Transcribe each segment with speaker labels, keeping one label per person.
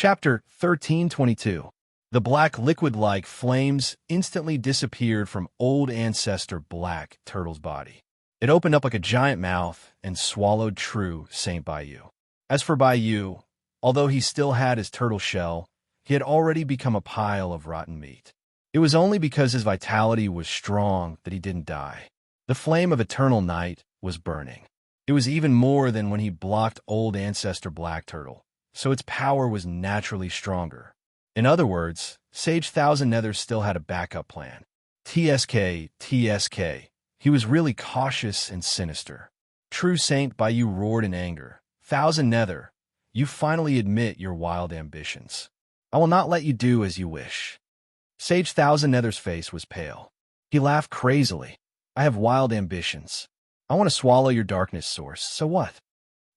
Speaker 1: Chapter 1322. The black liquid-like flames instantly disappeared from old ancestor Black Turtle's body. It opened up like a giant mouth and swallowed true Saint Bayou. As for Bayou, although he still had his turtle shell, he had already become a pile of rotten meat. It was only because his vitality was strong that he didn't die. The flame of eternal night was burning. It was even more than when he blocked old ancestor Black Turtle, so its power was naturally stronger. In other words, Sage Thousand Nethers still had a backup plan. TSK. He was really cautious and sinister. True Saint Bayou roared in anger. Thousand Nether, you finally admit your wild ambitions. I will not let you do as you wish. Sage Thousand Nether's face was pale. He laughed crazily. I have wild ambitions. I want to swallow your darkness source, so what?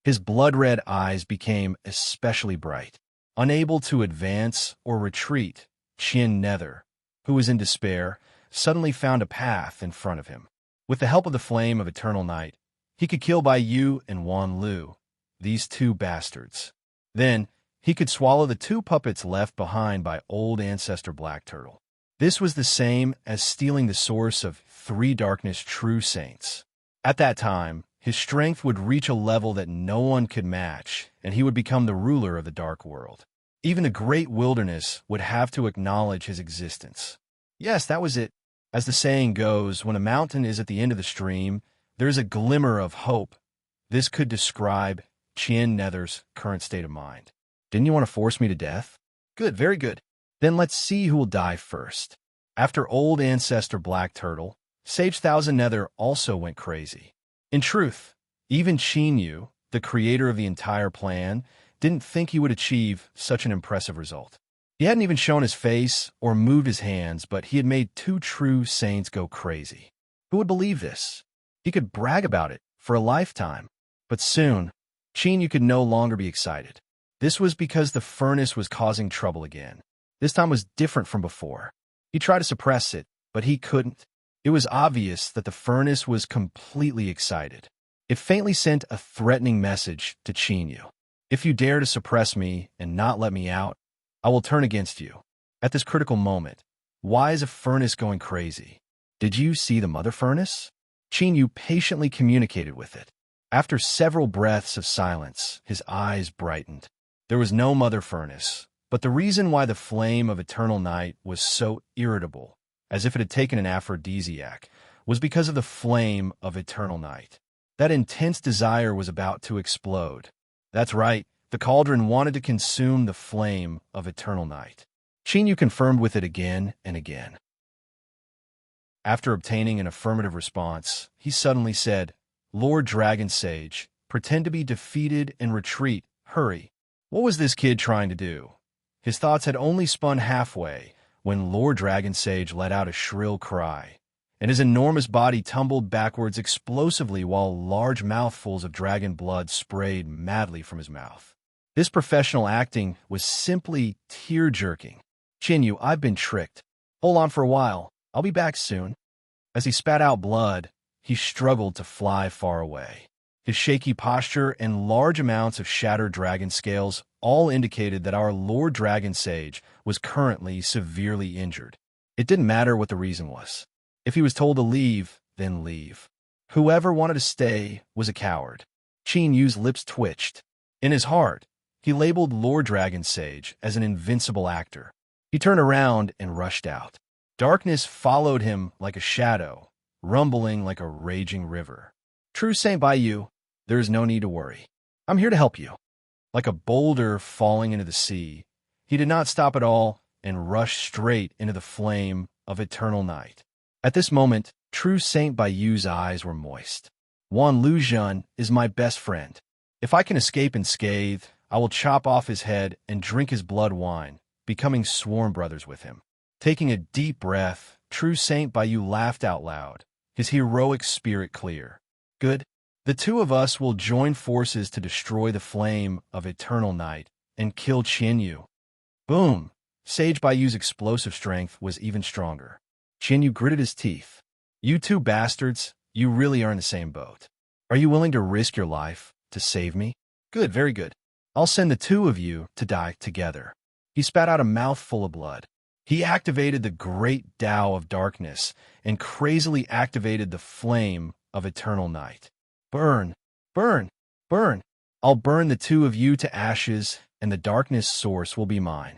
Speaker 1: His blood-red eyes became especially bright. Unable to advance or retreat, Chin Nether, who was in despair, suddenly found a path in front of him. With the help of the flame of eternal night, he could kill Bayou and Wan Lu, these two bastards. Then, he could swallow the two puppets left behind by old ancestor Black Turtle. This was the same as stealing the source of 3 darkness true saints. At that time, his strength would reach a level that no one could match, and he would become the ruler of the dark world. Even the great wilderness would have to acknowledge his existence. Yes, that was it. As the saying goes, when a mountain is at the end of the stream, there's a glimmer of hope. This could describe Chin Nether's current state of mind. Didn't you want to force me to death? Good, very good. Then let's see who will die first. After old ancestor Black Turtle, Sage Thousand Nether also went crazy. In truth, even Chinyu, the creator of the entire plan, didn't think he would achieve such an impressive result. He hadn't even shown his face or moved his hands, but he had made 2 true saints go crazy. Who would believe this? He could brag about it for a lifetime. But soon, Chinyu could no longer be excited. This was because the furnace was causing trouble again. This time was different from before. He tried to suppress it, but he couldn't. It was obvious that the furnace was completely excited. It faintly sent a threatening message to Chinyu. If you dare to suppress me and not let me out, I will turn against you. At this critical moment, why is a furnace going crazy? Did you see the mother furnace? Chinyu patiently communicated with it. After several breaths of silence, his eyes brightened. There was no mother furnace, but the reason why the flame of eternal night was so irritable, as if it had taken an aphrodisiac, was because of the flame of eternal night. That intense desire was about to explode. That's right, the cauldron wanted to consume the flame of eternal night. Chinyu confirmed with it again and again. After obtaining an affirmative response, he suddenly said, Lord Dragon Sage, pretend to be defeated and retreat, hurry. What was this kid trying to do? His thoughts had only spun halfway when Lord Dragon Sage let out a shrill cry, and his enormous body tumbled backwards explosively while large mouthfuls of dragon blood sprayed madly from his mouth. This professional acting was simply tear-jerking. Chinyu, I've been tricked. Hold on for a while. I'll be back soon. As he spat out blood, he struggled to fly far away. His shaky posture and large amounts of shattered dragon scales all indicated that our Lord Dragon Sage was currently severely injured. It didn't matter what the reason was. If he was told to leave, then leave. Whoever wanted to stay was a coward. Chinyu's lips twitched. In his heart, he labeled Lord Dragon Sage as an invincible actor. He turned around and rushed out. Darkness followed him like a shadow, rumbling like a raging river. True Saint Bayou, there is no need to worry. I'm here to help you. Like a boulder falling into the sea, he did not stop at all and rushed straight into the flame of eternal night. At this moment, True Saint Bayou's eyes were moist. Wan Luzhun is my best friend. If I can escape unscathed, I will chop off his head and drink his blood wine, becoming sworn brothers with him. Taking a deep breath, True Saint Bayou laughed out loud, his heroic spirit clear. Good. The 2 of us will join forces to destroy the flame of eternal night and kill Chinyu. Boom! Sage Bayou's explosive strength was even stronger. Chinyu gritted his teeth. You 2 bastards, you really are in the same boat. Are you willing to risk your life to save me? Good, very good. I'll send the two of you to die together." He spat out a mouthful of blood. He activated the great Tao of darkness and crazily activated the flame of eternal night. "Burn, burn, burn. I'll burn the two of you to ashes, and the darkness source will be mine."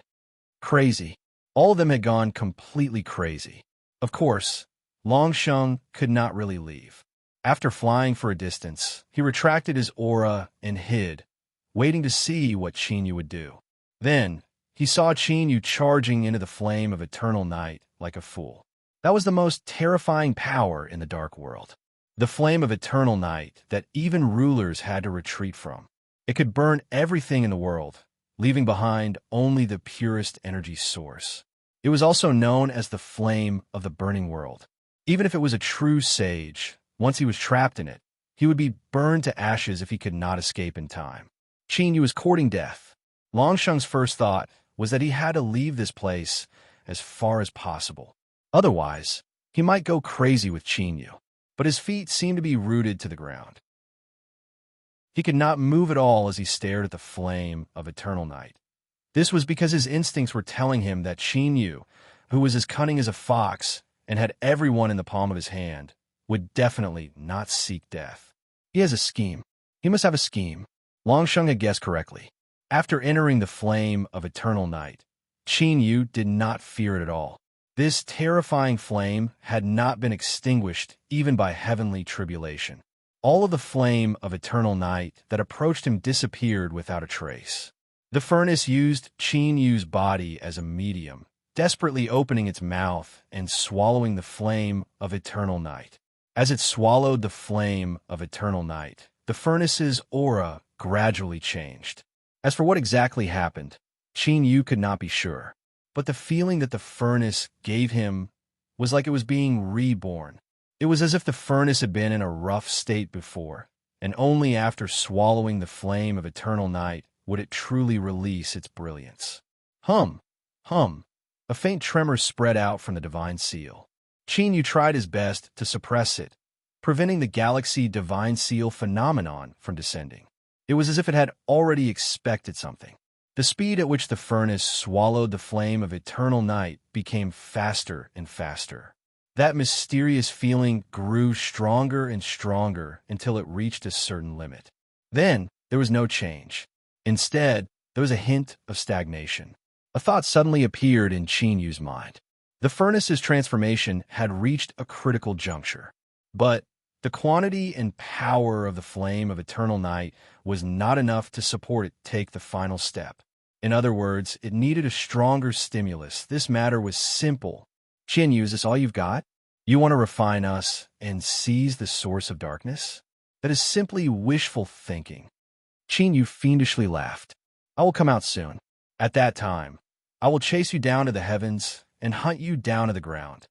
Speaker 1: Crazy. All of them had gone completely crazy. Of course, Longsheng could not really leave. After flying for a distance, he retracted his aura and hid, waiting to see what Qin Yu would do. Then, he saw Qin Yu charging into the flame of eternal night like a fool. That was the most terrifying power in the dark world. The flame of eternal night that even rulers had to retreat from. It could burn everything in the world, leaving behind only the purest energy source. It was also known as the flame of the burning world. Even if it was a true sage, once he was trapped in it, he would be burned to ashes if he could not escape in time. Qin Yu was courting death. Longsheng's first thought was that he had to leave this place as far as possible. Otherwise, he might go crazy with Qin Yu. But his feet seemed to be rooted to the ground. He could not move at all as he stared at the flame of eternal night. This was because his instincts were telling him that Qin Yu, who was as cunning as a fox and had everyone in the palm of his hand, would definitely not seek death. He has a scheme. He must have a scheme. Longsheng had guessed correctly. After entering the flame of eternal night, Qin Yu did not fear it at all. This terrifying flame had not been extinguished even by heavenly tribulation. All of the flame of eternal night that approached him disappeared without a trace. The furnace used Qin Yu's body as a medium, desperately opening its mouth and swallowing the flame of eternal night. As it swallowed the flame of eternal night, the furnace's aura gradually changed. As for what exactly happened, Qin Yu could not be sure, but the feeling that the furnace gave him was like it was being reborn. It was as if the furnace had been in a rough state before, and only after swallowing the flame of eternal night would it truly release its brilliance. Hum, hum. A faint tremor spread out from the divine seal. Qin Yu tried his best to suppress it, preventing the galaxy divine seal phenomenon from descending. It was as if it had already expected something. The speed at which the furnace swallowed the flame of eternal night became faster and faster. That mysterious feeling grew stronger and stronger until it reached a certain limit. Then, there was no change. Instead, there was a hint of stagnation. A thought suddenly appeared in Qin Yu's mind. The furnace's transformation had reached a critical juncture. But the quantity and power of the flame of eternal night was not enough to support it take the final step. In other words, it needed a stronger stimulus. This matter was simple. Qin Yu, is this all you've got? You want to refine us and seize the source of darkness? That is simply wishful thinking. Qin Yu fiendishly laughed. I will come out soon. At that time, I will chase you down to the heavens and hunt you down to the ground.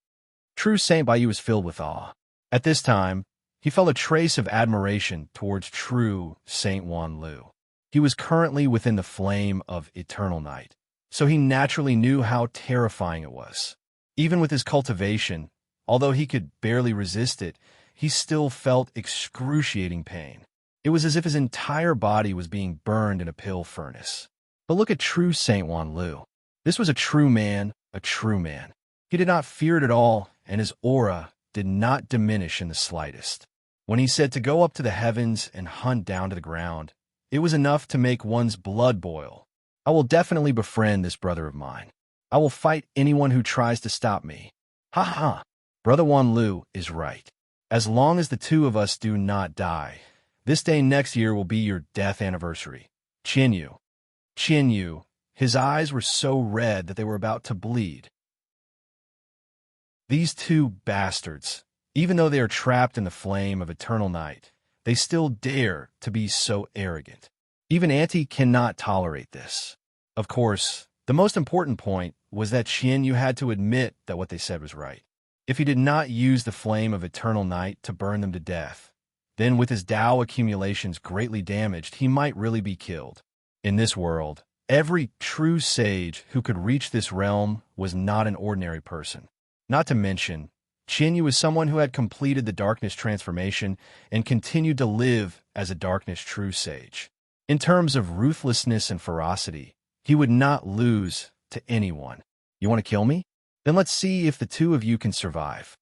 Speaker 1: True Saint Baiyu was filled with awe. At this time, he felt a trace of admiration towards true Saint Wan Lu. He was currently within the flame of eternal night, so he naturally knew how terrifying it was. Even with his cultivation, although he could barely resist it, he still felt excruciating pain. It was as if his entire body was being burned in a pill furnace. But look at true Saint Wan Lu. This was a true man, a true man. He did not fear it at all, and his aura did not diminish in the slightest. When he said to go up to the heavens and hunt down to the ground, it was enough to make one's blood boil. I will definitely befriend this brother of mine. I will fight anyone who tries to stop me. Ha ha! Brother Wan Lu is right. As long as the two of us do not die, this day next year will be your death anniversary. Qin Yu. Qin Yu. His eyes were so red that they were about to bleed. These two bastards, even though they are trapped in the flame of eternal night, they still dare to be so arrogant. Even Auntie cannot tolerate this. Of course, the most important point was that Qin Yu had to admit that what they said was right. If he did not use the flame of eternal night to burn them to death, then with his Tao accumulations greatly damaged, he might really be killed. In this world, every true sage who could reach this realm was not an ordinary person. Not to mention, Qin Yu was someone who had completed the darkness transformation and continued to live as a darkness true sage. In terms of ruthlessness and ferocity, he would not lose to anyone. You want to kill me? Then let's see if the two of you can survive.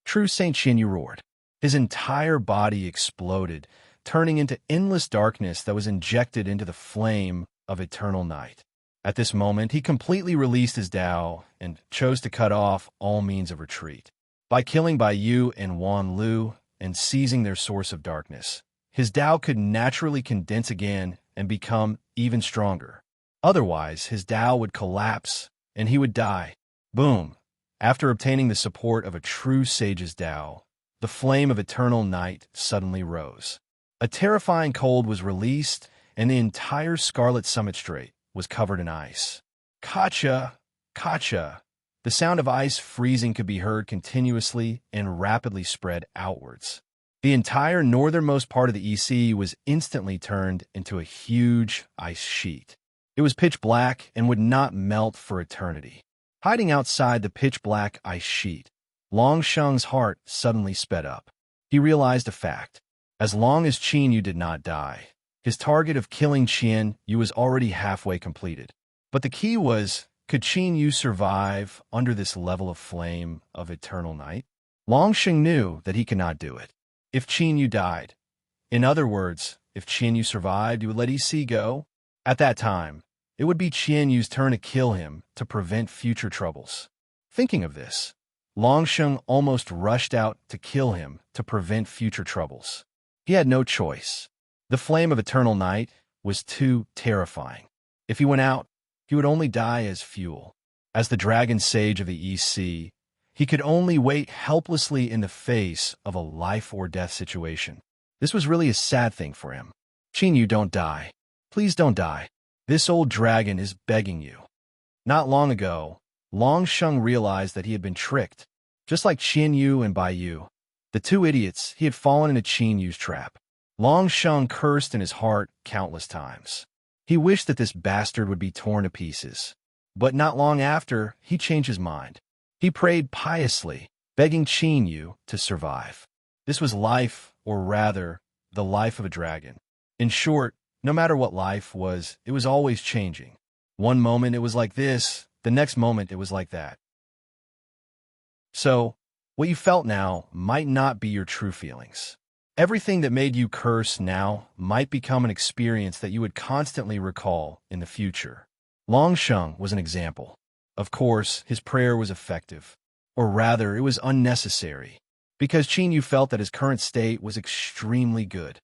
Speaker 1: True Saint Qianyu roared. His entire body exploded, turning into endless darkness that was injected into the flame of eternal night. At this moment, he completely released his Tao and chose to cut off all means of retreat. By killing Bai Yu and Wan Lu and seizing their source of darkness, his Tao could naturally condense again and become even stronger. Otherwise, his Tao would collapse and he would die. Boom! After obtaining the support of a true sage's Tao, the flame of eternal night suddenly rose. A terrifying cold was released, and the entire Scarlet Summit Strait was covered in ice. Kacha! Kacha! The sound of ice freezing could be heard continuously and rapidly spread outwards. The entire northernmost part of the EC was instantly turned into a huge ice sheet. It was pitch black and would not melt for eternity. Hiding outside the pitch-black ice sheet, Long Sheng's heart suddenly sped up. He realized a fact. As long as Qin Yu did not die, his target of killing Qian Yu was already halfway completed. But the key was, could Qin Yu survive under this level of flame of eternal night? Long Sheng knew that he could not do it. If Qin Yu died, in other words, if Qin Yu survived, he would let EC go. At that time, it would be Qian Yu's turn to kill him to prevent future troubles. Thinking of this, Long Sheng almost rushed out to kill him to prevent future troubles. He had no choice. The flame of eternal night was too terrifying. If he went out, he would only die as fuel. As the dragon sage of the EC, he could only wait helplessly in the face of a life-or-death situation. This was really a sad thing for him. Qin Yu, don't die. Please don't die. This old dragon is begging you. Not long ago, Long Sheng realized that he had been tricked. Just like Qian Yu and Bai Yu, the two idiots, he had fallen into Qin Yu's trap. Long Sheng cursed in his heart countless times. He wished that this bastard would be torn to pieces. But not long after, he changed his mind. He prayed piously, begging Qin Yu to survive. This was life, or rather, the life of a dragon. In short, no matter what life was, it was always changing. One moment it was like this, the next moment it was like that. So, what you felt now might not be your true feelings. Everything that made you curse now might become an experience that you would constantly recall in the future. Long Sheng was an example. Of course, his prayer was effective. Or rather, it was unnecessary, because Qin Yu felt that his current state was extremely good.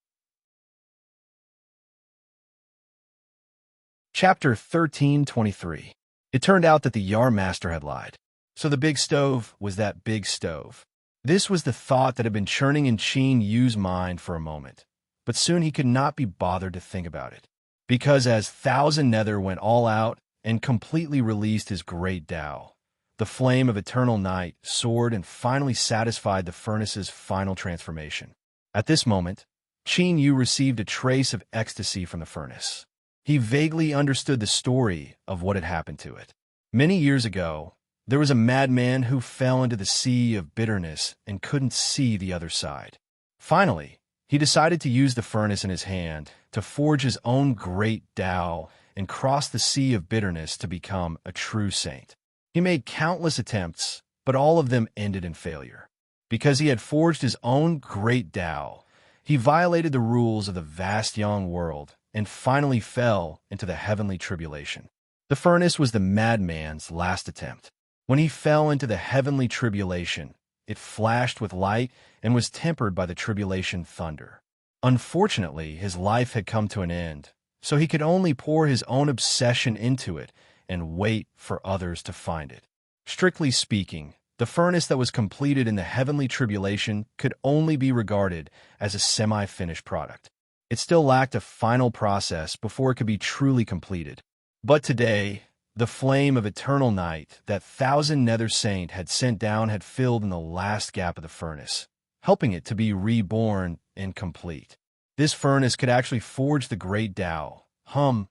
Speaker 1: Chapter 13:23. It turned out that the Yar Master had lied. So the big stove was that big stove. This was the thought that had been churning in Qin Yu's mind for a moment, but soon he could not be bothered to think about it. Because as Thousand Nether went all out and completely released his great Tao, the flame of eternal night soared and finally satisfied the furnace's final transformation. At this moment, Qin Yu received a trace of ecstasy from the furnace. He vaguely understood the story of what had happened to it. Many years ago, there was a madman who fell into the sea of bitterness and couldn't see the other side. Finally, he decided to use the furnace in his hand to forge his own great Tao and cross the sea of bitterness to become a true saint. He made countless attempts, but all of them ended in failure. Because he had forged his own great Tao, he violated the rules of the vast young world and finally fell into the heavenly tribulation. The furnace was the madman's last attempt. When he fell into the heavenly tribulation, it flashed with light and was tempered by the tribulation thunder. Unfortunately, his life had come to an end, so he could only pour his own obsession into it and wait for others to find it. Strictly speaking, the furnace that was completed in the heavenly tribulation could only be regarded as a semi-finished product. It still lacked a final process before it could be truly completed. But today, the flame of eternal night that Thousand Nether Saint had sent down had filled in the last gap of the furnace, helping it to be reborn and complete. This furnace could actually forge the great Tao. Hum.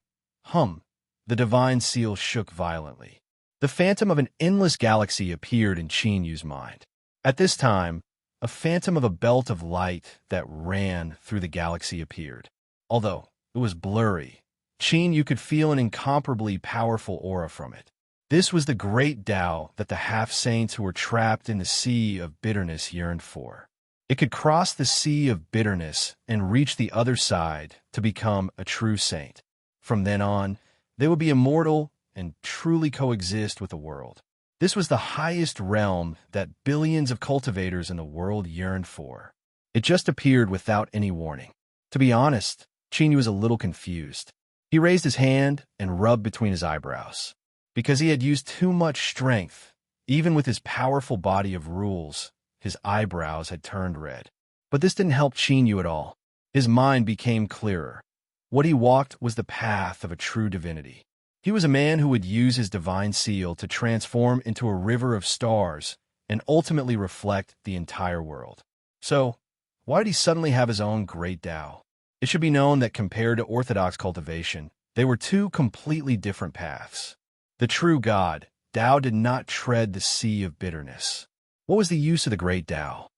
Speaker 1: The divine seal shook violently. The phantom of an endless galaxy appeared in Qin Yu's mind. At this time, a phantom of a belt of light that ran through the galaxy appeared. Although It was blurry. Qin, you could feel an incomparably powerful aura from it. This was the great Tao that the half-saints who were trapped in the sea of bitterness yearned for. It could cross the sea of bitterness and reach the other side to become a true saint. From then on, they would be immortal and truly coexist with the world. This was the highest realm that billions of cultivators in the world yearned for. It just appeared without any warning. To be honest, Qin was a little confused. He raised his hand and rubbed between his eyebrows. Because he had used too much strength, even with his powerful body of rules, his eyebrows had turned red. But this didn't help Qin at all. His mind became clearer. What he walked was the path of a true divinity. He was a man who would use his divine seal to transform into a river of stars and ultimately reflect the entire world. So, why did he suddenly have his own great Tao? It should be known that compared to orthodox cultivation, they were two completely different paths. The true God, Tao, did not tread the sea of bitterness. What was the use of the great Tao?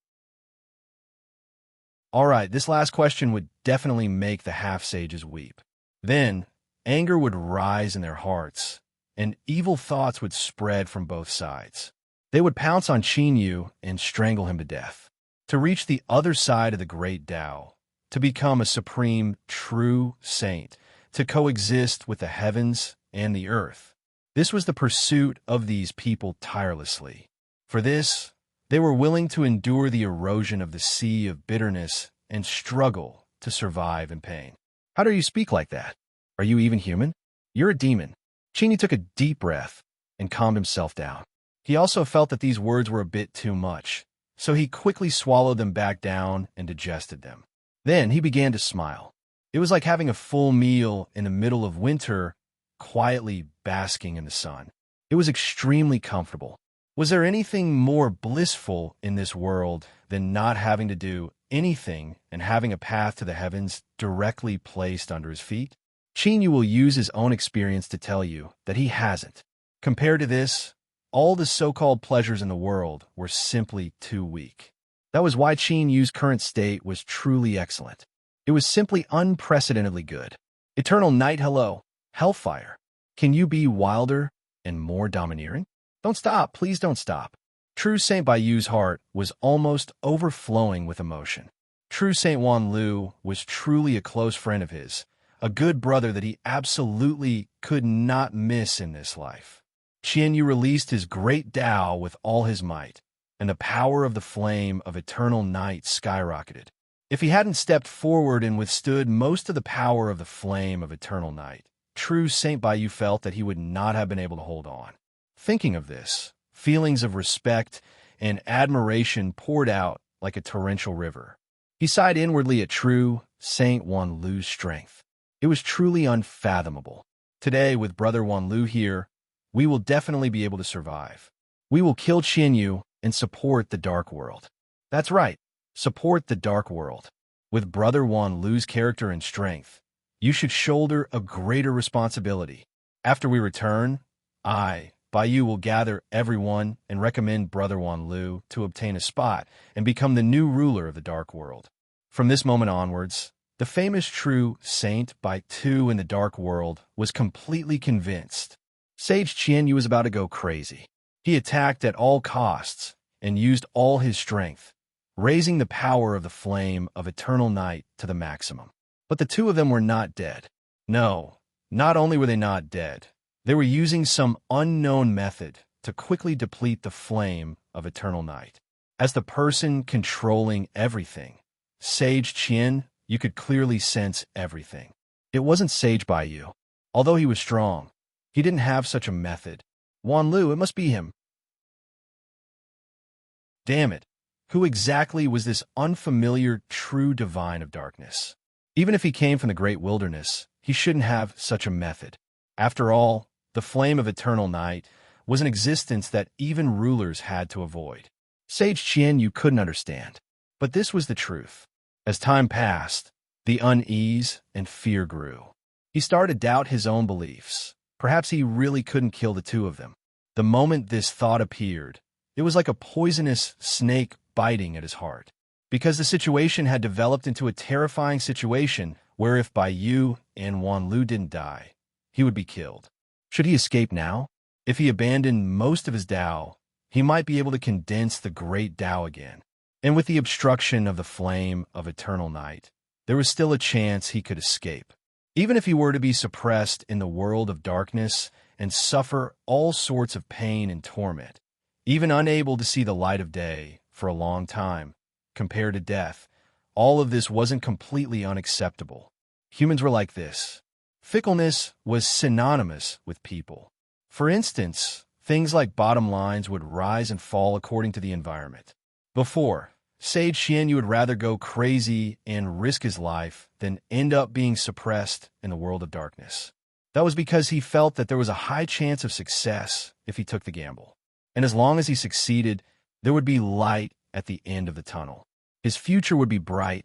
Speaker 1: All right, this last question would definitely make the half-sages weep. Then, anger would rise in their hearts, and evil thoughts would spread from both sides. They would pounce on Qin and strangle him to death. To reach the other side of the great Tao, to become a supreme, true saint, to coexist with the heavens and the earth. This was the pursuit of these people tirelessly. For this, they were willing to endure the erosion of the sea of bitterness and struggle to survive in pain. How do you speak like that? Are you even human? You're a demon. Qin took a deep breath and calmed himself down. He also felt that these words were a bit too much, so he quickly swallowed them back down and digested them. Then he began to smile. It was like having a full meal in the middle of winter, quietly basking in the sun. It was extremely comfortable. Was there anything more blissful in this world than not having to do anything and having a path to the heavens directly placed under his feet? Qin will use his own experience to tell you that he hasn't. Compared to this, all the so-called pleasures in the world were simply too weak. That was why Qin Yu's current state was truly excellent. It was simply unprecedentedly good. Eternal night, hello. Hellfire. Can you be wilder and more domineering? Don't stop, please don't stop. True Saint Baiyu's heart was almost overflowing with emotion. True Saint Wanlu was truly a close friend of his, a good brother that he absolutely could not miss in this life. Qin Yu released his great Tao with all his might, and the power of the flame of eternal night skyrocketed. If he hadn't stepped forward and withstood most of the power of the flame of eternal night, True Saint Baiyu felt that he would not have been able to hold on. Thinking of this, feelings of respect and admiration poured out like a torrential river. He sighed inwardly at True Saint Wanlu's strength. It was truly unfathomable. Today, with Brother Wanlu here, we will definitely be able to survive. We will kill Qin Yu and support the Dark World. That's right, support the Dark World. With Brother Wanlu's character and strength, you should shoulder a greater responsibility. After we return, Baiyu will gather everyone and recommend Brother Wanlu to obtain a spot and become the new ruler of the Dark World. From this moment onwards, the famous true Saint Baitu in the Dark World was completely convinced. Sage Qianyu was about to go crazy. He attacked at all costs and used all his strength, raising the power of the flame of eternal night to the maximum. But the two of them were not dead. No, not only were they not dead, they were using some unknown method to quickly deplete the flame of eternal night. As the person controlling everything, Sage Qian, you could clearly sense everything. It wasn't Sage Baiyu. Although he was strong, he didn't have such a method. Wanlu, it must be him. Damn it. Who exactly was this unfamiliar true divine of darkness? Even if he came from the great wilderness, he shouldn't have such a method. After all, the flame of eternal night was an existence that even rulers had to avoid. Sage Qian you couldn't understand. But this was the truth. As time passed, the unease and fear grew. He started to doubt his own beliefs. Perhaps he really couldn't kill the two of them. The moment this thought appeared, it was like a poisonous snake biting at his heart. Because the situation had developed into a terrifying situation where if Baiyu and Wan Lu didn't die, he would be killed. Should he escape now? If he abandoned most of his Tao, he might be able to condense the great Tao again. And with the obstruction of the flame of eternal night, there was still a chance he could escape. Even if he were to be suppressed in the world of darkness and suffer all sorts of pain and torment, even unable to see the light of day for a long time, compared to death, all of this wasn't completely unacceptable. Humans were like this. Fickleness was synonymous with people. For instance, things like bottom lines would rise and fall according to the environment. Before, Sage Xianyu would rather go crazy and risk his life than end up being suppressed in the world of darkness. That was because he felt that there was a high chance of success if he took the gamble. And as long as he succeeded, there would be light at the end of the tunnel. His future would be bright,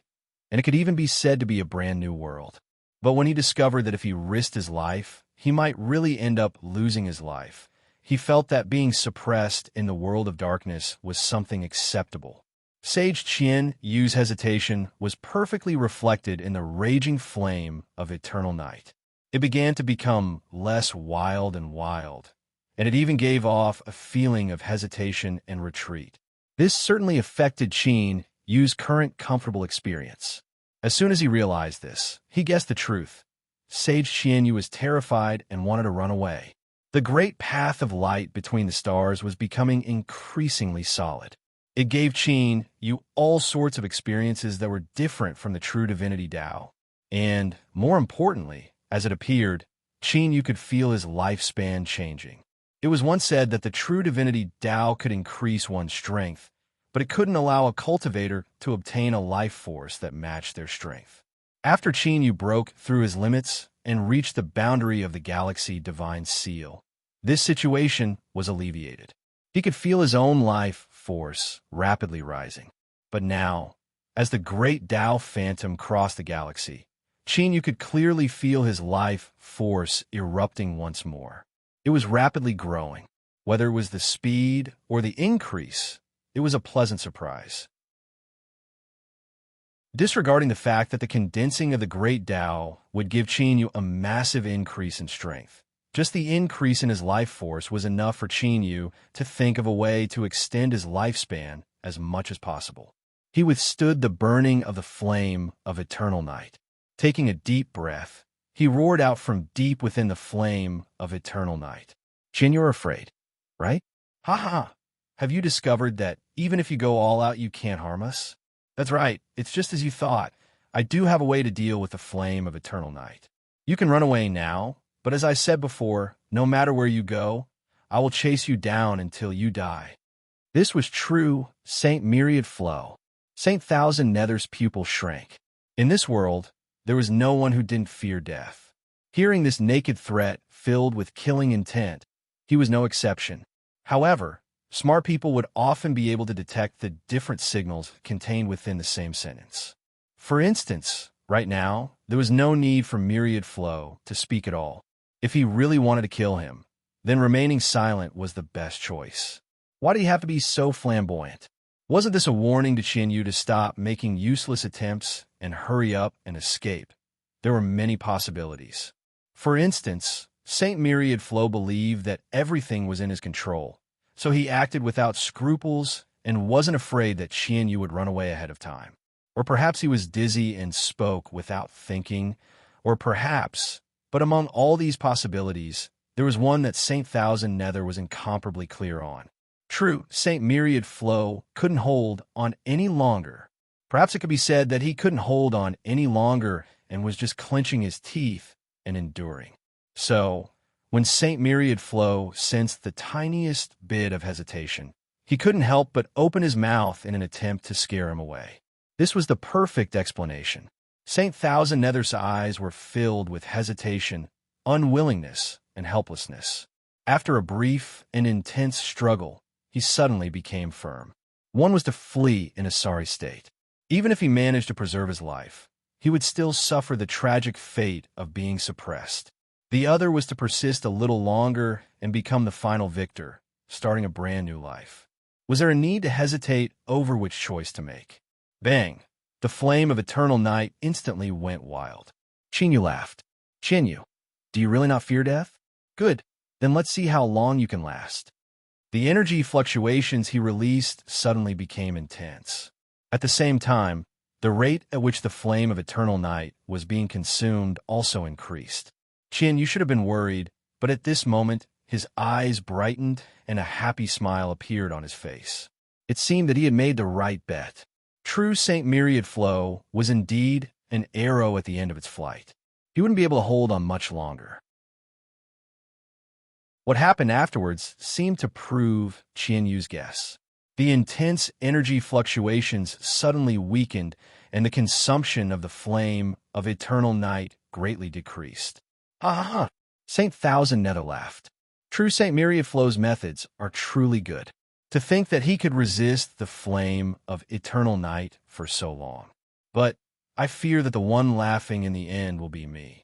Speaker 1: and it could even be said to be a brand new world. But when he discovered that if he risked his life, he might really end up losing his life, he felt that being suppressed in the world of darkness was something acceptable. Sage Qian Yu's hesitation was perfectly reflected in the raging flame of eternal night. It began to become less wild, and it even gave off a feeling of hesitation and retreat. This certainly affected Qin Yu's current comfortable experience. As soon as he realized this, he guessed the truth. Sage Qianyu was terrified and wanted to run away. The great path of light between the stars was becoming increasingly solid. It gave Qin Yu all sorts of experiences that were different from the true divinity Tao. And, more importantly, as it appeared, Qin Yu could feel his lifespan changing. It was once said that the true divinity Tao could increase one's strength, but it couldn't allow a cultivator to obtain a life force that matched their strength. After Qin Yu broke through his limits and reached the boundary of the galaxy divine seal, this situation was alleviated. He could feel his own life force rapidly rising. But now, as the great Tao phantom crossed the galaxy, Qin Yu could clearly feel his life force erupting once more. It was rapidly growing. Whether it was the speed or the increase, it was a pleasant surprise. Disregarding the fact that the condensing of the great Tao would give Qin Yu a massive increase in strength, just the increase in his life force was enough for Qin Yu to think of a way to extend his lifespan as much as possible. He withstood the burning of the flame of eternal night. Taking a deep breath, he roared out from deep within the flame of eternal night. Qin, you're afraid, right? Ha ha! Have you discovered that even if you go all out, you can't harm us? That's right, it's just as you thought. I do have a way to deal with the flame of eternal night. You can run away now, but as I said before, no matter where you go, I will chase you down until you die. This was true Saint Myriad Flow. Saint Thousand Nether's pupil shrank. In this world, there was no one who didn't fear death. Hearing this naked threat filled with killing intent, he was no exception. However, smart people would often be able to detect the different signals contained within the same sentence. For instance, right now, there was no need for Myriad Flow to speak at all. If he really wanted to kill him, then remaining silent was the best choice. Why did he have to be so flamboyant? Wasn't this a warning to Qin Yu to stop making useless attempts and hurry up and escape? There were many possibilities. For instance, Saint Myriad Flow believed that everything was in his control, so he acted without scruples and wasn't afraid that Qin Yu would run away ahead of time. Or perhaps he was dizzy and spoke without thinking, or perhaps, but among all these possibilities, there was one that Saint Thousand Nether was incomparably clear on. True, Saint Myriad Flow couldn't hold on any longer. Perhaps it could be said that he couldn't hold on any longer and was just clenching his teeth and enduring. So, when Saint Myriad Flow sensed the tiniest bit of hesitation, he couldn't help but open his mouth in an attempt to scare him away. This was the perfect explanation. Saint Thousand Nether's eyes were filled with hesitation, unwillingness, and helplessness. After a brief and intense struggle, he suddenly became firm. One was to flee in a sorry state. Even if he managed to preserve his life, he would still suffer the tragic fate of being suppressed. The other was to persist a little longer and become the final victor, starting a brand new life. Was there a need to hesitate over which choice to make? Bang! The flame of eternal night instantly went wild. Qin Yu laughed. Yu, do you really not fear death? Good. Then let's see how long you can last. The energy fluctuations he released suddenly became intense. At the same time, the rate at which the flame of eternal night was being consumed also increased. You should have been worried, but at this moment, his eyes brightened and a happy smile appeared on his face. It seemed that he had made the right bet. True St. Myriad Flow was indeed an arrow at the end of its flight. He wouldn't be able to hold on much longer. What happened afterwards seemed to prove Yu's guess. The intense energy fluctuations suddenly weakened, and the consumption of the flame of eternal night greatly decreased. Ha ha ha! St. Thousand Nether laughed. True St. Myriad Flow's methods are truly good. To think that he could resist the flame of eternal night for so long. But I fear that the one laughing in the end will be me.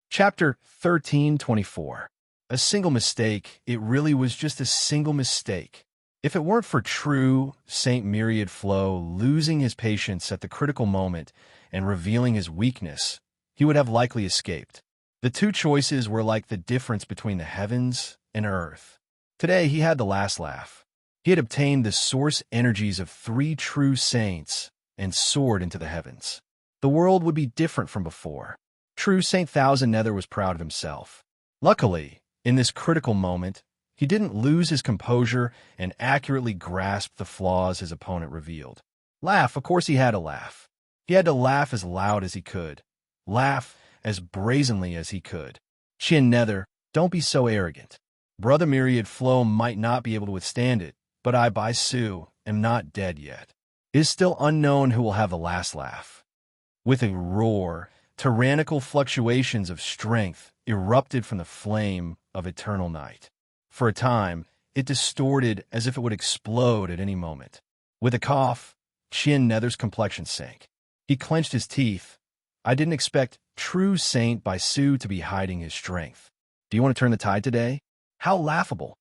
Speaker 1: Chapter 13:24. A single mistake. It really was just a single mistake. If it weren't for true St. Myriad Flow losing his patience at the critical moment and revealing his weakness, he would have likely escaped. The two choices were like the difference between the heavens and earth. Today he had the last laugh. He had obtained the source energies of 3 true saints and soared into the heavens. The world would be different from before. True St. Thousand Nether was proud of himself. Luckily, in this critical moment, he didn't lose his composure and accurately grasped the flaws his opponent revealed. Laugh, of course he had to laugh. He had to laugh as loud as he could. Laugh as brazenly as he could. Nether, don't be so arrogant. Brother Myriad Flow might not be able to withstand it, but I, by Sue, am not dead yet. It is still unknown who will have the last laugh. With a roar, tyrannical fluctuations of strength erupted from the flame of eternal night. For a time, it distorted as if it would explode at any moment. With a cough, Nether's complexion sank. He clenched his teeth. I didn't expect True Saint by Sue to be hiding his strength. Do you want to turn the tide today? How laughable.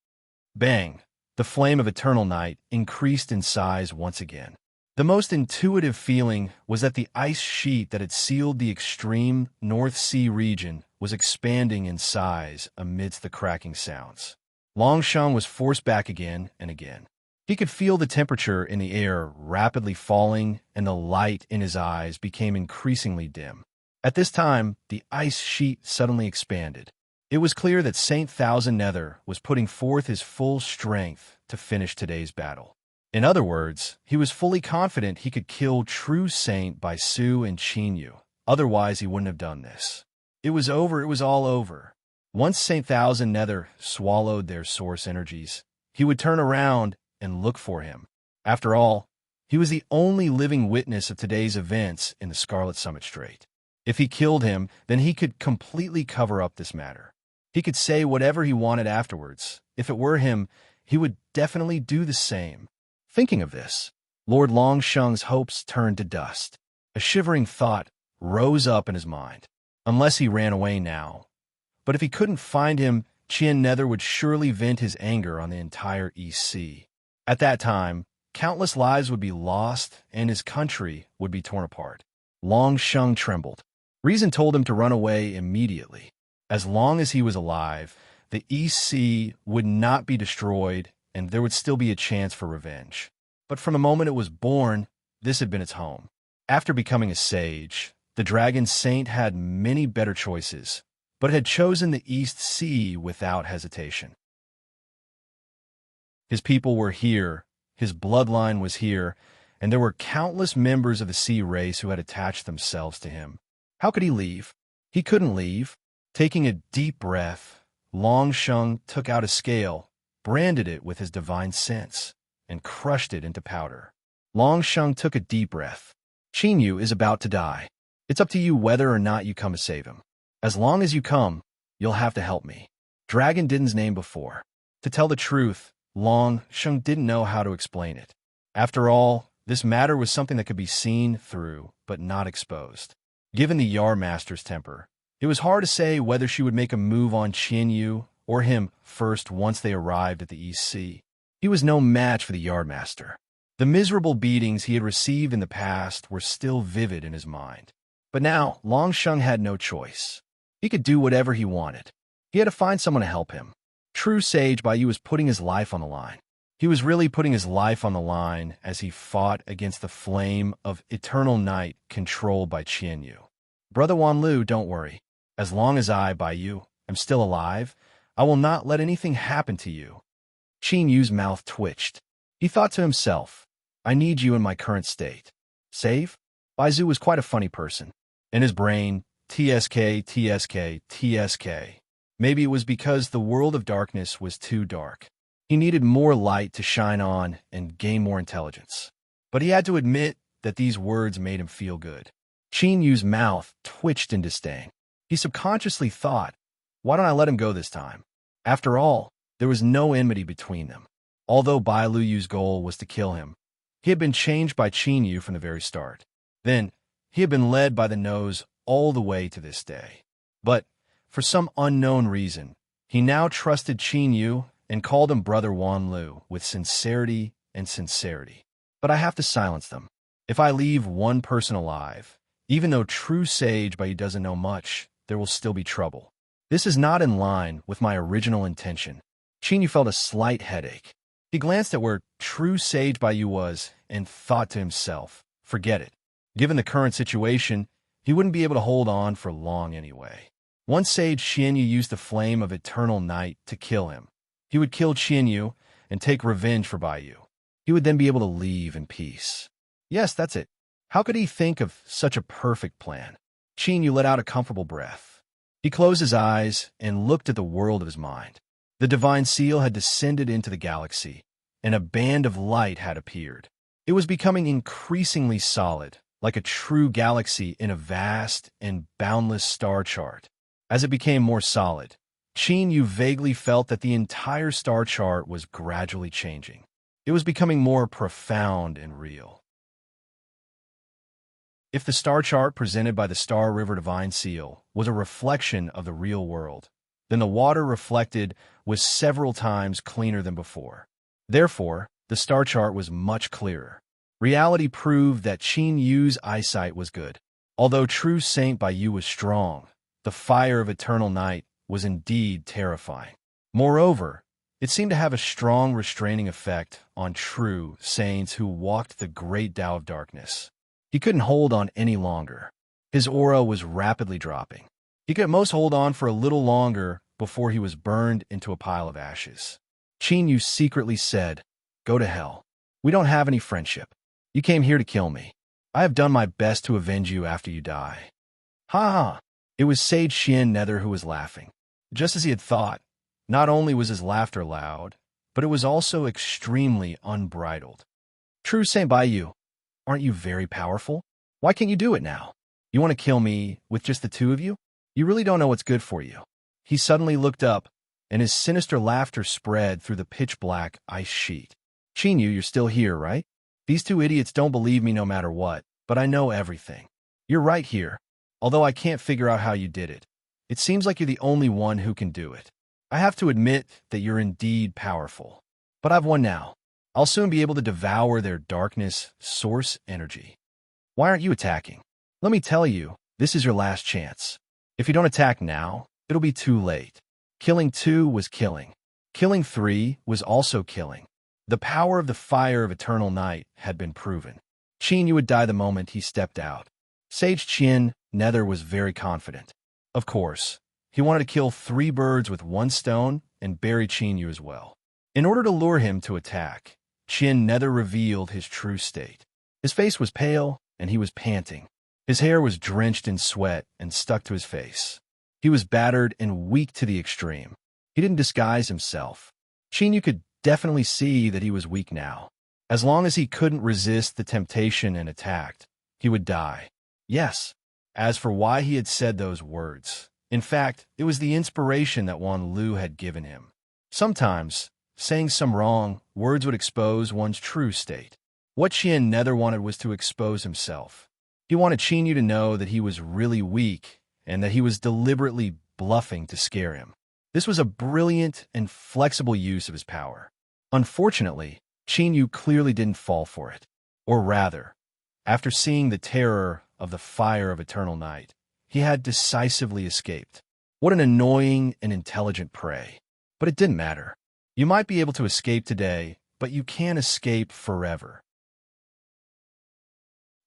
Speaker 1: Bang! The flame of eternal night increased in size once again. The most intuitive feeling was that the ice sheet that had sealed the extreme North Sea region was expanding in size amidst the cracking sounds. Longsheng was forced back again and again. He could feel the temperature in the air rapidly falling, and the light in his eyes became increasingly dim. At this time, the ice sheet suddenly expanded. It was clear that St. Thousand Nether was putting forth his full strength to finish today's battle. In other words, he was fully confident he could kill True Saint by Sue and Yu. Otherwise, he wouldn't have done this. It was over. It was all over. Once St. Thousand Nether swallowed their source energies, he would turn around and look for him. After all, he was the only living witness of today's events in the Scarlet Summit Strait. If he killed him, then he could completely cover up this matter. He could say whatever he wanted afterwards. If it were him, he would definitely do the same. Thinking of this, Lord Longsheng's hopes turned to dust. A shivering thought rose up in his mind. Unless he ran away now. But if he couldn't find him, Nether would surely vent his anger on the entire East Sea. At that time, countless lives would be lost and his country would be torn apart. Longsheng trembled. Reason told him to run away immediately. As long as he was alive, the East Sea would not be destroyed and there would still be a chance for revenge. But from the moment it was born, this had been its home. After becoming a sage, the Dragon Saint had many better choices, but had chosen the East Sea without hesitation. His people were here, his bloodline was here, and there were countless members of the sea race who had attached themselves to him. How could he leave? He couldn't leave. Taking a deep breath, Longsheng took out a scale, branded it with his divine sense, and crushed it into powder. Longsheng took a deep breath. Yu is about to die. It's up to you whether or not you come to save him. As long as you come, you'll have to help me. Dragon didn't name before. To tell the truth, Longsheng didn't know how to explain it. After all, this matter was something that could be seen through, but not exposed. Given the Yarmaster's temper, it was hard to say whether she would make a move on Yu or him first once they arrived at the East Sea. He was no match for the Yardmaster. The miserable beatings he had received in the past were still vivid in his mind. But now, Longsheng had no choice. He could do whatever he wanted. He had to find someone to help him. True Sage Baiyu was putting his life on the line. He was really putting his life on the line as he fought against the flame of eternal night controlled by Qian Yu. Brother Wanlu, don't worry. As long as I, Baiyu, am still alive, I will not let anything happen to you. Qian Yu's mouth twitched. He thought to himself, I need you in my current state. Save? Baizu was quite a funny person. In his brain, TSK, TSK, TSK. Maybe it was because the world of darkness was too dark. He needed more light to shine on and gain more intelligence. But he had to admit that these words made him feel good. Qian Yu's mouth twitched in disdain. He subconsciously thought, why don't I let him go this time? After all, there was no enmity between them. Although Bai Luyu's goal was to kill him, he had been changed by Qian Yu from the very start. Then, he had been led by the nose all the way to this day. But, for some unknown reason, he now trusted Qian Yu and called him Brother Wanlu with sincerity and sincerity. But I have to silence them. If I leave one person alive, even though True Sage Baiyu doesn't know much, there will still be trouble. This is not in line with my original intention. Qian Yu felt a slight headache. He glanced at where True Sage Baiyu was and thought to himself, forget it. Given the current situation, he wouldn't be able to hold on for long anyway. Once Sage Qian Yu used the flame of eternal night to kill him, he would kill Qian Yu and take revenge for Baiyu. He would then be able to leave in peace. Yes, that's it. How could he think of such a perfect plan? Qian Yu let out a comfortable breath. He closed his eyes and looked at the world of his mind. The divine seal had descended into the galaxy, and a band of light had appeared. It was becoming increasingly solid, like a true galaxy in a vast and boundless star chart. As it became more solid, Qian Yu vaguely felt that the entire star chart was gradually changing. It was becoming more profound and real. If the star chart presented by the Star River Divine Seal was a reflection of the real world, then the water reflected was several times cleaner than before. Therefore, the star chart was much clearer. Reality proved that Qian Yu's eyesight was good. Although True Saint Baiyu was strong, the fire of eternal night was indeed terrifying. Moreover, it seemed to have a strong restraining effect on true saints who walked the great Tao of darkness. He couldn't hold on any longer. His aura was rapidly dropping. He could at most hold on for a little longer before he was burned into a pile of ashes. Qian Yu secretly said, Go to hell. We don't have any friendship. You came here to kill me. I have done my best to avenge you after you die. Ha ha! It was Sage Qian Nether who was laughing. Just as he had thought, not only was his laughter loud, but it was also extremely unbridled. True Saint Baiyu, aren't you very powerful? Why can't you do it now? You want to kill me with just the two of you? You really don't know what's good for you. He suddenly looked up, and his sinister laughter spread through the pitch-black ice sheet. Qian Yu, you're still here, right? These two idiots don't believe me no matter what, but I know everything. You're right here, although I can't figure out how you did it. It seems like you're the only one who can do it. I have to admit that you're indeed powerful. But I've won now. I'll soon be able to devour their darkness source energy. Why aren't you attacking? Let me tell you, this is your last chance. If you don't attack now, it'll be too late. Killing 2 was killing. Killing 3 was also killing. The power of the fire of eternal night had been proven. Qian Yu would die the moment he stepped out. Sage Qian Nether was very confident. Of course, he wanted to kill 3 birds with 1 stone and bury Qian Yu as well. In order to lure him to attack, Qian Nether revealed his true state. His face was pale, and he was panting. His hair was drenched in sweat and stuck to his face. He was battered and weak to the extreme. He didn't disguise himself. Qian Yu could definitely see that he was weak now. As long as he couldn't resist the temptation and attacked, he would die. Yes. As for why he had said those words, in fact, it was the inspiration that Wan Lu had given him. Sometimes, saying some wrong words would expose one's true state. What Qian Nether wanted was to expose himself. He wanted Qian Yu to know that he was really weak and that he was deliberately bluffing to scare him. This was a brilliant and flexible use of his power. Unfortunately, Yu clearly didn't fall for it. Or rather, after seeing the terror of the fire of eternal night, he had decisively escaped. What an annoying and intelligent prey. But it didn't matter. You might be able to escape today, but you can't escape forever.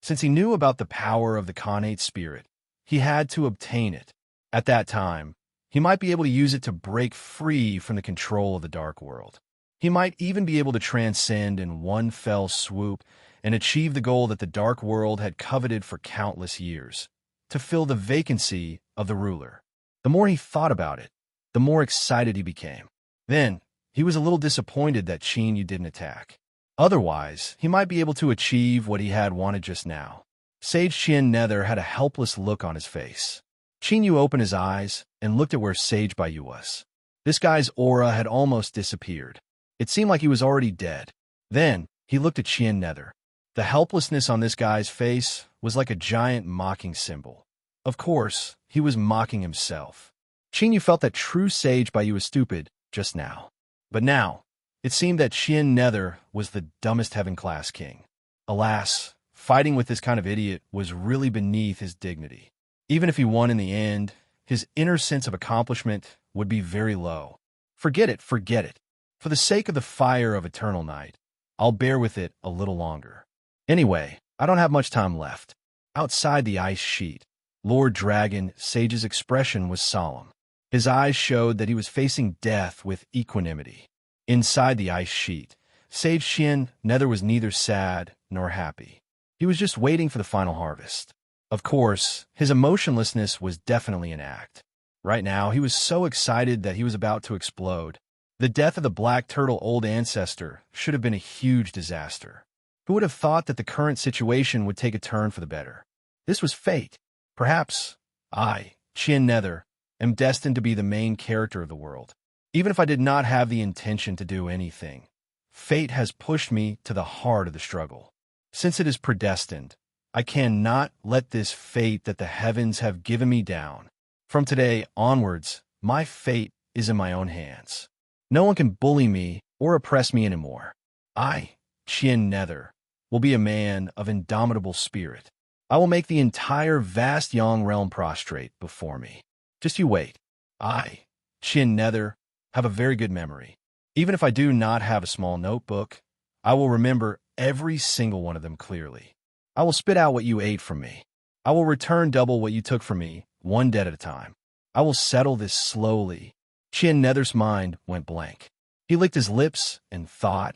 Speaker 1: Since he knew about the power of the connate spirit, he had to obtain it. At that time, he might be able to use it to break free from the control of the dark world. He might even be able to transcend in one fell swoop and achieve the goal that the dark world had coveted for countless years, to fill the vacancy of the ruler. The more he thought about it, the more excited he became. Then, he was a little disappointed that Yu didn't attack. Otherwise, he might be able to achieve what he had wanted just now. Sage Qian Nether had a helpless look on his face. Yu opened his eyes and looked at where Sage Baiyu was. This guy's aura had almost disappeared. It seemed like he was already dead. Then, he looked at Qian Nether. The helplessness on this guy's face was like a giant mocking symbol. Of course, he was mocking himself. Yu felt that true Sage Baiyu was stupid just now. But now, it seemed that Qian Nether was the dumbest heaven-class king. Alas, fighting with this kind of idiot was really beneath his dignity. Even if he won in the end, his inner sense of accomplishment would be very low. Forget it, forget it. For the sake of the fire of eternal night, I'll bear with it a little longer. Anyway, I don't have much time left. Outside the ice sheet, Lord Dragon Sage's expression was solemn. His eyes showed that he was facing death with equanimity. Inside the ice sheet, Sage Qian Nether was neither sad nor happy. He was just waiting for the final harvest. Of course, his emotionlessness was definitely an act. Right now, he was so excited that he was about to explode. The death of the black turtle old ancestor should have been a huge disaster. Who would have thought that the current situation would take a turn for the better? This was fate. Perhaps I, Qian Nether, am destined to be the main character of the world. Even if I did not have the intention to do anything, fate has pushed me to the heart of the struggle. Since it is predestined, I cannot let this fate that the heavens have given me down. From today onwards, my fate is in my own hands. No one can bully me or oppress me anymore. I, Qian Nether, will be a man of indomitable spirit. I will make the entire vast Yang realm prostrate before me. Just you wait. I, Qian Nether, have a very good memory. Even if I do not have a small notebook, I will remember every single one of them clearly. I will spit out what you ate from me. I will return double what you took from me, one debt at a time. I will settle this slowly. Qian Nether's mind went blank. He licked his lips and thought,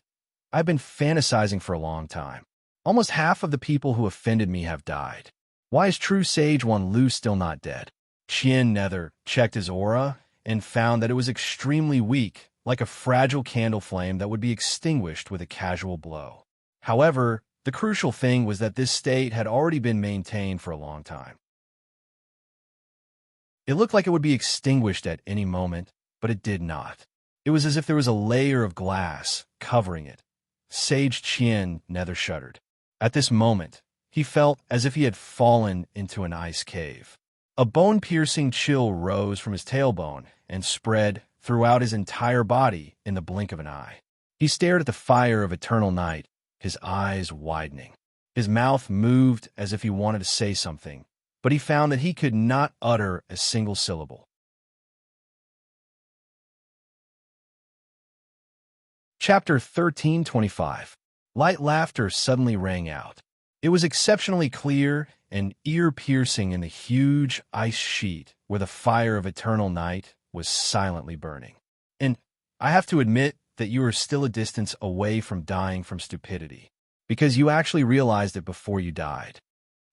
Speaker 1: I've been fantasizing for a long time. Almost half of the people who offended me have died. Why is true Sage Wan Lu still not dead? Qian Nether checked his aura and found that it was extremely weak, like a fragile candle flame that would be extinguished with a casual blow. However, the crucial thing was that this state had already been maintained for a long time. It looked like it would be extinguished at any moment, but it did not. It was as if there was a layer of glass covering it. Sage Qian Nether shuddered. At this moment, he felt as if he had fallen into an ice cave. A bone-piercing chill rose from his tailbone and spread throughout his entire body in the blink of an eye. He stared at the fire of eternal night, his eyes widening. His mouth moved as if he wanted to say something, but he found that he could not utter a single syllable. Chapter 1325. Light laughter suddenly rang out. It was exceptionally clear and ear-piercing in the huge ice sheet where the fire of eternal night was silently burning. And I have to admit that you are still a distance away from dying from stupidity, because you actually realized it before you died.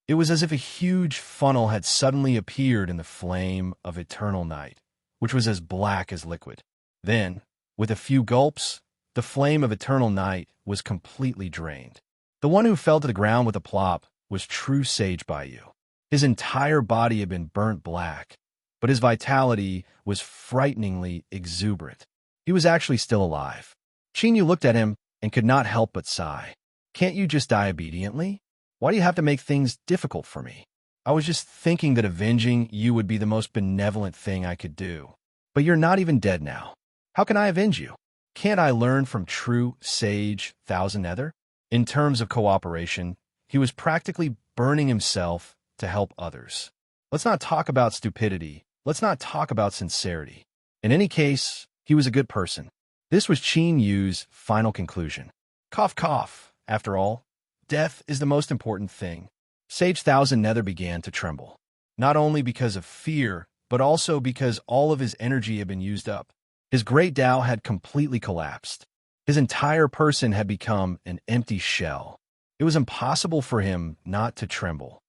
Speaker 1: It was as if a huge funnel had suddenly appeared in the flame of eternal night, which was as black as liquid. Then, with a few gulps, the flame of eternal night was completely drained. The one who fell to the ground with a plop was true Sage Baiyu. His entire body had been burnt black, but his vitality was frighteningly exuberant. He was actually still alive. Yu looked at him and could not help but sigh. Can't you just die obediently? Why do you have to make things difficult for me? I was just thinking that avenging you would be the most benevolent thing I could do. But you're not even dead now. How can I avenge you? Can't I learn from true sage Thousand Nether? In terms of cooperation, he was practically burning himself to help others. Let's not talk about stupidity. Let's not talk about sincerity. In any case, he was a good person. This was Qin Yu's final conclusion. Cough, cough. After all, death is the most important thing. Sage Thousand Nether began to tremble, not only because of fear, but also because all of his energy had been used up. His great Tao had completely collapsed. His entire person had become an empty shell. It was impossible for him not to tremble.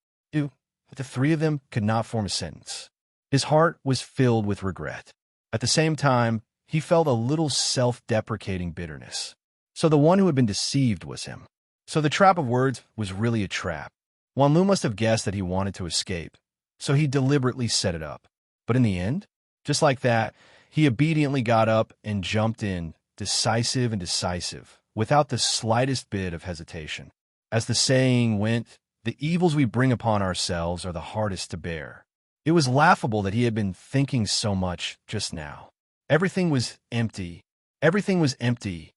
Speaker 1: The three of them could not form a sentence. His heart was filled with regret. At the same time, he felt a little self-deprecating bitterness. So the one who had been deceived was him. So the trap of words was really a trap. Wanlu must have guessed that he wanted to escape, so he deliberately set it up. But in the end, just like that, he obediently got up and jumped in, decisive and decisive, without the slightest bit of hesitation. As the saying went, the evils we bring upon ourselves are the hardest to bear. It was laughable that he had been thinking so much just now. Everything was empty. Everything was empty.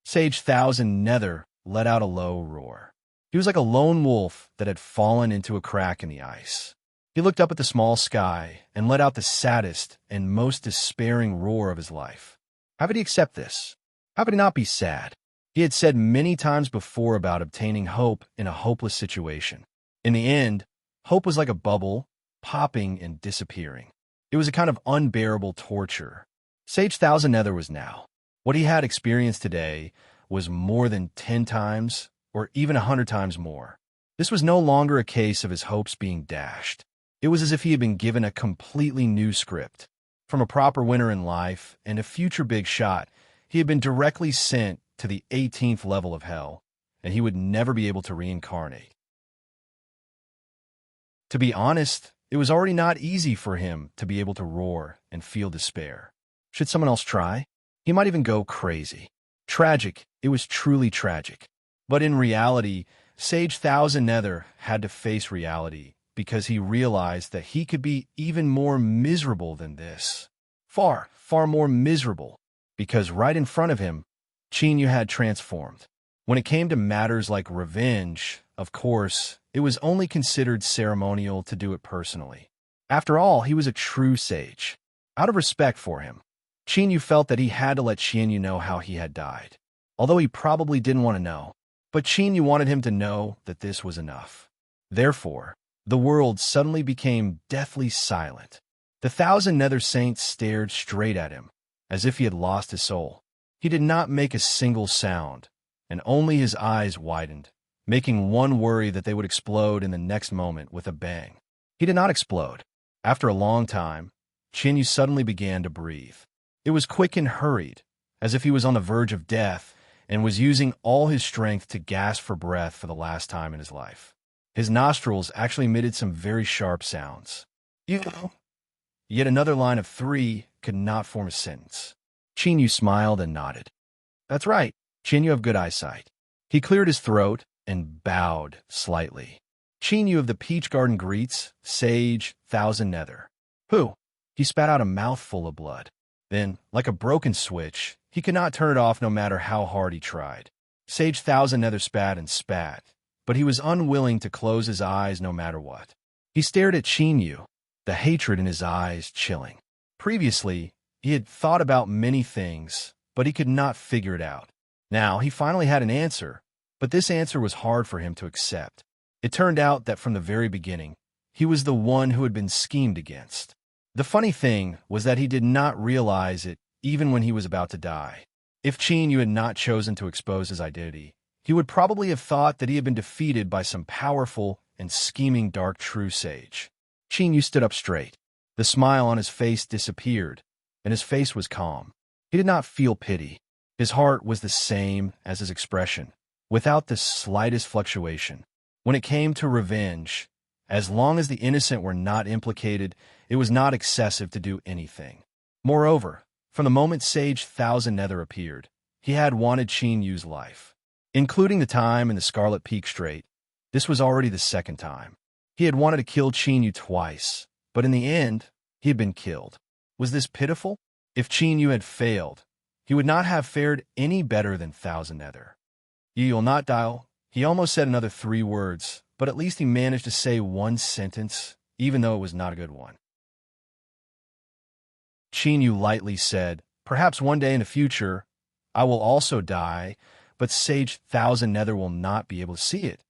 Speaker 1: Sage Thousand Nether let out a low roar. He was like a lone wolf that had fallen into a crack in the ice. He looked up at the small sky and let out the saddest and most despairing roar of his life. How could he accept this? How could he not be sad? He had said many times before about obtaining hope in a hopeless situation. In the end, hope was like a bubble, popping and disappearing. It was a kind of unbearable torture. Sage Thousand Nether was now. What he had experienced today was more than 10 times or even 100 times more. This was no longer a case of his hopes being dashed. It was as if he had been given a completely new script. From a proper winner in life and a future big shot, he had been directly sent to the 18th level of hell, and he would never be able to reincarnate. To be honest, it was already not easy for him to be able to roar and feel despair. Should someone else try? He might even go crazy. Tragic, it was truly tragic. But in reality, Sage Thousand Nether had to face reality because he realized that he could be even more miserable than this. Far, far more miserable, because right in front of him, Qin Yu had transformed. When it came to matters like revenge, of course, it was only considered ceremonial to do it personally. After all, he was a true sage. Out of respect for him, Qin Yu felt that he had to let Qian Yu know how he had died. Although he probably didn't want to know, but Qin Yu wanted him to know that this was enough. Therefore, the world suddenly became deathly silent. The Thousand Nether Saints stared straight at him, as if he had lost his soul. He did not make a single sound, and only his eyes widened, making one worry that they would explode in the next moment with a bang. He did not explode. After a long time, Qin Yu suddenly began to breathe. It was quick and hurried, as if he was on the verge of death and was using all his strength to gasp for breath for the last time in his life. His nostrils actually emitted some very sharp sounds. Yet another line of 3 could not form a sentence. Qin Yu smiled and nodded. That's right, Qin Yu have good eyesight. He cleared his throat and bowed slightly. Qin Yu of the Peach Garden greets Sage Thousand Nether. Who? He spat out a mouthful of blood. Then, like a broken switch, he could not turn it off no matter how hard he tried. Sage Thousand Nether spat and spat, but he was unwilling to close his eyes no matter what. He stared at Qin Yu, the hatred in his eyes chilling. Previously, he had thought about many things, but he could not figure it out. Now, he finally had an answer, but this answer was hard for him to accept. It turned out that from the very beginning, he was the one who had been schemed against. The funny thing was that he did not realize it even when he was about to die. If Qin Yu had not chosen to expose his identity, he would probably have thought that he had been defeated by some powerful and scheming dark true sage. Qin Yu stood up straight. The smile on his face disappeared, and his face was calm. He did not feel pity. His heart was the same as his expression, without the slightest fluctuation. When it came to revenge, as long as the innocent were not implicated, it was not excessive to do anything. Moreover, from the moment Sage Thousand Nether appeared, he had wanted Qin Yu's life. Including the time in the Scarlet Peak Strait, this was already the second time. He had wanted to kill Qin Yu twice, but in the end, he had been killed. Was this pitiful? If Qin Yu had failed, he would not have fared any better than Thousand Nether. Ye'll not die. He almost said another 3 words, but at least he managed to say one sentence, even though it was not a good one. Chinyu lightly said, "Perhaps one day in the future, I will also die, but Sage Thousand Nether will not be able to see it.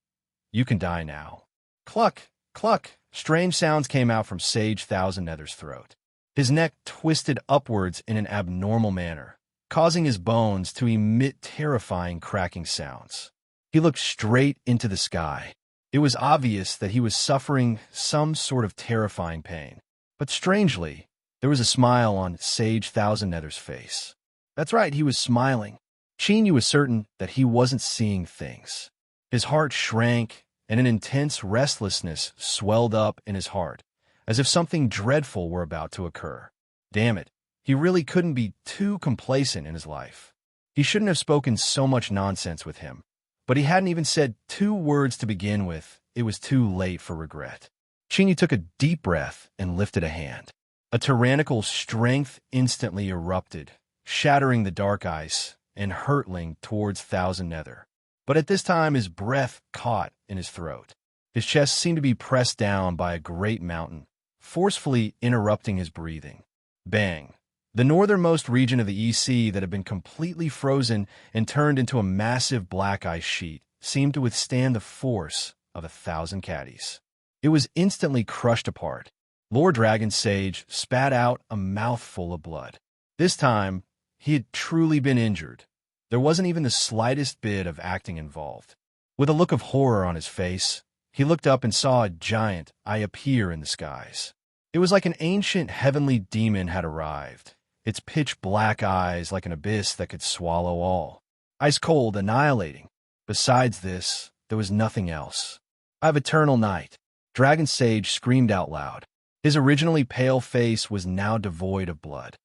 Speaker 1: You can die now." Cluck, cluck. Strange sounds came out from Sage Thousand Nether's throat. His neck twisted upwards in an abnormal manner, causing his bones to emit terrifying cracking sounds. He looked straight into the sky. It was obvious that he was suffering some sort of terrifying pain. But strangely, there was a smile on Sage Thousand Nether's face. That's right, he was smiling. Chinyu was certain that he wasn't seeing things. His heart shrank, and an intense restlessness swelled up in his heart, as if something dreadful were about to occur. Damn it, he really couldn't be too complacent in his life. He shouldn't have spoken so much nonsense with him. But he hadn't even said 2 words to begin with. It was too late for regret. Chinyu took a deep breath and lifted a hand. A tyrannical strength instantly erupted, shattering the dark ice and hurtling towards Thousand Nether. But at this time, his breath caught in his throat. His chest seemed to be pressed down by a great mountain, forcefully interrupting his breathing. Bang! The northernmost region of the EC that had been completely frozen and turned into a massive black ice sheet seemed to withstand the force of 1,000 caddies. It was instantly crushed apart. Lord Dragon Sage spat out a mouthful of blood. This time, he had truly been injured. There wasn't even the slightest bit of acting involved. With a look of horror on his face, he looked up and saw a giant eye appear in the skies. It was like an ancient heavenly demon had arrived, its pitch-black eyes like an abyss that could swallow all. Ice-cold, annihilating. Besides this, there was nothing else. "I have eternal night," Dragon Sage screamed out loud. His originally pale face was now devoid of blood.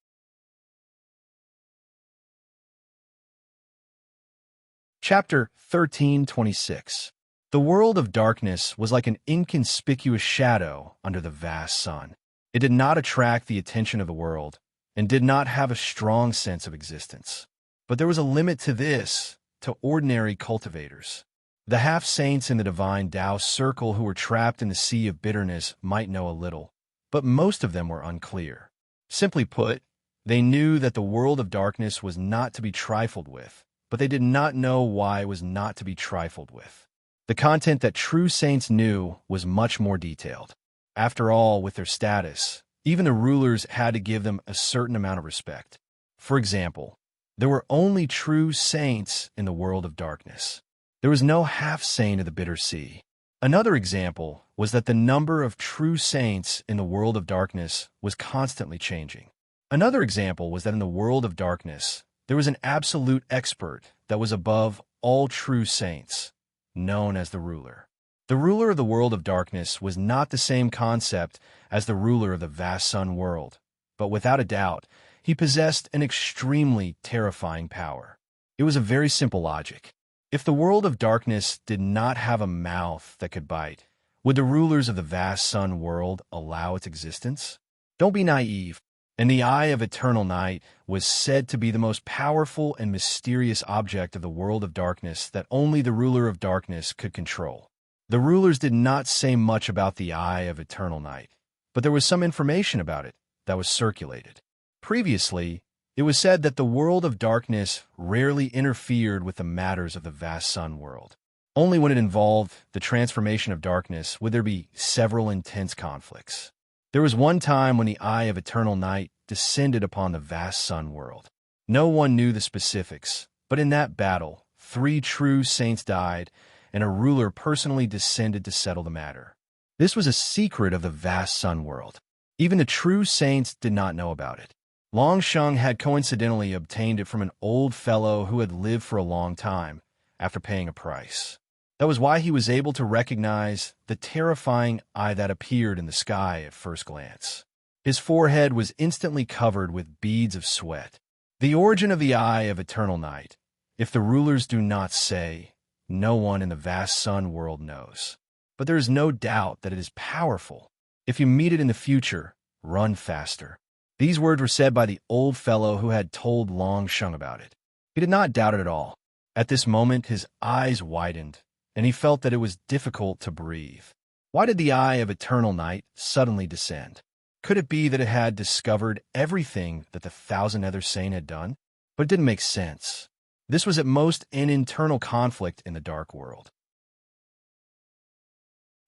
Speaker 1: Chapter 1326. The world of darkness was like an inconspicuous shadow under the vast sun. It did not attract the attention of the world, and did not have a strong sense of existence. But there was a limit to this, to ordinary cultivators. The half-saints in the divine Tao circle who were trapped in the sea of bitterness might know a little, but most of them were unclear. Simply put, they knew that the world of darkness was not to be trifled with, but they did not know why it was not to be trifled with. The content that true saints knew was much more detailed. After all, with their status, even the rulers had to give them a certain amount of respect. For example, there were only true saints in the world of darkness. There was no half-saint of the bitter sea. Another example was that the number of true saints in the world of darkness was constantly changing. Another example was that in the world of darkness, there was an absolute expert that was above all true saints, known as the ruler. The ruler of the world of darkness was not the same concept as the ruler of the vast sun world, but without a doubt, he possessed an extremely terrifying power. It was a very simple logic. If the world of darkness did not have a mouth that could bite, would the rulers of the vast sun world allow its existence? Don't be naive. And the Eye of Eternal Night was said to be the most powerful and mysterious object of the world of darkness that only the ruler of darkness could control. The rulers did not say much about the Eye of Eternal Night, but there was some information about it that was circulated. Previously, it was said that the world of darkness rarely interfered with the matters of the vast sun world. Only when it involved the transformation of darkness would there be several intense conflicts. There was one time when the Eye of Eternal Night descended upon the vast sun world. No one knew the specifics, but in that battle, 3 true saints died, and a ruler personally descended to settle the matter. This was a secret of the vast sun world. Even the true saints did not know about it. Long Sheng had coincidentally obtained it from an old fellow who had lived for a long time, after paying a price. That was why he was able to recognize the terrifying eye that appeared in the sky at first glance. His forehead was instantly covered with beads of sweat. The origin of the Eye of Eternal Night, if the rulers do not say, no one in the vast sun world knows. But there is no doubt that it is powerful. If you meet it in the future, run faster. These words were said by the old fellow who had told Long Sheng about it. He did not doubt it at all. At this moment, his eyes widened, and he felt that it was difficult to breathe. Why did the eye of eternal night suddenly descend? Could it be that it had discovered everything that the Thousand Nether Saint had done? But it didn't make sense. This was at most an internal conflict in the dark world.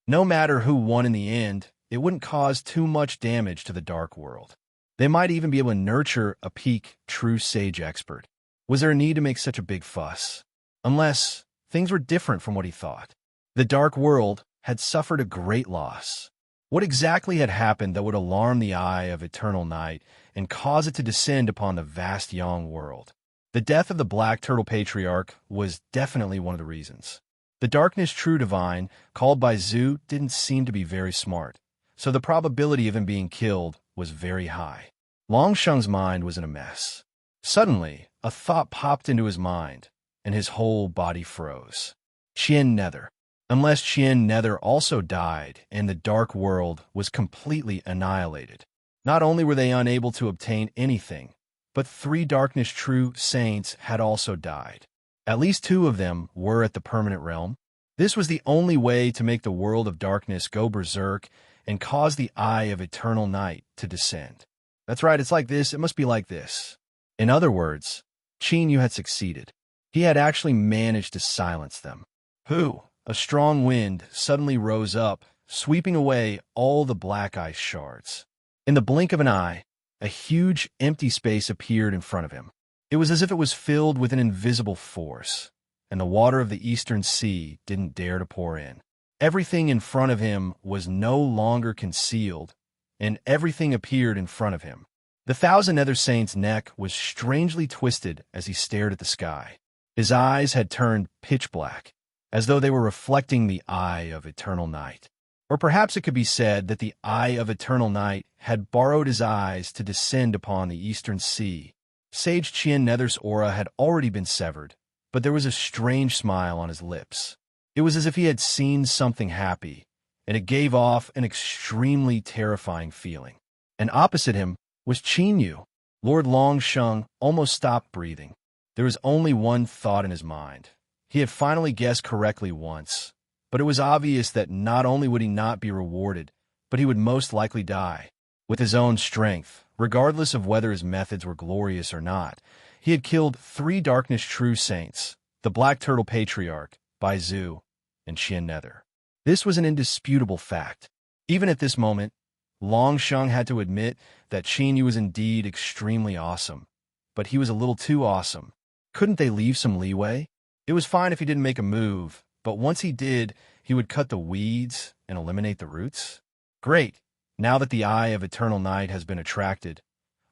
Speaker 1: No matter who won in the end, it wouldn't cause too much damage to the dark world. They might even be able to nurture a peak true sage expert. Was there a need to make such a big fuss? Unless things were different from what he thought. The dark world had suffered a great loss. What exactly had happened that would alarm the eye of eternal night and cause it to descend upon the vast young world? The death of the Black Turtle Patriarch was definitely one of the reasons. The darkness true divine, called by Zhu, didn't seem to be very smart, so the probability of him being killed was very high. Long Sheng's mind was in a mess. Suddenly, a thought popped into his mind, and his whole body froze. Qian Nether. Unless Qian Nether also died and the dark world was completely annihilated. Not only were they unable to obtain anything, but 3 darkness true saints had also died. At least 2 of them were at the permanent realm. This was the only way to make the world of darkness go berserk and cause the eye of eternal night to descend. That's right, it's like this, it must be like this. In other words, Qin Yu had succeeded. He had actually managed to silence them. Who? A strong wind suddenly rose up, sweeping away all the black ice shards. In the blink of an eye, a huge empty space appeared in front of him. It was as if it was filled with an invisible force, and the water of the eastern sea didn't dare to pour in. Everything in front of him was no longer concealed, and everything appeared in front of him. The Thousand Nether Saint's neck was strangely twisted as he stared at the sky. His eyes had turned pitch black, as though they were reflecting the eye of eternal night. Or perhaps it could be said that the eye of eternal night had borrowed his eyes to descend upon the eastern sea. Sage Qian Nether's aura had already been severed, but there was a strange smile on his lips. It was as if he had seen something happy, and it gave off an extremely terrifying feeling. And opposite him was Qin Yu. Lord Long Sheng almost stopped breathing. There was only one thought in his mind. He had finally guessed correctly once, but it was obvious that not only would he not be rewarded, but he would most likely die. With his own strength, regardless of whether his methods were glorious or not, he had killed 3 darkness true saints, the Black Turtle Patriarch, Bai Zhu, and Qian Nether. This was an indisputable fact. Even at this moment, Long Sheng had to admit that Qin Yu was indeed extremely awesome, but he was a little too awesome. Couldn't they leave some leeway? It was fine if he didn't make a move, but once he did, he would cut the weeds and eliminate the roots. Great. Now that the eye of eternal night has been attracted,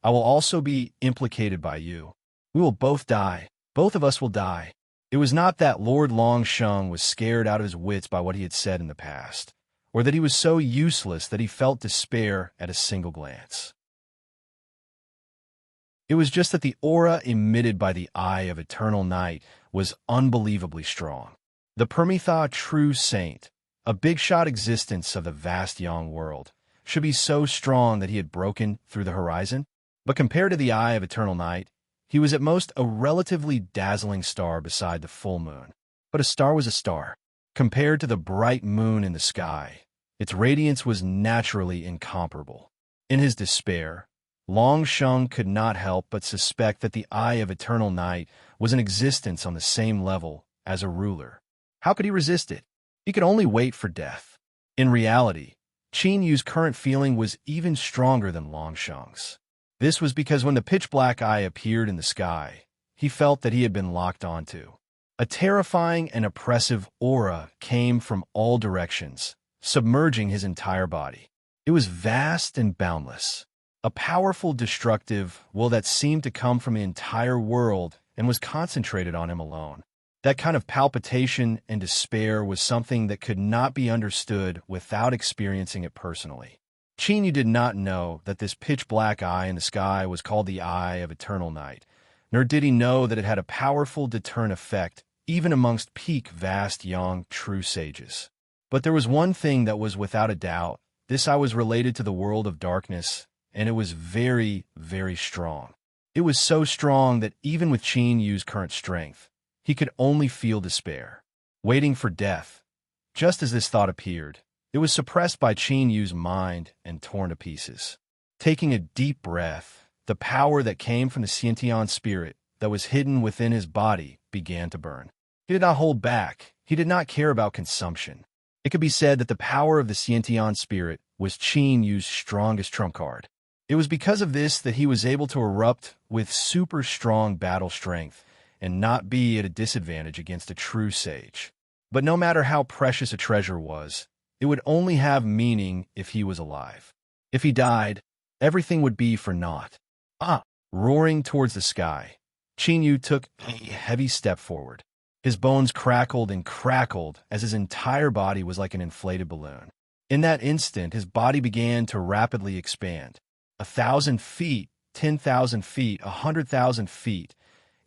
Speaker 1: I will also be implicated by you. We will both die. Both of us will die. It was not that Lord Long Sheng was scared out of his wits by what he had said in the past, or that he was so useless that he felt despair at a single glance. It was just that the aura emitted by the eye of eternal night was unbelievably strong. The Permitha true saint, a big-shot existence of the vast young world, should be so strong that he had broken through the horizon. But compared to the eye of eternal night, he was at most a relatively dazzling star beside the full moon. But a star was a star. Compared to the bright moon in the sky, its radiance was naturally incomparable. In his despair, Long Sheng could not help but suspect that the eye of eternal night was an existence on the same level as a ruler. How could he resist it? He could only wait for death. In reality, Qin Yu's current feeling was even stronger than Long Sheng's. This was because when the pitch-black eye appeared in the sky, he felt that he had been locked onto. A terrifying and oppressive aura came from all directions, submerging his entire body. It was vast and boundless. A powerful destructive will that seemed to come from the entire world and was concentrated on him alone. That kind of palpitation and despair was something that could not be understood without experiencing it personally. Qin Yu did not know that this pitch-black eye in the sky was called the Eye of Eternal Night, nor did he know that it had a powerful deterrent effect even amongst peak vast young true sages. But there was one thing that was without a doubt. This eye was related to the world of darkness and it was very, very strong. It was so strong that even with Qin Yu's current strength, he could only feel despair, waiting for death. Just as this thought appeared, it was suppressed by Qin Yu's mind and torn to pieces. Taking a deep breath, the power that came from the Xiantian spirit that was hidden within his body began to burn. He did not hold back. He did not care about consumption. It could be said that the power of the Xiantian spirit was Qin Yu's strongest trump card. It was because of this that he was able to erupt with super strong battle strength and not be at a disadvantage against a true sage. But no matter how precious a treasure was, it would only have meaning if he was alive. If he died, everything would be for naught. Roaring towards the sky, Qin Yu took a heavy step forward. His bones crackled and crackled as his entire body was like an inflated balloon. In that instant, his body began to rapidly expand. 1,000 feet, 10,000 feet, 100,000 feet.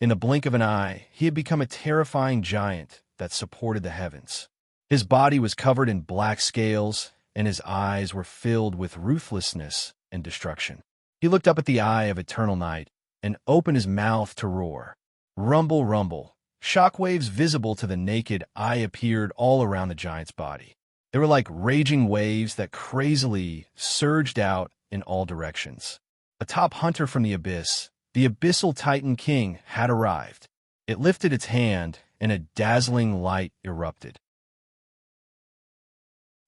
Speaker 1: In the blink of an eye, he had become a terrifying giant that supported the heavens. His body was covered in black scales, and his eyes were filled with ruthlessness and destruction. He looked up at the eye of eternal night and opened his mouth to roar. Rumble, rumble. Shockwaves visible to the naked eye appeared all around the giant's body. They were like raging waves that crazily surged out in all directions. A top hunter from the abyss, the abyssal Titan King, had arrived. It lifted its hand, and a dazzling light erupted.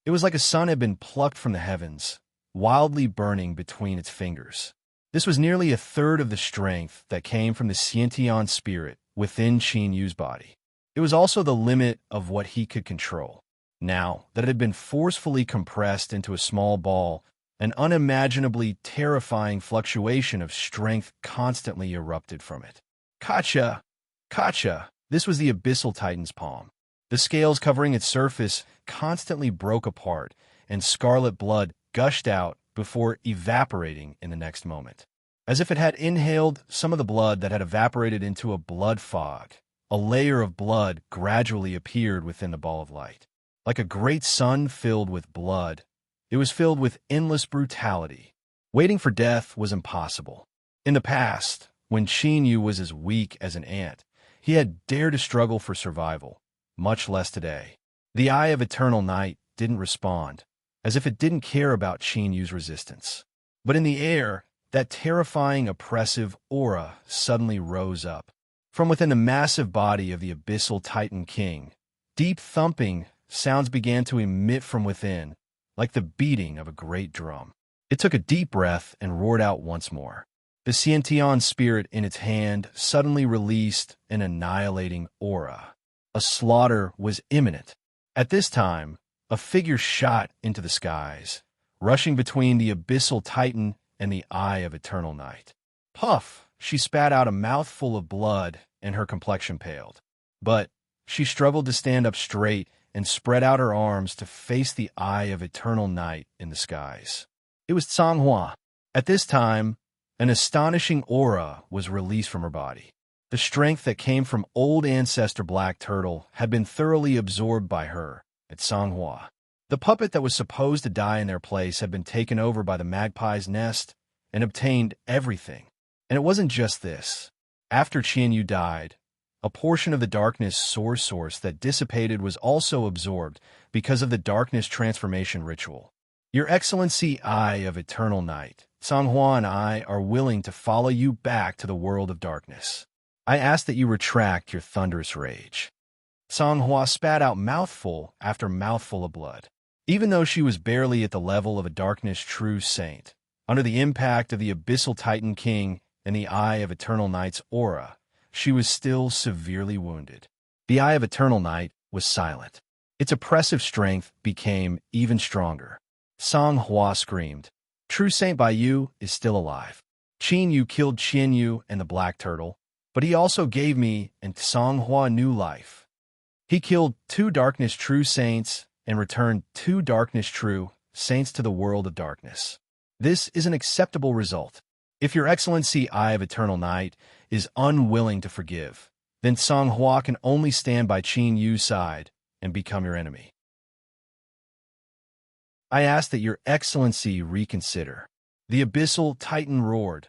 Speaker 1: It was like a sun had been plucked from the heavens, wildly burning between its fingers. This was nearly a third of the strength that came from the Xiantian spirit within Qin Yu's body. It was also the limit of what he could control. Now that it had been forcefully compressed into a small ball, an unimaginably terrifying fluctuation of strength constantly erupted from it. Kacha! Kacha! This was the abyssal titan's palm. The scales covering its surface constantly broke apart, and scarlet blood gushed out before evaporating in the next moment. As if it had inhaled some of the blood that had evaporated into a blood fog, a layer of blood gradually appeared within the ball of light. Like a great sun filled with blood, it was filled with endless brutality. Waiting for death was impossible. In the past, when Qin Yu was as weak as an ant, he had dared to struggle for survival, much less today. The Eye of Eternal Night didn't respond, as if it didn't care about Qin Yu's resistance. But in the air, that terrifying, oppressive aura suddenly rose up. From within the massive body of the abyssal Titan King, deep thumping sounds began to emit from within, like the beating of a great drum. It took a deep breath and roared out once more. The Xiantian spirit in its hand suddenly released an annihilating aura. A slaughter was imminent. At this time, a figure shot into the skies, rushing between the abyssal titan and the Eye of Eternal Night. Puff! She spat out a mouthful of blood, and her complexion paled. But she struggled to stand up straight and spread out her arms to face the Eye of Eternal Night in the skies. It was Canghua. At this time, an astonishing aura was released from her body. The strength that came from old ancestor Black Turtle had been thoroughly absorbed by her at Canghua. The puppet that was supposed to die in their place had been taken over by the magpie's nest and obtained everything. And it wasn't just this. After Qin Yu died, a portion of the darkness source that dissipated was also absorbed because of the darkness transformation ritual. Your Excellency, Eye of Eternal Night, Canghua and I are willing to follow you back to the world of darkness. I ask that you retract your thunderous rage. Canghua spat out mouthful after mouthful of blood. Even though she was barely at the level of a darkness true saint, under the impact of the abyssal Titan King and the Eye of Eternal Night's aura, she was still severely wounded. The Eye of Eternal Night was silent. Its oppressive strength became even stronger. Canghua screamed, "True Saint Baiyu is still alive. Qin Yu killed Qin Yu and the Black Turtle, but he also gave me and Canghua new life. He killed 2 darkness true saints and returned 2 darkness true saints to the world of darkness. This is an acceptable result. If your Excellency Eye of Eternal Night is unwilling to forgive, then Canghua can only stand by Qin Yu's side and become your enemy. I ask that your Excellency reconsider." The abyssal titan roared,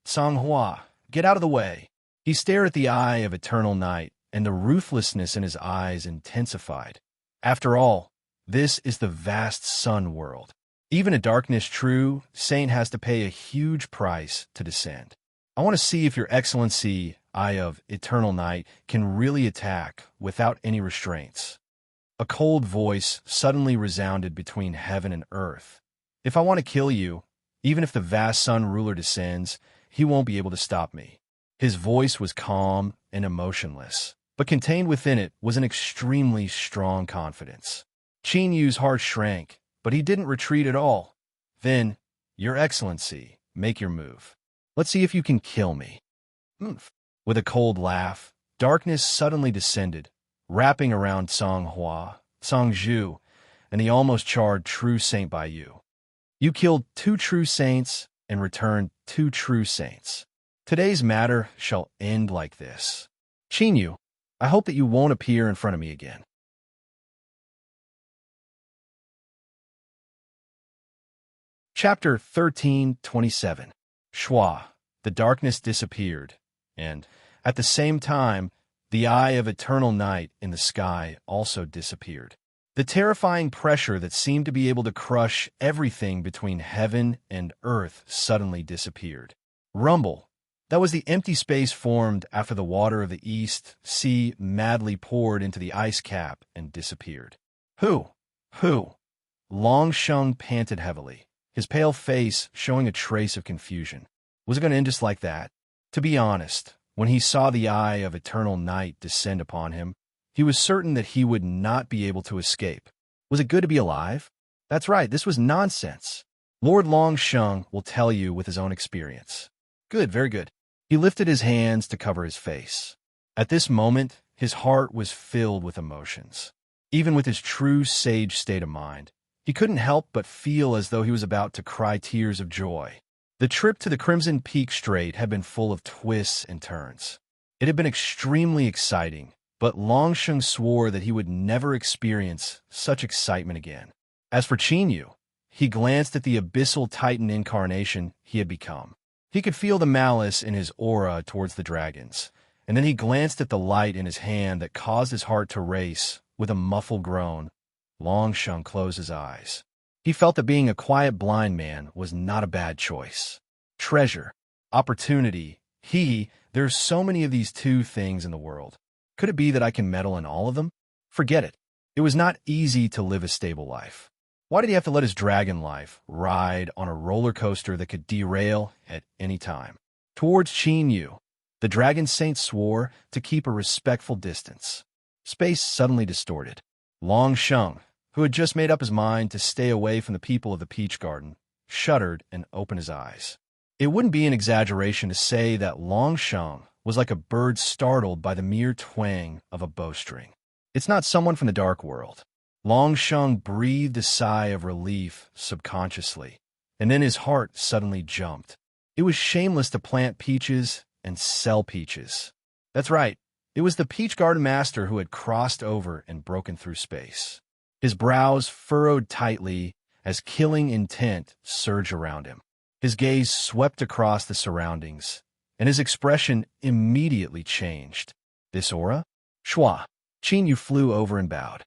Speaker 1: Songhua, get out of the way. He stared at the eye of eternal night, and the ruthlessness in his eyes intensified. After all, this is the vast sun world. Even a darkness true saint has to pay a huge price to descend. I want to see if your excellency, eye of eternal night, can really attack without any restraints. A cold voice suddenly resounded between heaven and earth. If I want to kill you, even if the vast sun ruler descends, he won't be able to stop me. His voice was calm and emotionless, but contained within it was an extremely strong confidence. Qin Yu's heart shrank, but he didn't retreat at all. Then, Your Excellency, make your move. Let's see if you can kill me. Oomph. With a cold laugh, darkness suddenly descended, wrapping around Songhua, Songzhu, and the almost charred true saint Baiyu. You killed 2 true saints and returned 2 true saints. Today's matter shall end like this. Qin Yu, I hope that you won't appear in front of me again. Chapter 13:27. Shua, the darkness disappeared, and, at the same time, the eye of eternal night in the sky also disappeared. The terrifying pressure that seemed to be able to crush everything between heaven and earth suddenly disappeared. Rumble, that was the empty space formed after the water of the east sea madly poured into the ice cap and disappeared. Who? Long Sheng panted heavily, his pale face showing a trace of confusion. Was it going to end just like that? To be honest, when he saw the eye of eternal night descend upon him, he was certain that he would not be able to escape. Was it good to be alive? That's right, this was nonsense. Lord Long Sheng will tell you with his own experience. Good, very good. He lifted his hands to cover his face. At this moment, his heart was filled with emotions. Even with his true sage state of mind, he couldn't help but feel as though he was about to cry tears of joy. The trip to the Crimson Peak Strait had been full of twists and turns. It had been extremely exciting, but Long Sheng swore that he would never experience such excitement again. As for Qin Yu, he glanced at the abyssal titan incarnation he had become. He could feel the malice in his aura towards the dragons, and then he glanced at the light in his hand that caused his heart to race. With a muffled groan, Long Sheng closed his eyes. He felt that being a quiet blind man was not a bad choice. Treasure, opportunity, there's so many of these 2 things in the world. Could it be that I can meddle in all of them? Forget it. It was not easy to live a stable life. Why did he have to let his dragon life ride on a roller coaster that could derail at any time? Towards Qin Yu, the dragon saint swore to keep a respectful distance. Space suddenly distorted. Long Sheng, who had just made up his mind to stay away from the people of the Peach Garden, shuddered and opened his eyes. It wouldn't be an exaggeration to say that Long Sheng was like a bird startled by the mere twang of a bowstring. It's not someone from the dark world. Long Sheng breathed a sigh of relief subconsciously, and then his heart suddenly jumped. It was shameless to plant peaches and sell peaches. That's right. It was the Peach Garden Master who had crossed over and broken through space. His brows furrowed tightly as killing intent surged around him. His gaze swept across the surroundings, and his expression immediately changed. This aura? Shua. Qin Yu flew over and bowed.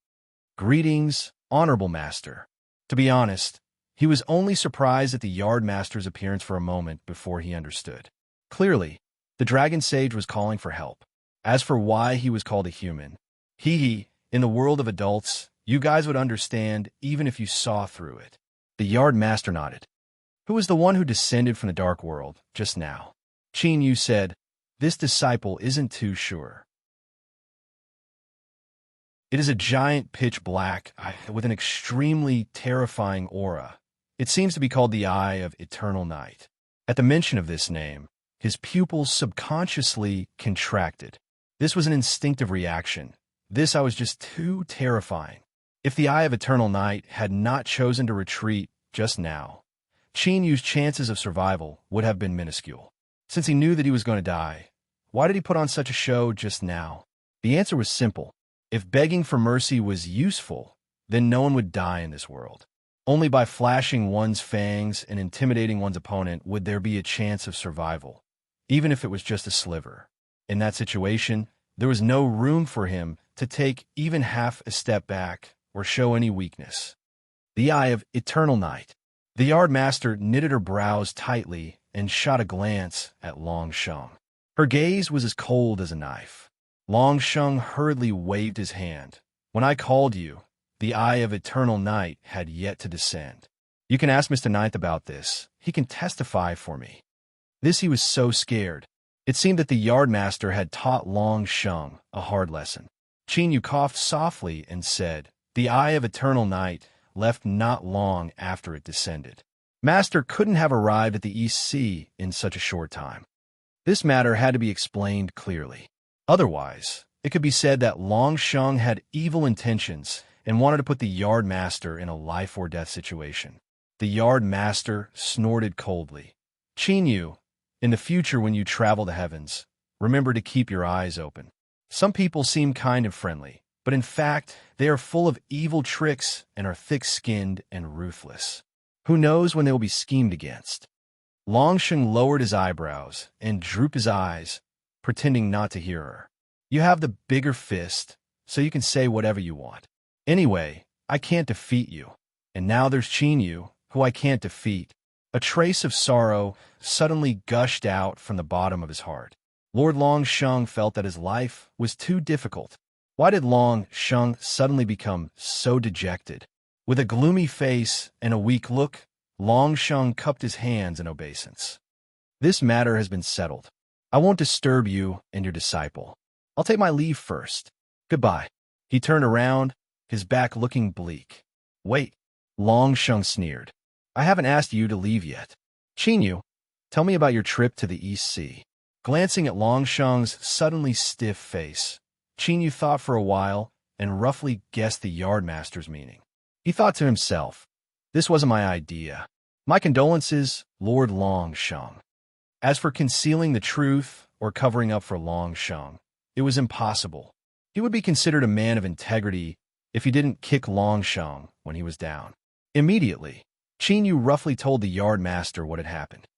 Speaker 1: Greetings, honorable master. To be honest, he was only surprised at the Yard Master's appearance for a moment before he understood. Clearly, the Dragon Sage was calling for help. As for why he was called a human, in the world of adults, you guys would understand even if you saw through it. The Yard Master nodded. Who was the one who descended from the dark world just now? Qin Yu said, This disciple isn't too sure. It is a giant pitch black with an extremely terrifying aura. It seems to be called the Eye of Eternal Night. At the mention of this name, his pupils subconsciously contracted. This was an instinctive reaction. This was just too terrifying. If the Eye of Eternal Night had not chosen to retreat just now, Qin Yu's chances of survival would have been minuscule. Since he knew that he was going to die, why did he put on such a show just now? The answer was simple. If begging for mercy was useful, then no one would die in this world. Only by flashing one's fangs and intimidating one's opponent would there be a chance of survival, even if it was just a sliver. In that situation, there was no room for him to take even half a step back or show any weakness. The eye of eternal night. The yardmaster knitted her brows tightly and shot a glance at Long Sheng. Her gaze was as cold as a knife. Long Sheng hurriedly waved his hand. When I called you, the eye of eternal night had yet to descend. You can ask Mr. Ninth about this. He can testify for me. This he was so scared. It seemed that the yardmaster had taught Long Sheng a hard lesson. Qin Yu coughed softly and said, "The eye of eternal night left not long after it descended. Master couldn't have arrived at the East Sea in such a short time. This matter had to be explained clearly. Otherwise, it could be said that Long Sheng had evil intentions and wanted to put the yardmaster in a life-or-death situation." The yardmaster snorted coldly. "Qin Yu, in the future when you travel the heavens, remember to keep your eyes open. Some people seem kind and friendly, but in fact, they are full of evil tricks and are thick-skinned and ruthless. Who knows when they will be schemed against?" Long Sheng lowered his eyebrows and drooped his eyes, pretending not to hear her. "You have the bigger fist, so you can say whatever you want. Anyway, I can't defeat you. And now there's Qin Yu, who I can't defeat." A trace of sorrow suddenly gushed out from the bottom of his heart. Lord Long Sheng felt that his life was too difficult. Why did Long Sheng suddenly become so dejected? With a gloomy face and a weak look, Long Sheng cupped his hands in obeisance. "This matter has been settled. I won't disturb you and your disciple. I'll take my leave first. Goodbye." He turned around, his back looking bleak. "Wait," Long Sheng sneered. "I haven't asked you to leave yet. Qin Yu, tell me about your trip to the East Sea." Glancing at Long Sheng's suddenly stiff face, Qin Yu thought for a while and roughly guessed the yardmaster's meaning. He thought to himself, "This wasn't my idea. My condolences, Lord Long Sheng." As for concealing the truth or covering up for Long Sheng, it was impossible. He would be considered a man of integrity if he didn't kick Long Sheng when he was down. Immediately, Qin Yu roughly told the yardmaster what had happened.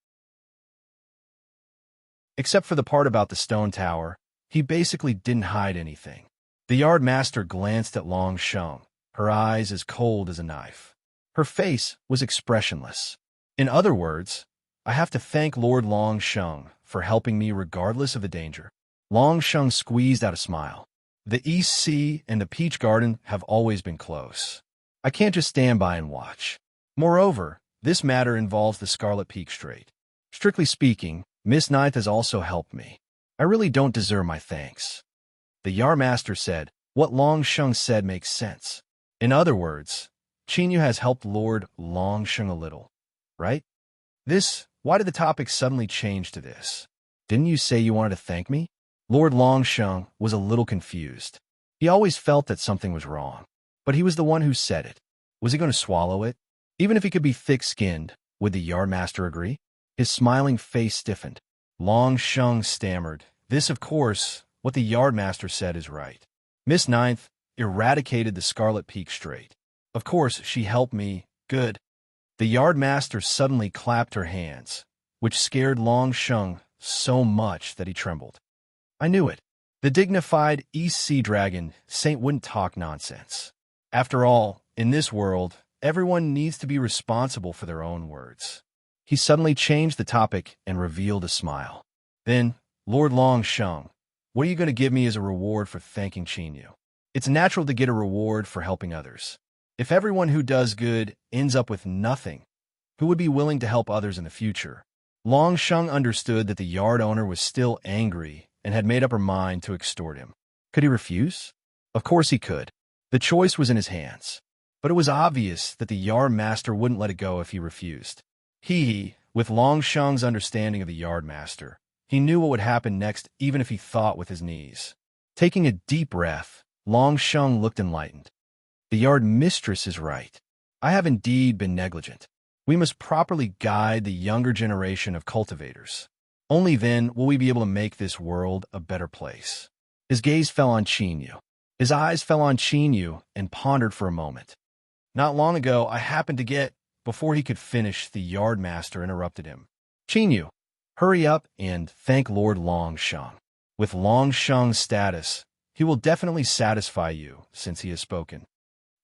Speaker 1: Except for the part about the stone tower, he basically didn't hide anything. The yardmaster glanced at Long Sheng, her eyes as cold as a knife. Her face was expressionless. "In other words, I have to thank Lord Long Sheng for helping me regardless of the danger." Long Sheng squeezed out a smile. "The East Sea and the Peach Garden have always been close. I can't just stand by and watch. Moreover, this matter involves the Scarlet Peak Strait. Strictly speaking, Miss Ninth has also helped me. I really don't deserve my thanks." The yardmaster said, "What Long Sheng said makes sense. In other words, Qin Yu has helped Lord Long Sheng a little, right? Why did the topic suddenly change to this? Didn't you say you wanted to thank me?" Lord Long Sheng was a little confused. He always felt that something was wrong, but he was the one who said it. Was he going to swallow it? Even if he could be thick-skinned, would the yardmaster agree? His smiling face stiffened. Long Sheng stammered, "This, of course, what the yardmaster said is right. Miss Ninth eradicated the Scarlet Peak Strait. Of course, she helped me. Good." The yardmaster suddenly clapped her hands, which scared Long Sheng so much that he trembled. "I knew it. The dignified East Sea Dragon Saint wouldn't talk nonsense. After all, in this world, everyone needs to be responsible for their own words." He suddenly changed the topic and revealed a smile. "Then, Lord Long Sheng, what are you going to give me as a reward for thanking Qin Yu? It's natural to get a reward for helping others. If everyone who does good ends up with nothing, who would be willing to help others in the future?" Long Sheng understood that the yard owner was still angry and had made up her mind to extort him. Could he refuse? Of course he could. The choice was in his hands. But it was obvious that the yard master wouldn't let it go if he refused. With Long Sheng's understanding of the yard master, he knew what would happen next even if he thought with his knees. Taking a deep breath, Long Sheng looked enlightened. The yard mistress is right. I have indeed been negligent. We must properly guide the younger generation of cultivators. Only then will we be able to make this world a better place. His gaze fell on Qin Yu. His eyes fell on Qin Yu and pondered for a moment. Not long ago, I happened to get—" Before he could finish, the yardmaster interrupted him. "Chinyu, hurry up and thank Lord Longsheng. With Longsheng's status, he will definitely satisfy you, since he has spoken."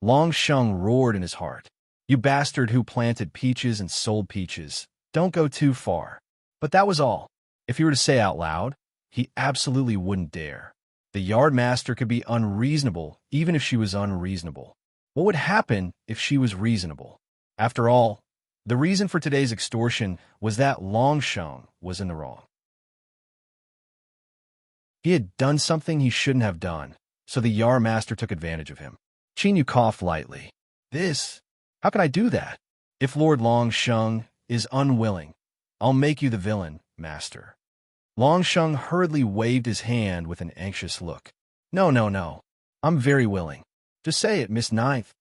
Speaker 1: Longsheng roared in his heart. "You bastard who planted peaches and sold peaches. Don't go too far." But that was all. If he were to say out loud, he absolutely wouldn't dare. The yardmaster could be unreasonable, even if she was unreasonable. What would happen if she was reasonable? After all, the reason for today's extortion was that Longsheng was in the wrong. He had done something he shouldn't have done, so the yardmaster took advantage of him. Chinyu coughed lightly. How can I do that? If Lord Longsheng is unwilling, I'll make you the villain, master." Longsheng hurriedly waved his hand with an anxious look. No, no, no. I'm very willing. Just say it, Miss Ninth.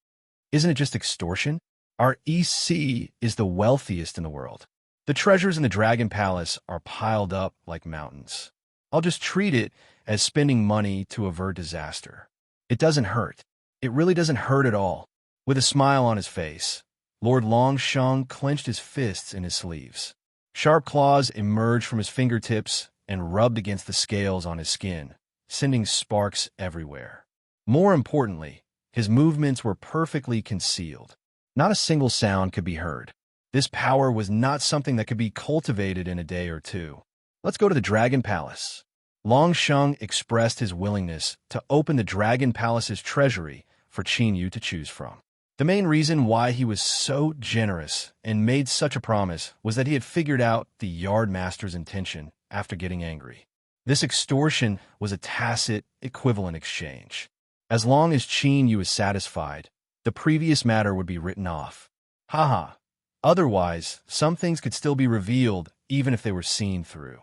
Speaker 1: Isn't it just extortion? Our East Sea is the wealthiest in the world. The treasures in the Dragon Palace are piled up like mountains. I'll just treat it as spending money to avert disaster. It doesn't hurt. It really doesn't hurt at all. With a smile on his face, Lord Longsheng clenched his fists in his sleeves. Sharp claws emerged from his fingertips and rubbed against the scales on his skin, sending sparks everywhere. More importantly, his movements were perfectly concealed. Not a single sound could be heard. This power was not something that could be cultivated in a day or two. Let's go to the Dragon Palace. Longsheng expressed his willingness to open the Dragon Palace's treasury for Chinyu to choose from. The main reason why he was so generous and made such a promise was that he had figured out the yardmaster's intention after getting angry. This extortion was a tacit, equivalent exchange. As long as Chinyu was satisfied, the previous matter would be written off. Haha. Otherwise, some things could still be revealed even if they were seen through.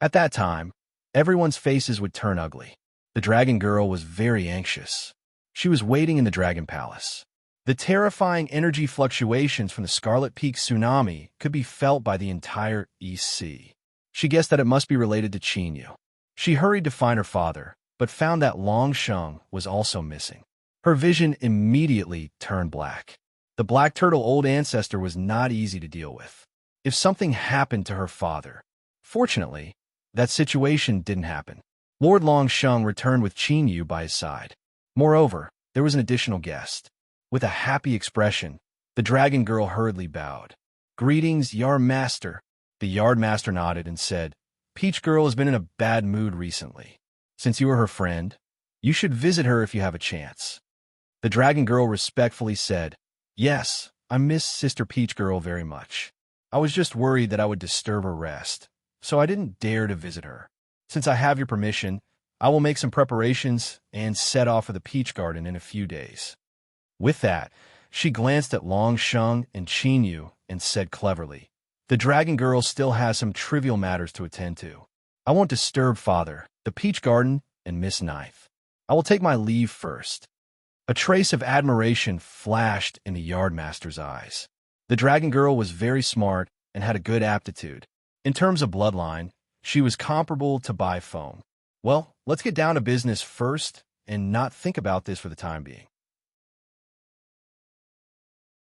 Speaker 1: At that time, everyone's faces would turn ugly. The dragon girl was very anxious. She was waiting in the Dragon Palace. The terrifying energy fluctuations from the Scarlet Peak tsunami could be felt by the entire East Sea. She guessed that it must be related to Chinyu. She hurried to find her father, but found that Longsheng was also missing. Her vision immediately turned black. The black turtle old ancestor was not easy to deal with. If something happened to her father, fortunately, that situation didn't happen. Lord Longsheng returned with Chinyu by his side. Moreover, there was an additional guest. With a happy expression, the dragon girl hurriedly bowed. "Greetings, Yardmaster." The Yardmaster nodded and said, "Peach Girl has been in a bad mood recently. Since you are her friend, you should visit her if you have a chance." The dragon girl respectfully said, "Yes, I miss Sister Peach Girl very much. I was just worried that I would disturb her rest, so I didn't dare to visit her. Since I have your permission, I will make some preparations and set off for the Peach Garden in a few days." With that, she glanced at Longsheng and Chinyu and said cleverly, "The dragon girl still has some trivial matters to attend to. I won't disturb Father, the Peach Garden, and Miss Ninth. I will take my leave first." A trace of admiration flashed in the yardmaster's eyes. The dragon girl was very smart and had a good aptitude. In terms of bloodline, she was comparable to Bai Feng. Well, let's get down to business first and not think about this for the time being.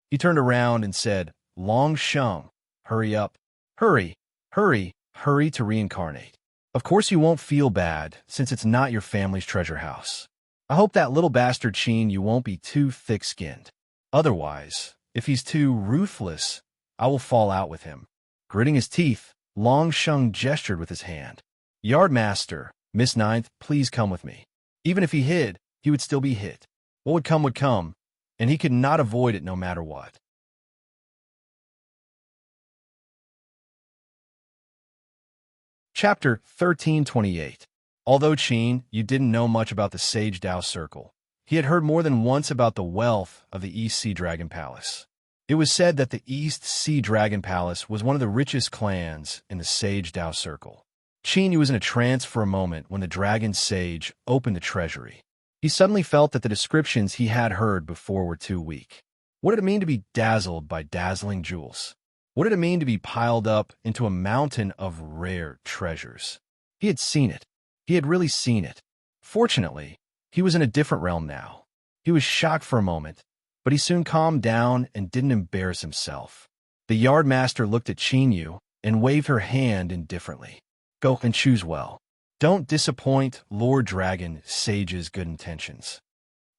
Speaker 1: He turned around and said, "Longsheng, hurry up. Hurry, hurry, hurry to reincarnate. Of course you won't feel bad, since it's not your family's treasure house. I hope that little bastard Chin won't be too thick-skinned. Otherwise, if he's too ruthless, I will fall out with him." Gritting his teeth, Longsheng gestured with his hand. "Yardmaster, Miss Ninth, please come with me." Even if he hid, he would still be hit. What would come, and he could not avoid it no matter what. Chapter 1328. Although Qin, you didn't know much about the Sage Dao Circle, he had heard more than once about the wealth of the East Sea Dragon Palace. It was said that the East Sea Dragon Palace was one of the richest clans in the Sage Dao Circle. Qin was in a trance for a moment when the Dragon Sage opened the treasury. He suddenly felt that the descriptions he had heard before were too weak. What did it mean to be dazzled by dazzling jewels? What did it mean to be piled up into a mountain of rare treasures? He had seen it. He had really seen it. Fortunately, he was in a different realm now. He was shocked for a moment, but he soon calmed down and didn't embarrass himself. The yardmaster looked at Chinyu and waved her hand indifferently. Go and choose well. Don't disappoint Lord Dragon Sage's good intentions.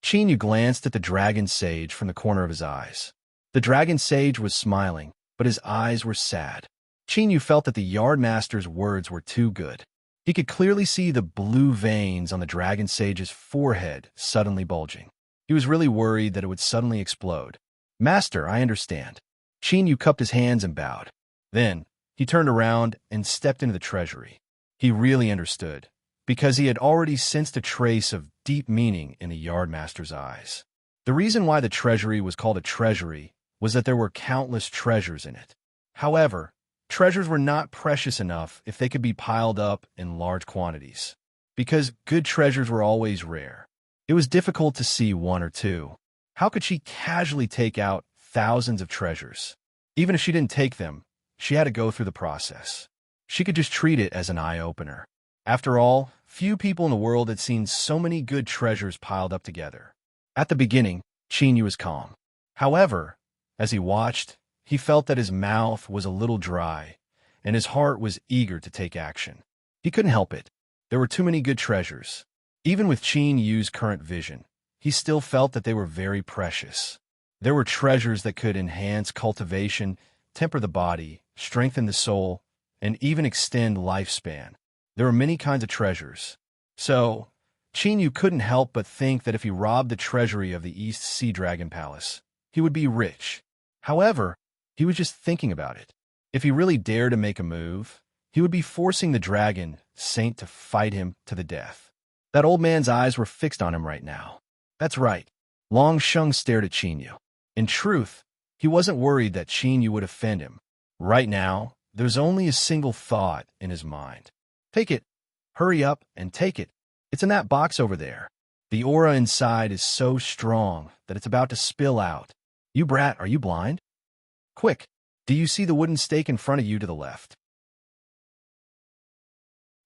Speaker 1: Chinyu glanced at the dragon sage from the corner of his eyes. The dragon sage was smiling, but his eyes were sad. Chinyu felt that the yardmaster's words were too good. He could clearly see the blue veins on the dragon sage's forehead suddenly bulging. He was really worried that it would suddenly explode. Master, I understand. Chinyu cupped his hands and bowed. Then, he turned around and stepped into the treasury. He really understood, because he had already sensed a trace of deep meaning in the yardmaster's eyes. The reason why the treasury was called a treasury was that there were countless treasures in it. However, treasures were not precious enough if they could be piled up in large quantities. Because good treasures were always rare, it was difficult to see one or two. How could she casually take out thousands of treasures? Even if she didn't take them, she had to go through the process. She could just treat it as an eye-opener. After all, few people in the world had seen so many good treasures piled up together. At the beginning, Chinyu was calm. However, as he watched, he felt that his mouth was a little dry, and his heart was eager to take action. He couldn't help it. There were too many good treasures. Even with Chinyu's current vision, he still felt that they were very precious. There were treasures that could enhance cultivation, temper the body, strengthen the soul, and even extend lifespan. There were many kinds of treasures. So, Chinyu couldn't help but think that if he robbed the treasury of the East Sea Dragon Palace, he would be rich. However, he was just thinking about it. If he really dared to make a move, he would be forcing the dragon saint to fight him to the death. That old man's eyes were fixed on him right now. That's right. Long Sheng stared at Chinyu. In truth, he wasn't worried that Chinyu would offend him. Right now, there was only a single thought in his mind. Take it. Hurry up and take it. It's in that box over there. The aura inside is so strong that it's about to spill out. You brat, are you blind? Quick, do you see the wooden stake in front of you to the left?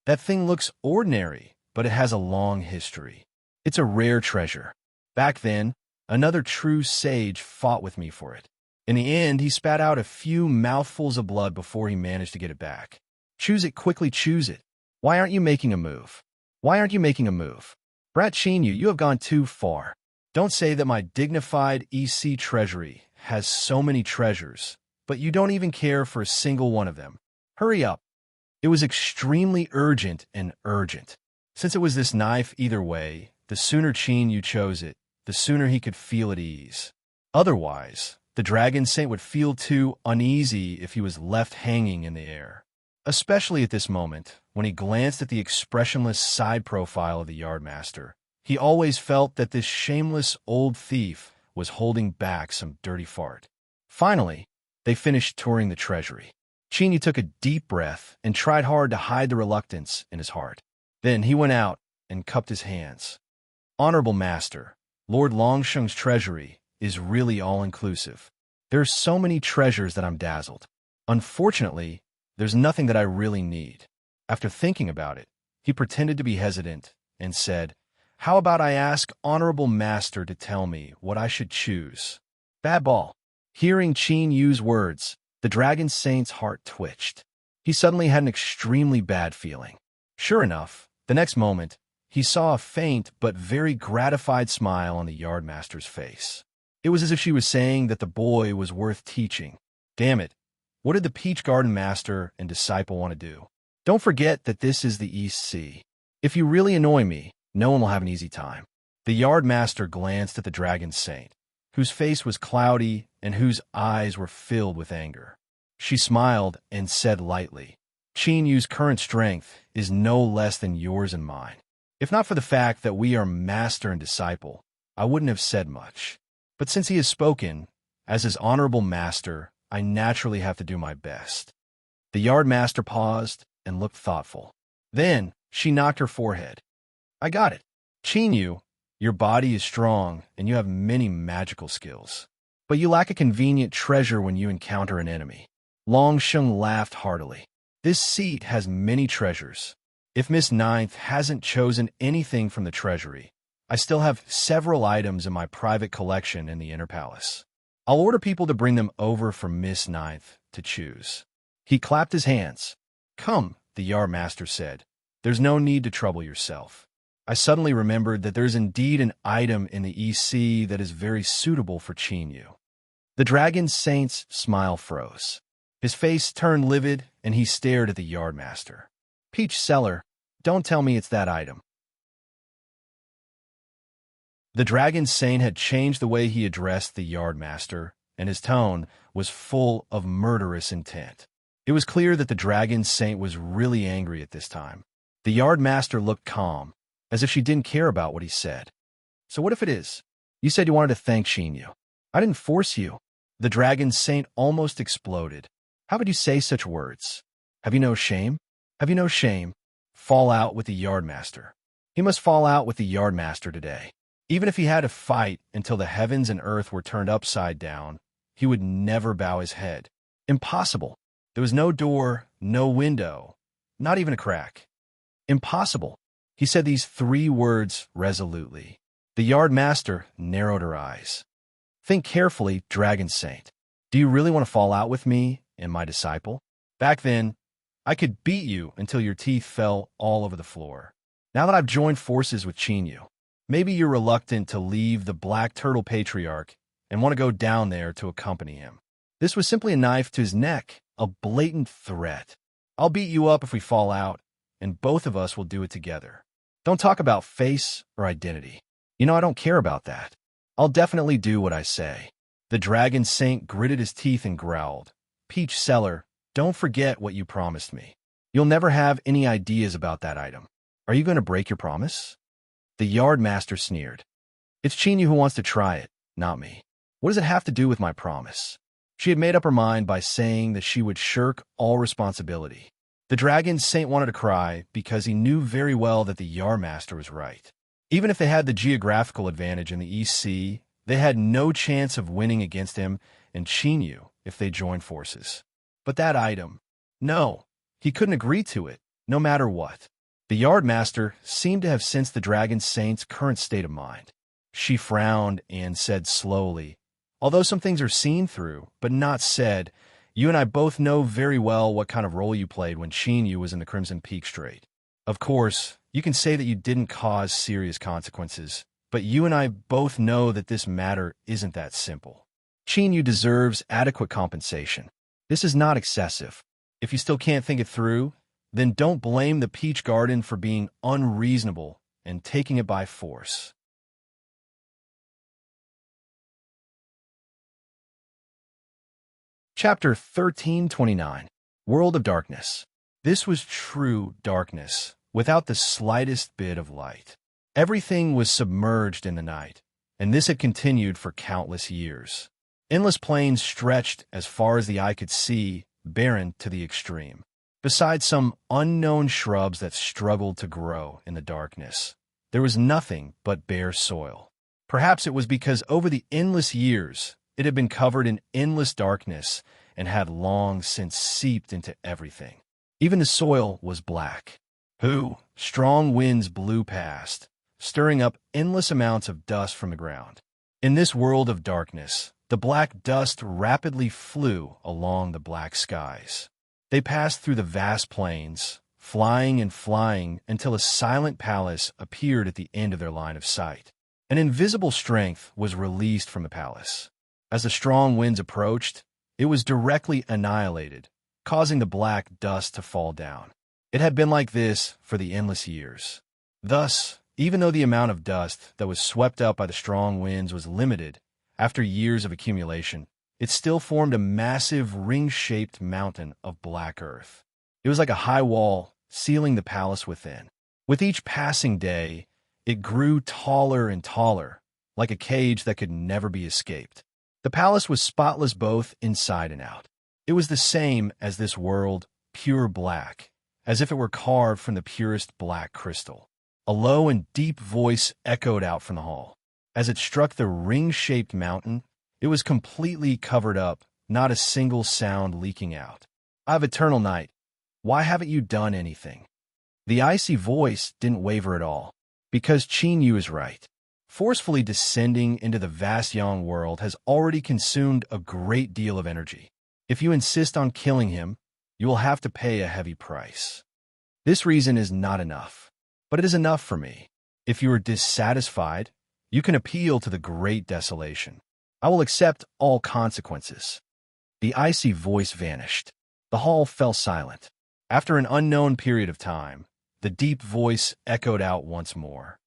Speaker 1: That thing looks ordinary, but it has a long history. It's a rare treasure. Back then, another true sage fought with me for it. In the end, he spat out a few mouthfuls of blood before he managed to get it back. Choose it quickly, choose it. Why aren't you making a move? Why aren't you making a move? Brat Chinyu, you have gone too far. Don't say that my dignified EC treasury has so many treasures, but you don't even care for a single one of them. Hurry up. It was extremely urgent and urgent. Since it was this knife either way, the sooner Chinyu chose it, the sooner he could feel at ease. Otherwise, the Dragon Saint would feel too uneasy if he was left hanging in the air. Especially at this moment, when he glanced at the expressionless side profile of the Yardmaster. He always felt that this shameless old thief was holding back some dirty fart. Finally, they finished touring the treasury. Chinyu took a deep breath and tried hard to hide the reluctance in his heart. Then he went out and cupped his hands. Honorable Master, Lord Longsheng's treasury is really all-inclusive. There are so many treasures that I'm dazzled. Unfortunately, there's nothing that I really need. After thinking about it, he pretended to be hesitant and said, How about I ask Honorable Master to tell me what I should choose? Bad ball. Hearing Chinyu's words, the Dragon Saint's heart twitched. He suddenly had an extremely bad feeling. Sure enough, the next moment, he saw a faint but very gratified smile on the Yardmaster's face. It was as if she was saying that the boy was worth teaching. Damn it, what did the Peach Garden Master and disciple want to do? Don't forget that this is the East Sea. If you really annoy me, no one will have an easy time. The Yardmaster glanced at the Dragon Saint, whose face was cloudy and whose eyes were filled with anger. She smiled and said lightly, Chinyu's current strength is no less than yours and mine. If not for the fact that we are master and disciple, I wouldn't have said much. But since he has spoken, as his honorable master, I naturally have to do my best. The Yardmaster paused and looked thoughtful. Then she knocked her forehead. I got it. Chinyu, your body is strong and you have many magical skills. But you lack a convenient treasure when you encounter an enemy. Longsheng laughed heartily. This seat has many treasures. If Miss Ninth hasn't chosen anything from the treasury, I still have several items in my private collection in the inner palace. I'll order people to bring them over for Miss Ninth to choose." He clapped his hands. "Come," the Yard Master said. "There's no need to trouble yourself." I suddenly remembered that there's indeed an item in the EC that is very suitable for Chinyu. The Dragon Saint's smile froze. His face turned livid, and he stared at the Yard Master. "Peach Seller, don't tell me it's that item." The Dragon Saint had changed the way he addressed the Yard Master, and his tone was full of murderous intent. It was clear that the Dragon Saint was really angry at this time. The Yard Master looked calm, as if she didn't care about what he said. "So what if it is? You said you wanted to thank Chinyu. I didn't force you." The Dragon Saint almost exploded. "How could you say such words? Have you no shame? Have you no shame?" Fall out with the Yard Master. He must fall out with the Yard Master today. Even if he had to fight until the heavens and earth were turned upside down, he would never bow his head. Impossible. There was no door, no window, not even a crack. Impossible. He said these 3 words resolutely. The Yard Master narrowed her eyes. "Think carefully, Dragon Saint. Do you really want to fall out with me and my disciple? Back then, I could beat you until your teeth fell all over the floor. Now that I've joined forces with Chinyu, maybe you're reluctant to leave the Black Turtle Patriarch and want to go down there to accompany him." This was simply a knife to his neck, a blatant threat. "I'll beat you up if we fall out, and both of us will do it together. Don't talk about face or identity. You know I don't care about that. I'll definitely do what I say." The Dragon Saint gritted his teeth and growled. "Peach Seller, don't forget what you promised me. You'll never have any ideas about that item. Are you going to break your promise?" The Yard Master sneered. "It's Chinyu who wants to try it, not me. What does it have to do with my promise?" She had made up her mind by saying that she would shirk all responsibility. The Dragon Saint wanted to cry because he knew very well that the Yard Master was right. Even if they had the geographical advantage in the EC, they had no chance of winning against him and Chinyu if they joined forces. But that item, no, he couldn't agree to it, no matter what. The Yard Master seemed to have sensed the Dragon Saint's current state of mind. She frowned and said slowly, "Although some things are seen through, but not said, you and I both know very well what kind of role you played when Chinyu was in the Crimson Peak Strait. Of course, you can say that you didn't cause serious consequences, but you and I both know that this matter isn't that simple. Chinyu deserves adequate compensation. This is not excessive. If you still can't think it through, then don't blame the Peach Garden for being unreasonable and taking it by force." Chapter 1329, World of Darkness. This was true darkness, without the slightest bit of light. Everything was submerged in the night, and this had continued for countless years. Endless plains stretched as far as the eye could see, barren to the extreme. Besides some unknown shrubs that struggled to grow in the darkness, there was nothing but bare soil. Perhaps it was because over the endless years, it had been covered in endless darkness and had long since seeped into everything. Even the soil was black. Strong winds blew past, stirring up endless amounts of dust from the ground. In this world of darkness, the black dust rapidly flew along the black skies. They passed through the vast plains, flying and flying until a silent palace appeared at the end of their line of sight. An invisible strength was released from the palace. As the strong winds approached, it was directly annihilated, causing the black dust to fall down. It had been like this for the endless years. Thus, even though the amount of dust that was swept up by the strong winds was limited, after years of accumulation, it still formed a massive ring-shaped mountain of black earth. It was like a high wall, sealing the palace within. With each passing day, it grew taller and taller, like a cage that could never be escaped. The palace was spotless both inside and out. It was the same as this world, pure black, as if it were carved from the purest black crystal. A low and deep voice echoed out from the hall. As it struck the ring-shaped mountain, it was completely covered up, not a single sound leaking out. "I have eternal night. Why haven't you done anything?" The icy voice didn't waver at all. "Because Chinyu is right. forcefully descending into the vast young world has already consumed a great deal of energy. If you insist on killing him, you will have to pay a heavy price. This reason is not enough, but it is enough for me. If you are dissatisfied, you can appeal to the great desolation. I will accept all consequences. The icy voice vanished. The hall fell silent. After an unknown period of time, the deep voice echoed out once more.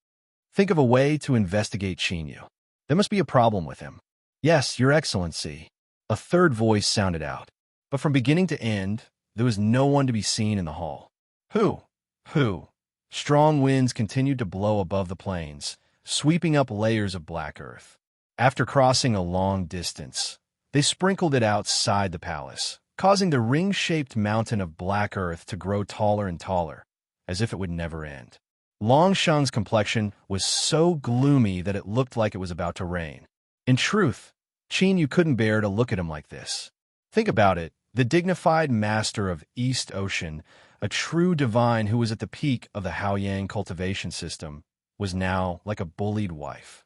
Speaker 1: Think of a way to investigate Chinyu. There must be a problem with him. Yes, Your Excellency. A third voice sounded out. But from beginning to end, there was no one to be seen in the hall. Who? Who? Strong winds continued to blow above the plains, sweeping up layers of black earth. After crossing a long distance, they sprinkled it outside the palace, causing the ring-shaped mountain of black earth to grow taller and taller, as if it would never end. Longsheng's complexion was so gloomy that it looked like it was about to rain. In truth, Chinyu couldn't bear to look at him like this. Think about it, the dignified master of East Ocean, a true divine who was at the peak of the Haoyang cultivation system, was now like a bullied wife.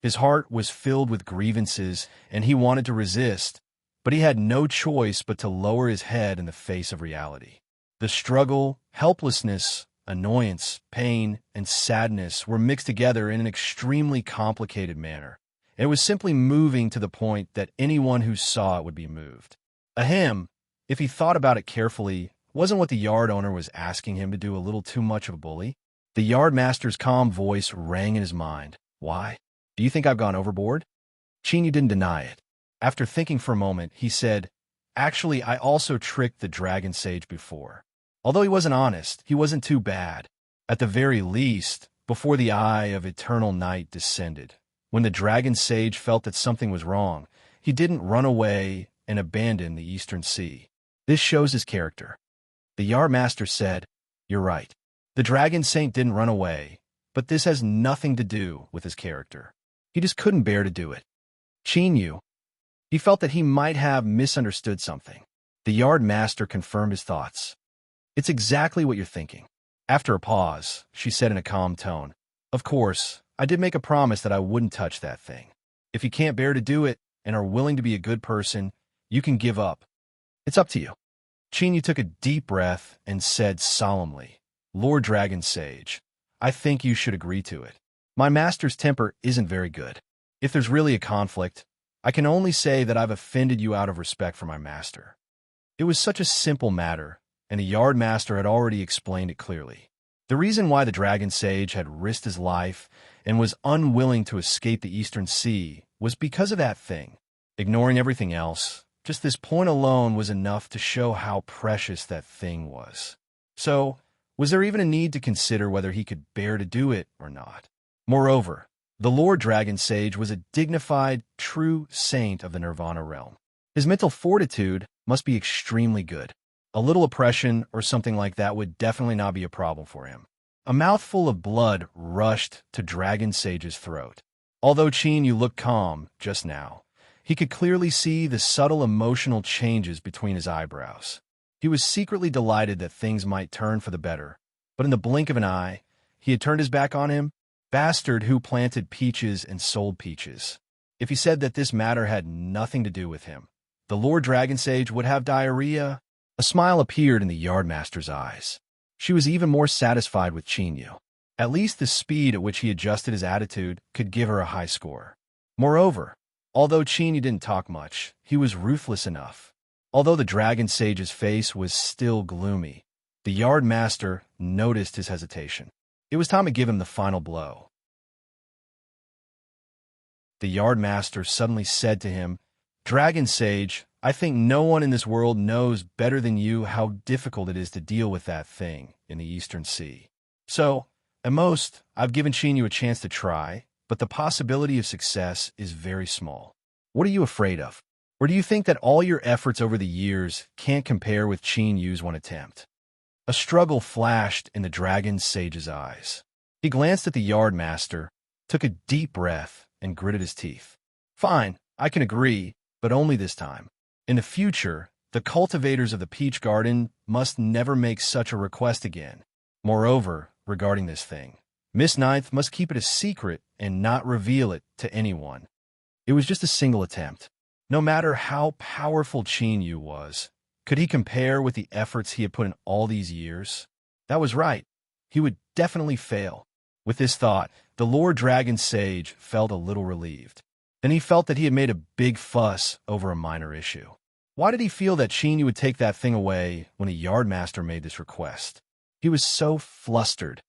Speaker 1: His heart was filled with grievances, and he wanted to resist, but he had no choice but to lower his head in the face of reality. The struggle, helplessness, annoyance, pain, and sadness were mixed together in an extremely complicated manner. It was simply moving to the point that anyone who saw it would be moved. Ahem, if he thought about it carefully, wasn't what the yard owner was asking him to do a little too much of a bully? The yard master's calm voice rang in his mind. Why? Do you think I've gone overboard? Chinyu didn't deny it. After thinking for a moment, he said, Actually, I also tricked the dragon sage before. Although he wasn't honest, he wasn't too bad. At the very least, before the eye of eternal night descended, when the dragon sage felt that something was wrong, he didn't run away and abandon the Eastern Sea. This shows his character. The yard master said, You're right. The dragon saint didn't run away, but this has nothing to do with his character. He just couldn't bear to do it. Chinyu, he felt that he might have misunderstood something. The yard master confirmed his thoughts. It's exactly what you're thinking. After a pause, she said in a calm tone, Of course, I did make a promise that I wouldn't touch that thing. If you can't bear to do it and are willing to be a good person, you can give up. It's up to you. Chinyu took a deep breath and said solemnly, Lord Dragon Sage, I think you should agree to it. My master's temper isn't very good. If there's really a conflict, I can only say that I've offended you out of respect for my master. It was such a simple matter, and the yard master had already explained it clearly. The reason why the dragon sage had risked his life and was unwilling to escape the Eastern Sea was because of that thing. Ignoring everything else, just this point alone was enough to show how precious that thing was. So, was there even a need to consider whether he could bear to do it or not? Moreover, the Lord Dragon Sage was a dignified, true saint of the Nirvana realm. His mental fortitude must be extremely good. A little oppression or something like that would definitely not be a problem for him. A mouthful of blood rushed to Dragon Sage's throat. Although Chinyu looked calm just now, he could clearly see the subtle emotional changes between his eyebrows. He was secretly delighted that things might turn for the better, but in the blink of an eye, he had turned his back on him. Bastard who planted peaches and sold peaches. If he said that this matter had nothing to do with him, the Lord Dragon Sage would have diarrhea. A smile appeared in the yardmaster's eyes. She was even more satisfied with Chinyu. At least the speed at which he adjusted his attitude could give her a high score. Moreover, although Chinyu didn't talk much, he was ruthless enough. Although the Dragon Sage's face was still gloomy, the yardmaster noticed his hesitation. It was time to give him the final blow. The yardmaster suddenly said to him, Dragon Sage, I think no one in this world knows better than you how difficult it is to deal with that thing in the Eastern Sea. So, at most, I've given Chinyu a chance to try, but the possibility of success is very small. What are you afraid of? Or do you think that all your efforts over the years can't compare with Chinyu's one attempt? A struggle flashed in the Dragon Sage's eyes. He glanced at the yardmaster, took a deep breath, and gritted his teeth. Fine, I can agree, but only this time. In the future, the cultivators of the Peach Garden must never make such a request again. Moreover, regarding this thing, Miss Ninth must keep it a secret and not reveal it to anyone. It was just a single attempt. No matter how powerful Qin Yu was, could he compare with the efforts he had put in all these years? That was right. He would definitely fail. With this thought, the Lord Dragon Sage felt a little relieved. Then he felt that he had made a big fuss over a minor issue. Why did he feel that Qin Yu would take that thing away when a yardmaster made this request? He was so flustered.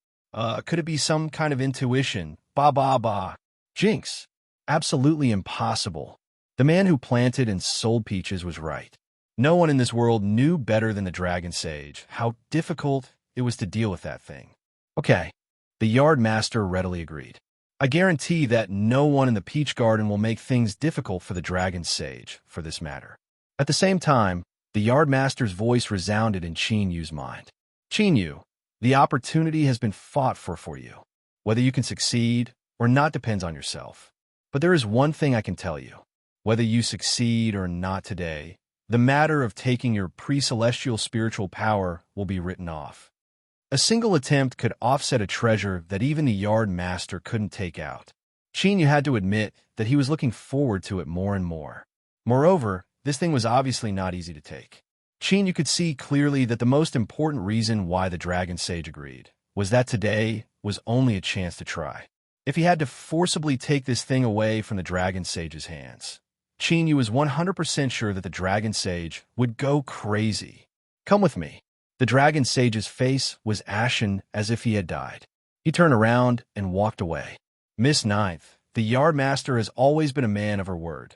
Speaker 1: Could it be some kind of intuition? Ba. Jinx. Absolutely impossible. The man who planted and sold peaches was right. No one in this world knew better than the Dragon Sage how difficult it was to deal with that thing. Okay, the yard master readily agreed. I guarantee that no one in the peach garden will make things difficult for the Dragon Sage, for this matter. At the same time, the yard master's voice resounded in Qin Yu's mind. Qin Yu, the opportunity has been fought for you. Whether you can succeed or not depends on yourself. But there is one thing I can tell you. Whether you succeed or not today, the matter of taking your pre-celestial spiritual power will be written off. A single attempt could offset a treasure that even the yard master couldn't take out. Qin Yu had to admit that he was looking forward to it more and more. Moreover, this thing was obviously not easy to take. Qin Yu could see clearly that the most important reason why the Dragon Sage agreed was that today was only a chance to try. If he had to forcibly take this thing away from the Dragon Sage's hands, Qin Yu was 100% sure that the Dragon Sage would go crazy. Come with me. The Dragon Sage's face was ashen as if he had died. He turned around and walked away. Miss Ninth, the yard master has always been a man of her word.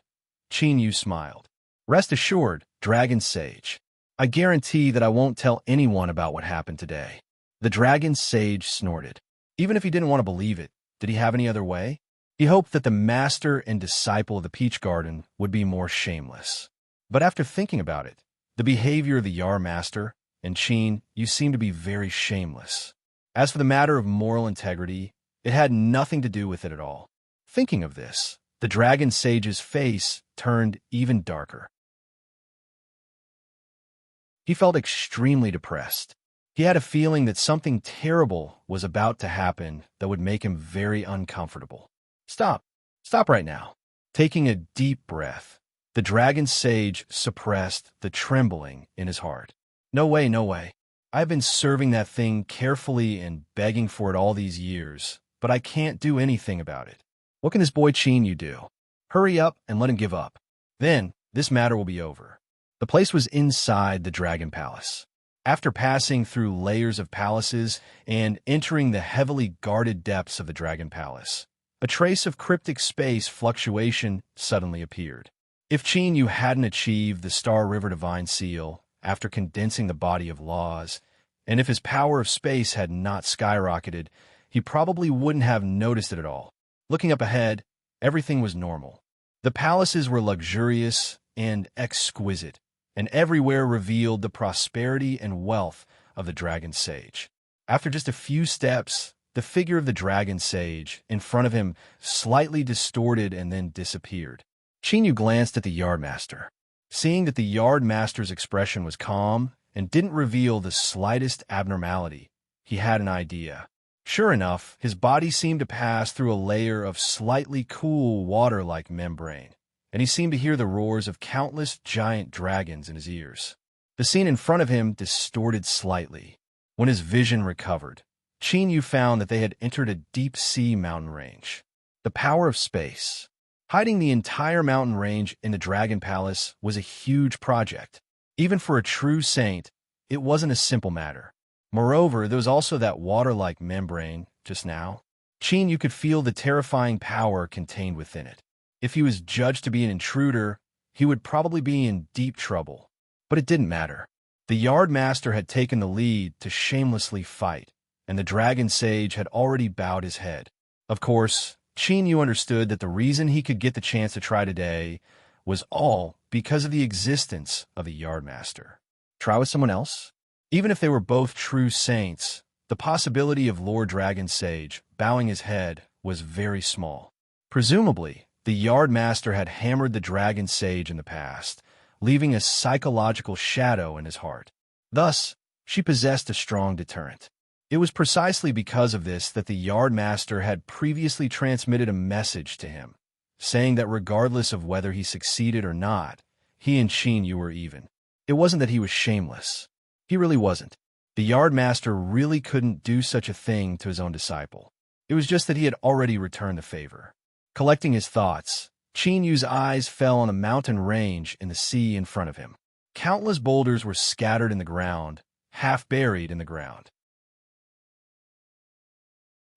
Speaker 1: Qin Yu smiled. Rest assured, Dragon Sage. I guarantee that I won't tell anyone about what happened today. The Dragon Sage snorted. Even if he didn't want to believe it, did he have any other way? He hoped that the master and disciple of the Peach Garden would be more shameless. But after thinking about it, the behavior of the Yar Master and Qin, you seem to be very shameless. As for the matter of moral integrity, it had nothing to do with it at all. Thinking of this, the Dragon Sage's face turned even darker. He felt extremely depressed. He had a feeling that something terrible was about to happen that would make him very uncomfortable. Stop. Stop right now. Taking a deep breath, the Dragon Sage suppressed the trembling in his heart. No way, no way. I've been serving that thing carefully and begging for it all these years, but I can't do anything about it. What can this boy Qin Yu do? Hurry up and let him give up. Then, this matter will be over. The place was inside the Dragon Palace. After passing through layers of palaces and entering the heavily guarded depths of the Dragon Palace, a trace of cryptic space fluctuation suddenly appeared. If Qin Yu hadn't achieved the Star River Divine Seal after condensing the body of laws, and if his power of space had not skyrocketed, he probably wouldn't have noticed it at all. Looking up ahead, everything was normal. The palaces were luxurious and exquisite, and everywhere revealed the prosperity and wealth of the Dragon Sage. After just a few steps, the figure of the Dragon Sage in front of him slightly distorted and then disappeared. Qin Yu glanced at the Yardmaster. Seeing that the Yardmaster's expression was calm and didn't reveal the slightest abnormality, he had an idea. Sure enough, his body seemed to pass through a layer of slightly cool water-like membrane, and he seemed to hear the roars of countless giant dragons in his ears. The scene in front of him distorted slightly. When his vision recovered, Qin Yu found that they had entered a deep-sea mountain range. The power of space. Hiding the entire mountain range in the Dragon Palace was a huge project. Even for a true saint, it wasn't a simple matter. Moreover, there was also that water-like membrane just now. Qin Yu could feel the terrifying power contained within it. If he was judged to be an intruder, he would probably be in deep trouble. But it didn't matter. The Yardmaster had taken the lead to shamelessly fight, and the Dragon Sage had already bowed his head. Of course, Qin Yu understood that the reason he could get the chance to try today was all because of the existence of the Yardmaster. Try with someone else? Even if they were both true saints, the possibility of Lord Dragon Sage bowing his head was very small. Presumably, the Yardmaster had hammered the Dragon Sage in the past, leaving a psychological shadow in his heart. Thus, she possessed a strong deterrent. It was precisely because of this that the yardmaster had previously transmitted a message to him, saying that regardless of whether he succeeded or not, he and Qin were even. It wasn't that he was shameless. He really wasn't. The yardmaster really couldn't do such a thing to his own disciple. It was just that he had already returned the favor. Collecting his thoughts, Qin Yu's eyes fell on a mountain range in the sea in front of him. Countless boulders were scattered in the ground, half buried in the ground.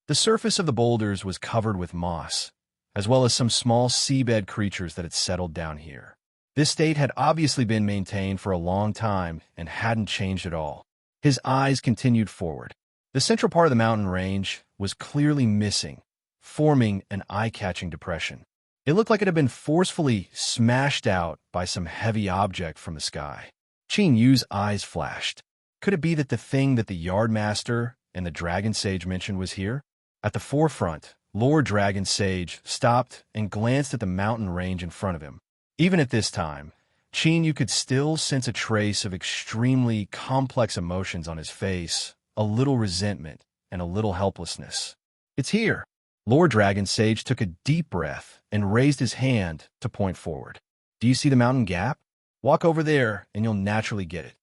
Speaker 1: The surface of the boulders was covered with moss, as well as some small seabed creatures that had settled down here. This state had obviously been maintained for a long time and hadn't changed at all. His eyes continued forward. The central part of the mountain range was clearly missing, forming an eye-catching depression. It looked like it had been forcefully smashed out by some heavy object from the sky. Qin Yu's eyes flashed. Could it be that the thing that the yardmaster and the dragon sage mentioned was here? At the forefront, Lord Dragon Sage stopped and glanced at the mountain range in front of him. Even at this time, Qin Yu could still sense a trace of extremely complex emotions on his face, a little resentment and a little helplessness. It's here. Lord Dragon Sage took a deep breath and raised his hand to point forward. Do you see the mountain gap? Walk over there and you'll naturally get it.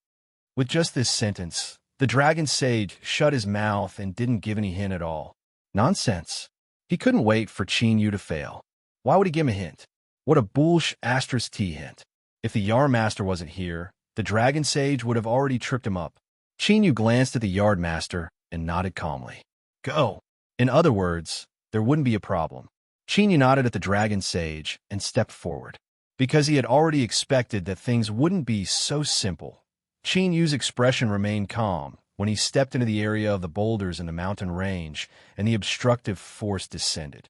Speaker 1: With just this sentence, the Dragon Sage shut his mouth and didn't give any hint at all. Nonsense. He couldn't wait for Qin Yu to fail. Why would he give him a hint? What a bullsh asterisk T hint. If the Yardmaster wasn't here, the Dragon Sage would have already tripped him up. Qin Yu glanced at the Yardmaster and nodded calmly. Go. In other words, there wouldn't be a problem. Qin Yu nodded at the Dragon Sage and stepped forward. Because he had already expected that things wouldn't be so simple, Qin Yu's expression remained calm when he stepped into the area of the boulders in the mountain range and the obstructive force descended.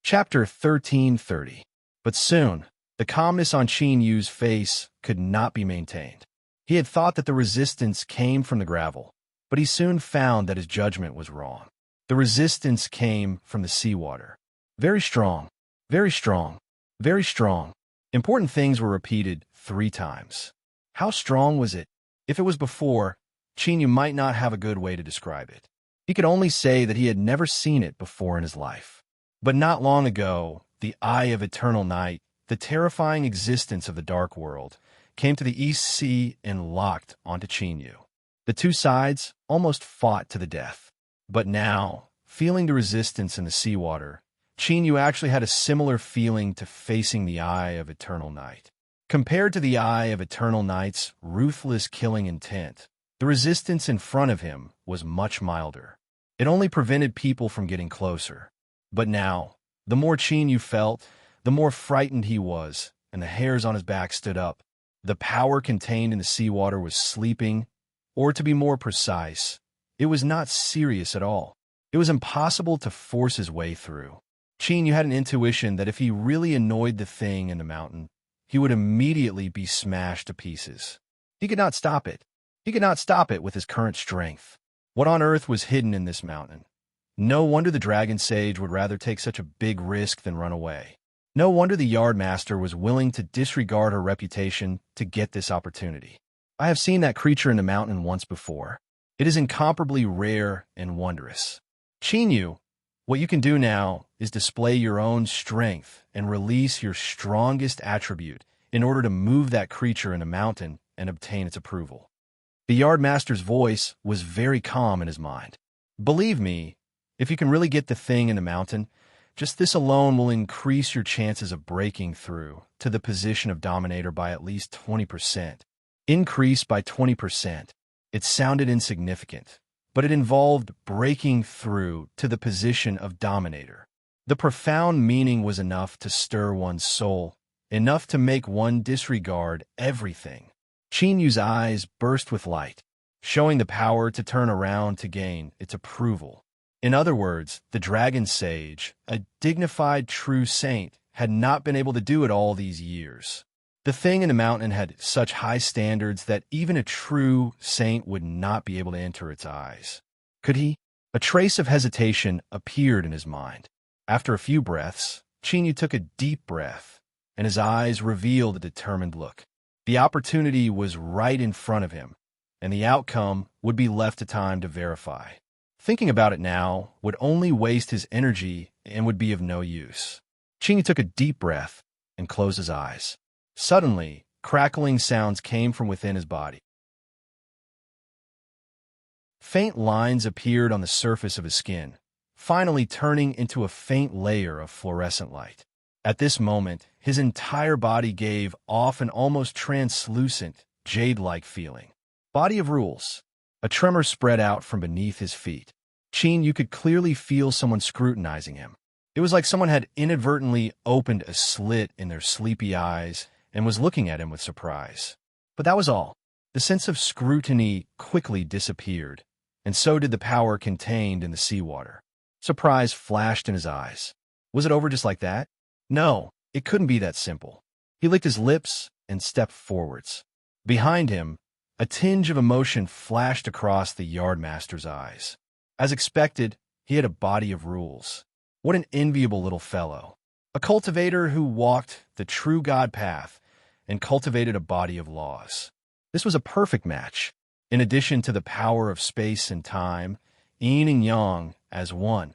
Speaker 1: Chapter 1330. But soon, the calmness on Qin Yu's face could not be maintained. He had thought that the resistance came from the gravel, but he soon found that his judgment was wrong. The resistance came from the seawater. Very strong, very strong, very strong. Important things were repeated 3 times. How strong was it? If it was before, Qin Yu might not have a good way to describe it. He could only say that he had never seen it before in his life. But not long ago, the Eye of Eternal Night, the terrifying existence of the Dark World, came to the East Sea and locked onto Qin Yu. The 2 sides almost fought to the death. But now, feeling the resistance in the seawater, Qin Yu actually had a similar feeling to facing the Eye of Eternal Night. Compared to the Eye of Eternal Night's ruthless killing intent, the resistance in front of him was much milder. It only prevented people from getting closer. But now, the more Qin Yu felt, the more frightened he was, and the hairs on his back stood up. The power contained in the seawater was sleeping, or to be more precise, it was not serious at all. It was impossible to force his way through. Qin Yu had an intuition that if he really annoyed the thing in the mountain, he would immediately be smashed to pieces. He could not stop it. He could not stop it with his current strength. What on earth was hidden in this mountain? No wonder the Dragon Sage would rather take such a big risk than run away. No wonder the Yardmaster was willing to disregard her reputation to get this opportunity. I have seen that creature in the mountain once before. It is incomparably rare and wondrous. Qin Yu, what you can do now is display your own strength and release your strongest attribute in order to move that creature in the mountain and obtain its approval. The Yardmaster's voice was very calm in his mind. Believe me, if you can really get the thing in the mountain, just this alone will increase your chances of breaking through to the position of Dominator by at least 20%. Increase by 20%. It sounded insignificant, but it involved breaking through to the position of Dominator. The profound meaning was enough to stir one's soul, enough to make one disregard everything. Qin Yu's eyes burst with light, showing the power to turn around to gain its approval. In other words, the Dragon Sage, a dignified true saint, had not been able to do it all these years. The thing in the mountain had such high standards that even a true saint would not be able to enter its eyes. Could he? A trace of hesitation appeared in his mind. After a few breaths, Qin Yu took a deep breath, and his eyes revealed a determined look. The opportunity was right in front of him, and the outcome would be left to time to verify. Thinking about it now would only waste his energy and would be of no use. Qin took a deep breath and closed his eyes. Suddenly, crackling sounds came from within his body. Faint lines appeared on the surface of his skin, finally turning into a faint layer of fluorescent light. At this moment, his entire body gave off an almost translucent, jade-like feeling. Body of rules. A tremor spread out from beneath his feet. Qin, you could clearly feel someone scrutinizing him. It was like someone had inadvertently opened a slit in their sleepy eyes and was looking at him with surprise. But that was all. The sense of scrutiny quickly disappeared, and so did the power contained in the seawater. Surprise flashed in his eyes. Was it over just like that? No, it couldn't be that simple. He licked his lips and stepped forwards. Behind him, a tinge of emotion flashed across the yardmaster's eyes. As expected, he had a body of rules. What an enviable little fellow. A cultivator who walked the true God path and cultivated a body of laws. This was a perfect match. In addition to the power of space and time, yin and yang as one.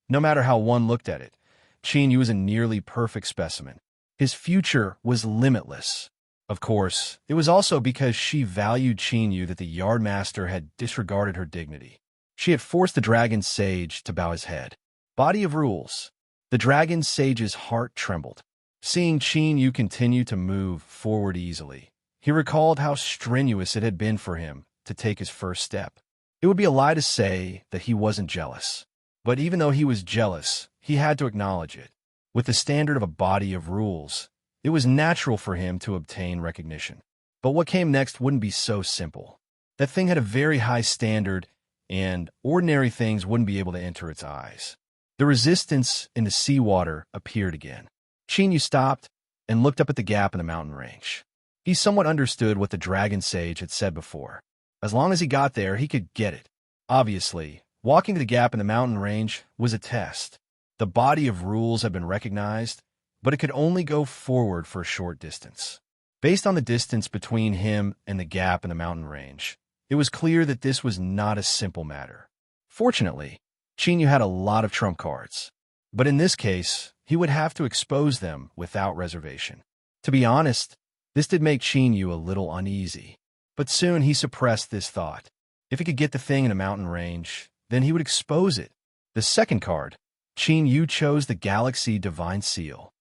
Speaker 1: No matter how one looked at it, Qin Yu was a nearly perfect specimen. His future was limitless. Of course, it was also because she valued Qin Yu that the yardmaster had disregarded her dignity. She had forced the dragon sage to bow his head. Body of rules. The dragon sage's heart trembled. Seeing Qin Yu continue to move forward easily, he recalled how strenuous it had been for him to take his first step. It would be a lie to say that he wasn't jealous. But even though he was jealous, he had to acknowledge it. With the standard of a body of rules, it was natural for him to obtain recognition. But what came next wouldn't be so simple. That thing had a very high standard, and ordinary things wouldn't be able to enter its eyes. The resistance in the seawater appeared again. Qin Yu stopped and looked up at the gap in the mountain range. He somewhat understood what the dragon sage had said before. As long as he got there, he could get it. Obviously, walking to the gap in the mountain range was a test. The body of rules had been recognized, but it could only go forward for a short distance. Based on the distance between him and the gap in the mountain range, it was clear that this was not a simple matter. Fortunately, Qin Yu had a lot of trump cards, but in this case, he would have to expose them without reservation. To be honest, this did make Qin Yu a little uneasy, but soon he suppressed this thought. If he could get the thing in a mountain range, then he would expose it. The second card, Qin Yu chose the Galaxy Divine Seal.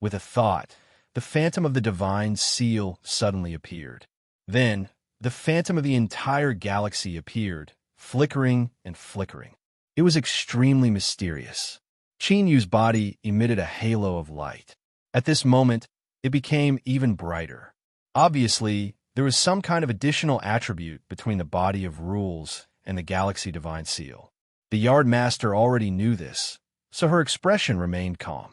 Speaker 1: With a thought, the phantom of the Divine Seal suddenly appeared. Then, the phantom of the entire galaxy appeared, flickering and flickering. It was extremely mysterious. Qin Yu's body emitted a halo of light. At this moment, it became even brighter. Obviously, there was some kind of additional attribute between the body of rules and the Galaxy Divine Seal. The Yardmaster already knew this, so her expression remained calm.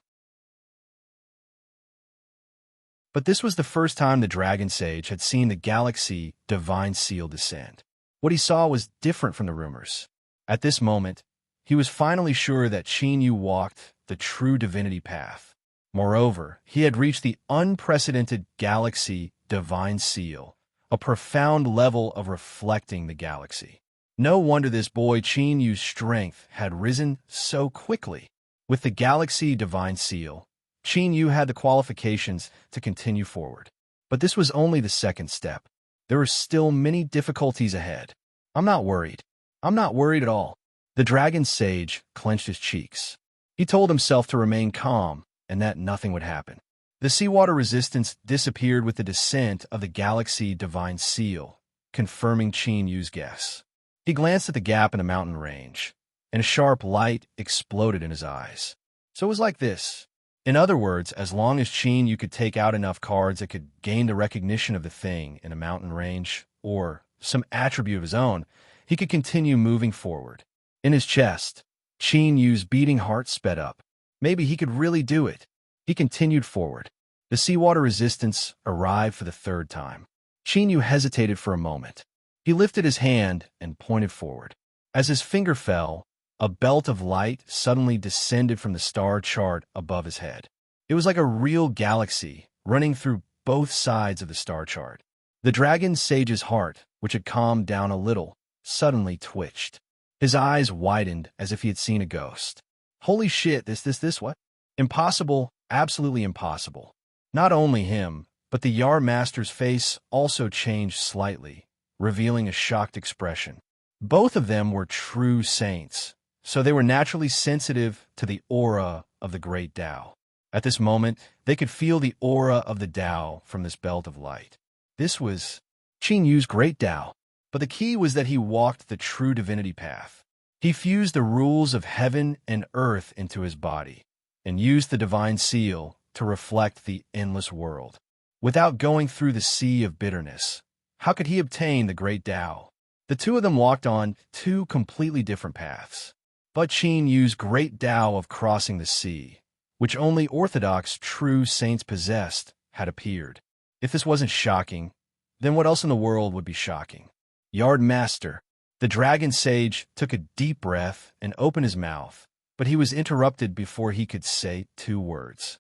Speaker 1: But this was the first time the Dragon Sage had seen the Galaxy Divine Seal descend. What he saw was different from the rumors. At this moment, he was finally sure that Qin Yu walked the true divinity path. Moreover, he had reached the unprecedented Galaxy Divine Seal, a profound level of reflecting the galaxy. No wonder this boy Qin Yu's strength had risen so quickly. With the Galaxy Divine Seal, Qin Yu had the qualifications to continue forward. But this was only the second step. There were still many difficulties ahead. I'm not worried. I'm not worried at all. The Dragon Sage clenched his cheeks. He told himself to remain calm and that nothing would happen. The seawater resistance disappeared with the descent of the Galaxy Divine Seal, confirming Qin Yu's guess. He glanced at the gap in the mountain range, and a sharp light exploded in his eyes. So it was like this. In other words, as long as Qin Yu could take out enough cards that could gain the recognition of the thing in a mountain range, or some attribute of his own, he could continue moving forward. In his chest, Qin Yu's beating heart sped up. Maybe he could really do it. He continued forward. The seawater resistance arrived for the third time. Qin Yu hesitated for a moment. He lifted his hand and pointed forward. As his finger fell, a belt of light suddenly descended from the star chart above his head. It was like a real galaxy running through both sides of the star chart. The dragon sage's heart, which had calmed down a little, suddenly twitched. His eyes widened as if he had seen a ghost. Holy shit, this what? Impossible, absolutely impossible. Not only him, but the Yard Master's face also changed slightly, revealing a shocked expression. Both of them were true saints, so they were naturally sensitive to the aura of the great Tao. At this moment, they could feel the aura of the Tao from this belt of light. This was Qin Yu's great Tao, but the key was that he walked the true divinity path. He fused the rules of heaven and earth into his body, and used the divine seal to reflect the endless world. Without going through the sea of bitterness, how could he obtain the great Tao? The two of them walked on two completely different paths. But Qin Yu's great Tao of crossing the sea, which only orthodox true saints possessed, had appeared. If this wasn't shocking, then what else in the world would be shocking? Yard Master, the dragon sage, took a deep breath and opened his mouth, but he was interrupted before he could say two words.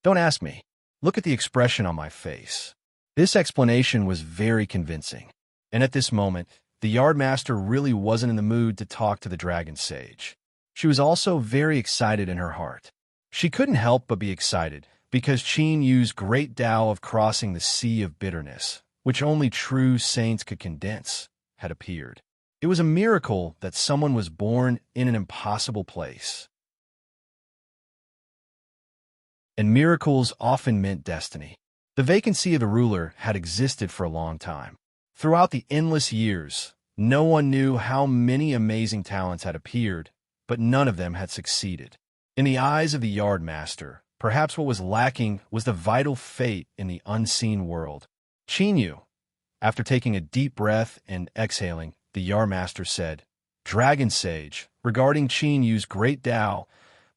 Speaker 1: Don't ask me. Look at the expression on my face. This explanation was very convincing, and at this moment, the Yard Master really wasn't in the mood to talk to the dragon sage. She was also very excited in her heart. She couldn't help but be excited, because Qin Yu's great Tao of crossing the sea of bitterness, which only true saints could condense, had appeared. It was a miracle that someone was born in an impossible place. And miracles often meant destiny. The vacancy of the ruler had existed for a long time. Throughout the endless years, no one knew how many amazing talents had appeared, but none of them had succeeded. In the eyes of the Yard Master, perhaps what was lacking was the vital fate in the unseen world. Qin Yu, after taking a deep breath and exhaling, the Yard Master said, Dragon Sage, regarding Qin Yu's great Tao,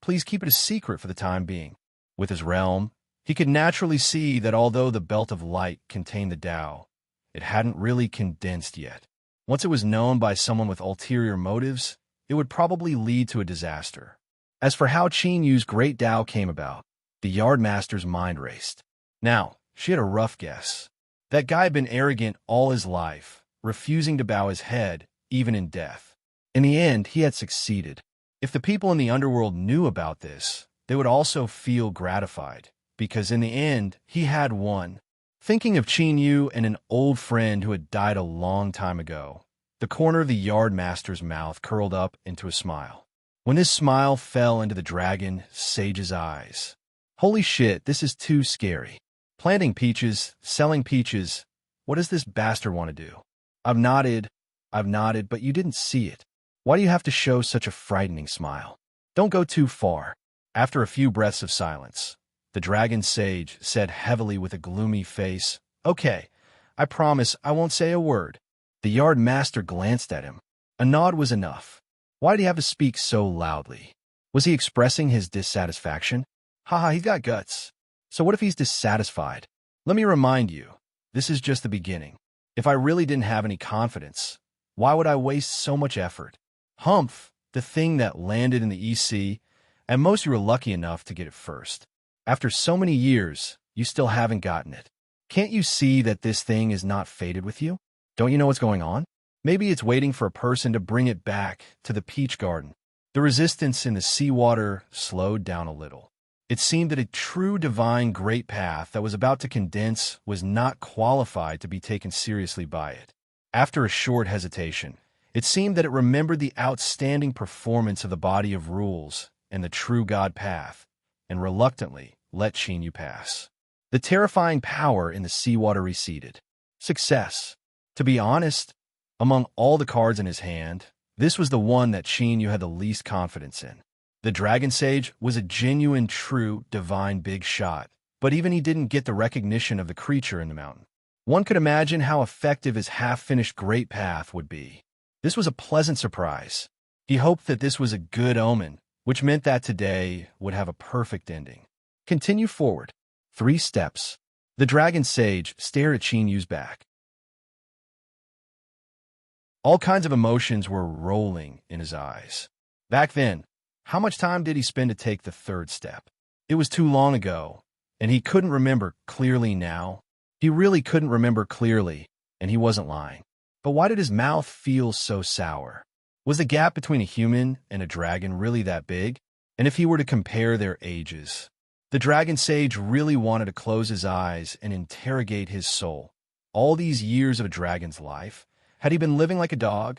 Speaker 1: please keep it a secret for the time being. With his realm, he could naturally see that although the belt of light contained the Tao, it hadn't really condensed yet. Once it was known by someone with ulterior motives, it would probably lead to a disaster. As for how Qin Yu's great Tao came about, the Yard Master's mind raced. Now, she had a rough guess. That guy had been arrogant all his life, refusing to bow his head, even in death. In the end, he had succeeded. If the people in the underworld knew about this, they would also feel gratified, because in the end, he had won. Thinking of Qin Yu and an old friend who had died a long time ago, the corner of the Yard Master's mouth curled up into a smile. When this smile fell into the dragon sage's eyes, holy shit, this is too scary. Planting peaches, selling peaches, what does this bastard want to do? I've nodded, but you didn't see it. Why do you have to show such a frightening smile? Don't go too far. After a few breaths of silence, the dragon sage said heavily with a gloomy face, Okay, I promise I won't say a word. The Yard Master glanced at him. A nod was enough. Why did he have to speak so loudly? Was he expressing his dissatisfaction? Haha, he's got guts. So what if he's dissatisfied? Let me remind you, this is just the beginning. If I really didn't have any confidence, why would I waste so much effort? Humph, the thing that landed in the EC, and most you were lucky enough to get it first. After so many years, you still haven't gotten it. Can't you see that this thing is not fated with you? Don't you know what's going on? Maybe it's waiting for a person to bring it back to the peach garden. The resistance in the seawater slowed down a little. It seemed that a true divine great path that was about to condense was not qualified to be taken seriously by it. After a short hesitation, it seemed that it remembered the outstanding performance of the body of rules and the true God path, and reluctantly let Qin Yu pass. The terrifying power in the seawater receded. Success. To be honest, among all the cards in his hand, this was the one that Qin Yu had the least confidence in. The Dragon Sage was a genuine, true, divine big shot, but even he didn't get the recognition of the creature in the mountain. One could imagine how effective his half-finished great path would be. This was a pleasant surprise. He hoped that this was a good omen, which meant that today would have a perfect ending. Continue forward. 3 steps. The Dragon Sage stared at Qin Yu's back. All kinds of emotions were rolling in his eyes. Back then, how much time did he spend to take the 3rd step? It was too long ago, And he couldn't remember clearly now. He really couldn't remember clearly, and he wasn't lying. But why did his mouth feel so sour? Was the gap between a human and a dragon really that big? And if he were to compare their ages? The dragon sage really wanted to close his eyes and interrogate his soul. All these years of a dragon's life, had he been living like a dog?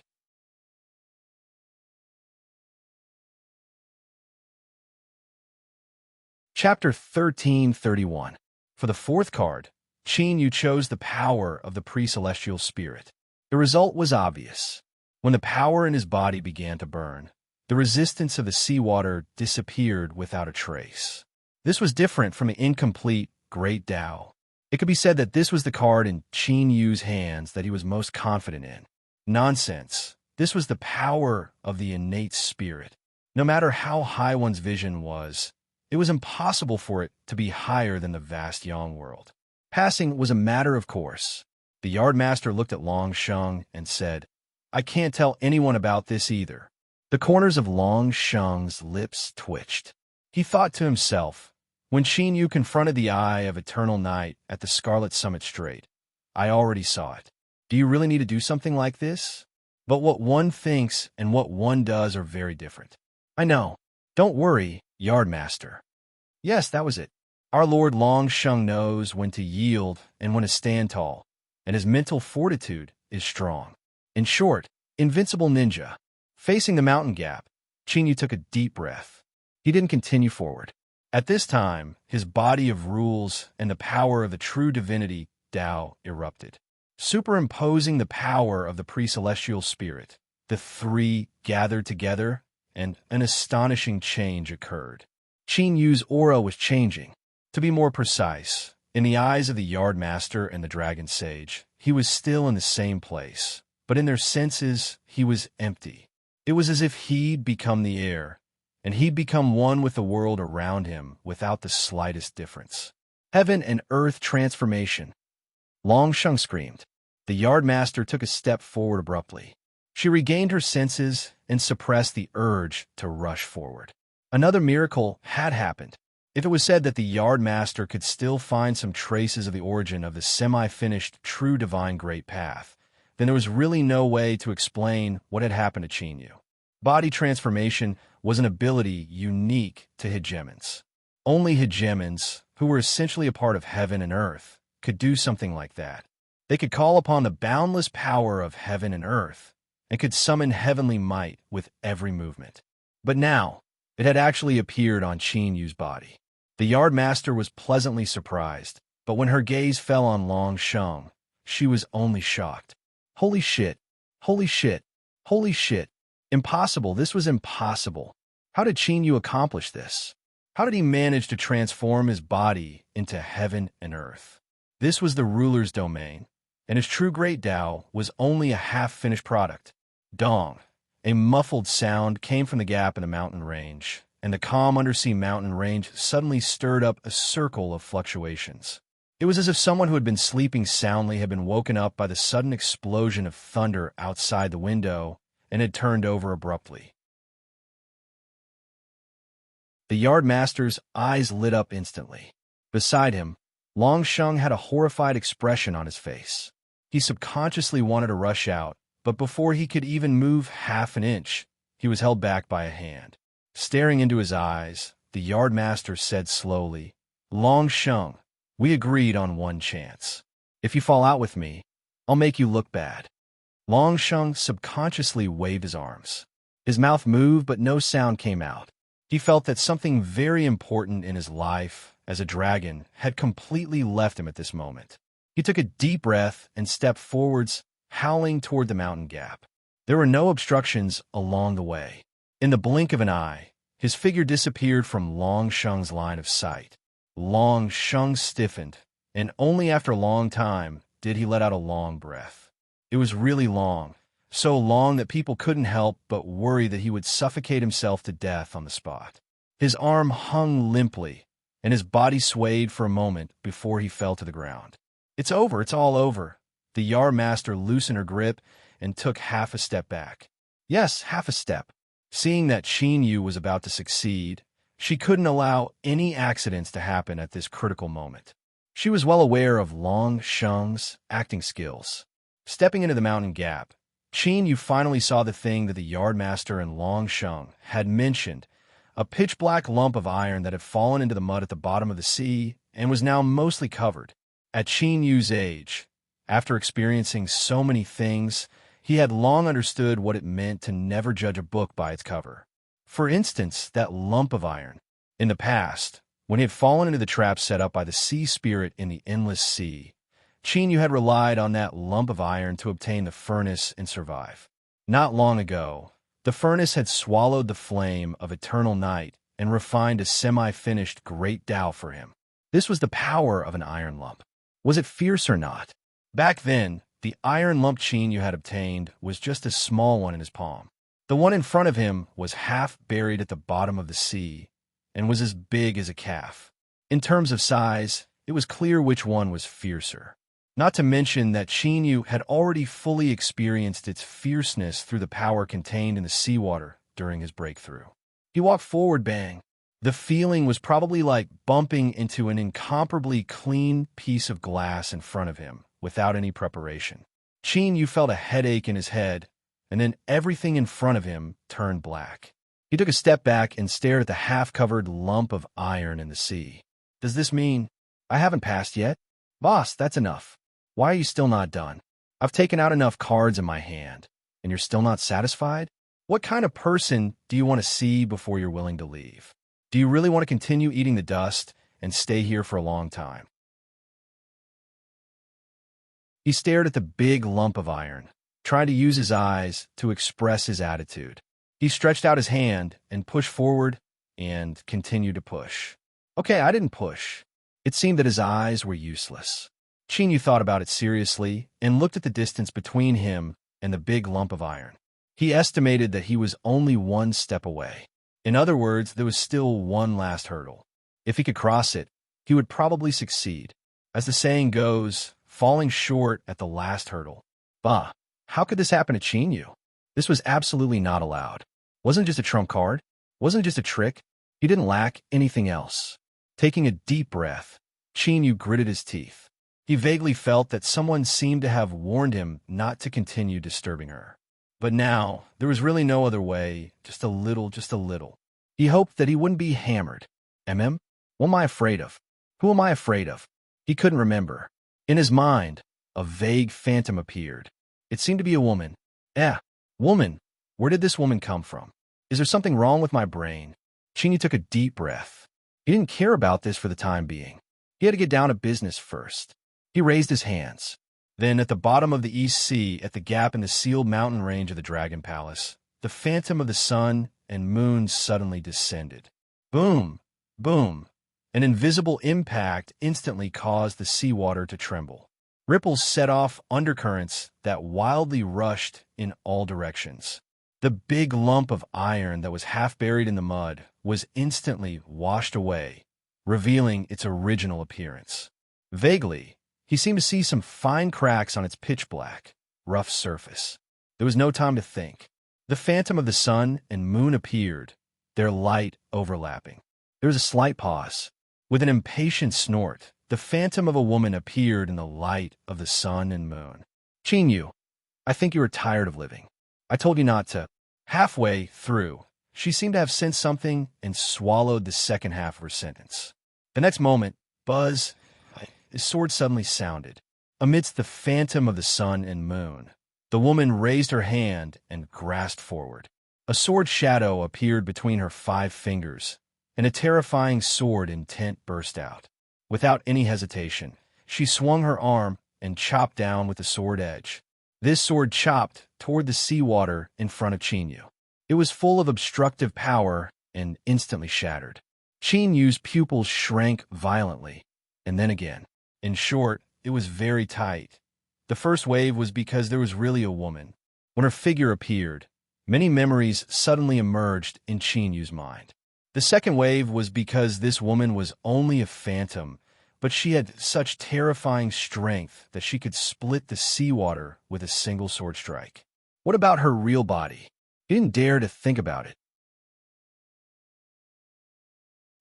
Speaker 1: Chapter 1331. For the fourth card, Qin Yu chose the power of the pre-celestial spirit. The result was obvious. When the power in his body began to burn, the resistance of the seawater disappeared without a trace. This was different from the incomplete Great Tao. It could be said that this was the card in Qin Yu's hands that he was most confident in. Nonsense. This was the power of the innate spirit. No matter how high one's vision was, it was impossible for it to be higher than the vast Yang world. Passing was a matter of course. The yardmaster looked at Long Sheng and said, "I can't tell anyone about this either." The corners of Long Sheng's lips twitched. He thought to himself, when Qin Yu confronted the eye of eternal night at the Scarlet Summit Strait, "I already saw it. Do you really need to do something like this?" But what one thinks and what one does are very different. "I know. Don't worry, Yardmaster." Yes, that was it. Our Lord Long Sheng knows when to yield and when to stand tall, and his mental fortitude is strong. In short, invincible ninja. Facing the mountain gap, Qin Yu took a deep breath. He didn't continue forward. At this time, his body of rules and the power of the true divinity, Tao, erupted. Superimposing the power of the pre-celestial spirit, the three gathered together, and an astonishing change occurred. Qin Yu's aura was changing. To be more precise, in the eyes of the Yardmaster and the Dragon Sage, he was still in the same place, but in their senses, he was empty. It was as if he'd become the air, and he'd become one with the world around him without the slightest difference. Heaven and earth transformation. Long Sheng screamed. The Yardmaster took a step forward abruptly. She regained her senses and suppressed the urge to rush forward. Another miracle had happened. If it was said that the Yardmaster could still find some traces of the origin of the semi-finished true divine great path, then there was really no way to explain what had happened to Qin Yu. Body transformation was an ability unique to hegemons. Only hegemons, who were essentially a part of heaven and earth, could do something like that. They could call upon the boundless power of heaven and earth, and could summon heavenly might with every movement. But now, it had actually appeared on Qin Yu's body. The Yardmaster was pleasantly surprised, but when her gaze fell on Long Sheng, she was only shocked. Holy shit! Holy shit! Holy shit! Impossible! This was impossible! How did Qin Yu accomplish this? How did he manage to transform his body into heaven and earth? This was the ruler's domain, and his true great Tao was only a half-finished product. Dong! A muffled sound came from the gap in the mountain range, and the calm undersea mountain range suddenly stirred up a circle of fluctuations. It was as if someone who had been sleeping soundly had been woken up by the sudden explosion of thunder outside the window and had turned over abruptly. The Yardmaster's eyes lit up instantly. Beside him, Long Sheng had a horrified expression on his face. He subconsciously wanted to rush out, but before he could even move half an inch, he was held back by a hand. Staring into his eyes, the Yardmaster said slowly, "Long Sheng, we agreed on one chance. If you fall out with me, I'll make you look bad." Long Sheng subconsciously waved his arms. His mouth moved, but no sound came out. He felt that something very important in his life as a dragon had completely left him at this moment. He took a deep breath and stepped forwards, howling toward the mountain gap. There were no obstructions along the way. In the blink of an eye, his figure disappeared from Long Sheng's line of sight. Long Sheng stiffened, and only after a long time did he let out a long breath. It was really long, so long that people couldn't help but worry that he would suffocate himself to death on the spot. His arm hung limply, and his body swayed for a moment before he fell to the ground. "It's over, it's all over." The Yardmaster loosened her grip and took half a step back. Yes, half a step. Seeing that Qin Yu was about to succeed, She couldn't allow any accidents to happen at this critical moment. She was well aware of Long Sheng's acting skills. Stepping into the mountain gap, Qin Yu finally saw the thing that the yardmaster and Long Sheng had mentioned, a pitch-black lump of iron that had fallen into the mud at the bottom of the sea and was now mostly covered. At Qin Yu's age, after experiencing so many things, he had long understood what it meant to never judge a book by its cover. For instance, that lump of iron. In the past, when he had fallen into the trap set up by the sea spirit in the endless sea, Qin Yu had relied on that lump of iron to obtain the furnace and survive. Not long ago, the furnace had swallowed the flame of eternal night and refined a semi-finished great Tao for him. This was the power of an iron lump. Was it fierce or not? Back then, the iron lump Qin Yu had obtained was just a small one in his palm. The one in front of him was half buried at the bottom of the sea and was as big as a calf. In terms of size, it was clear which one was fiercer. Not to mention that Qin Yu had already fully experienced its fierceness through the power contained in the seawater during his breakthrough. He walked forward, bang. The feeling was probably like bumping into an incomparably clean piece of glass in front of him without any preparation. Qin Yu felt a headache in his head, and then everything in front of him turned black. He took a step back and stared at the half-covered lump of iron in the sea. Does this mean I haven't passed yet? Boss, that's enough. Why are you still not done? I've taken out enough cards in my hand, and you're still not satisfied? What kind of person do you want to see before you're willing to leave? Do you really want to continue eating the dust and stay here for a long time? He stared at the big lump of iron, trying to use his eyes to express his attitude. He stretched out his hand and pushed forward and continued to push. Okay, I didn't push. It seemed that his eyes were useless. Qin Yu thought about it seriously and looked at the distance between him and the big lump of iron. He estimated that he was only one step away. In other words, there was still one last hurdle. If he could cross it, he would probably succeed. As the saying goes, falling short at the last hurdle. Bah, how could this happen to Qin Yu? This was absolutely not allowed. Wasn't just a trump card. Wasn't just a trick. He didn't lack anything else. Taking a deep breath, Qin Yu gritted his teeth. He vaguely felt that someone seemed to have warned him not to continue disturbing her. But now, there was really no other way, just a little. He hoped that he wouldn't be hammered. What am I afraid of? Who am I afraid of? He couldn't remember. In his mind, a vague phantom appeared. It seemed to be a woman. Woman. Where did this woman come from? Is there something wrong with my brain? Qin Yu took a deep breath. He didn't care about this for the time being. He had to get down to business first. He raised his hands. Then, at the bottom of the East Sea, at the gap in the sealed mountain range of the Dragon Palace, the phantom of the sun and moon suddenly descended. Boom! Boom! An invisible impact instantly caused the seawater to tremble. Ripples set off undercurrents that wildly rushed in all directions. The big lump of iron that was half buried in the mud was instantly washed away, revealing its original appearance. Vaguely, he seemed to see some fine cracks on its pitch-black, rough surface. There was no time to think. The phantom of the sun and moon appeared, their light overlapping. There was a slight pause. With an impatient snort, the phantom of a woman appeared in the light of the sun and moon. Qin Yu, I think you are tired of living. I told you not to. Halfway through, she seemed to have sensed something and swallowed the second half of her sentence. The next moment, buzz, his sword suddenly sounded. Amidst the phantom of the sun and moon, the woman raised her hand and grasped forward. A sword shadow appeared between her 5 fingers, and a terrifying sword intent burst out. Without any hesitation, she swung her arm and chopped down with the sword edge. This sword chopped toward the seawater in front of Qin Yu. It was full of obstructive power and instantly shattered. Qin Yu's pupils shrank violently, and then again. In short, it was very tight. The first wave was because there was really a woman. When her figure appeared, many memories suddenly emerged in Qin Yu's mind. The second wave was because this woman was only a phantom, but she had such terrifying strength that she could split the seawater with a single sword strike. What about her real body? He didn't dare to think about it.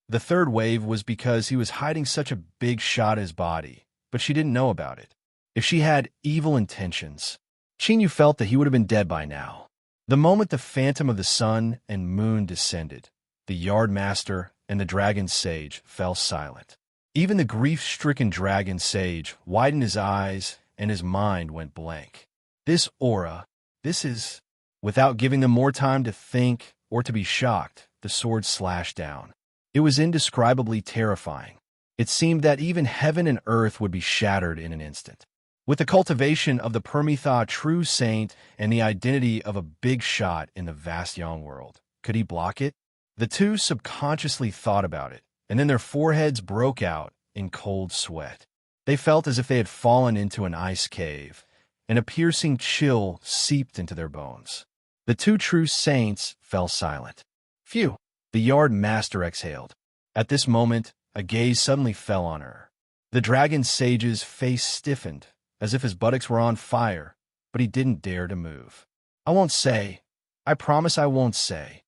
Speaker 1: The third wave was because he was hiding such a big shot in his body, but she didn't know about it. If she had evil intentions, Chinyu felt that he would have been dead by now. The moment the phantom of the sun and moon descended, the yard master and the dragon sage fell silent. Even the grief-stricken dragon sage widened his eyes and his mind went blank. This aura, this is... Without giving them more time to think or to be shocked, the sword slashed down. It was indescribably terrifying. It seemed that even heaven and earth would be shattered in an instant. With the cultivation of the Permitha true saint and the identity of a big shot in the vast young world, could he block it? The two subconsciously thought about it, and then their foreheads broke out in cold sweat. They felt as if they had fallen into an ice cave, and a piercing chill seeped into their bones. The two true saints fell silent. Phew! The yard master exhaled. At this moment, a gaze suddenly fell on her. The dragon sage's face stiffened, as if his buttocks were on fire, but he didn't dare to move. I won't say. I promise I won't say.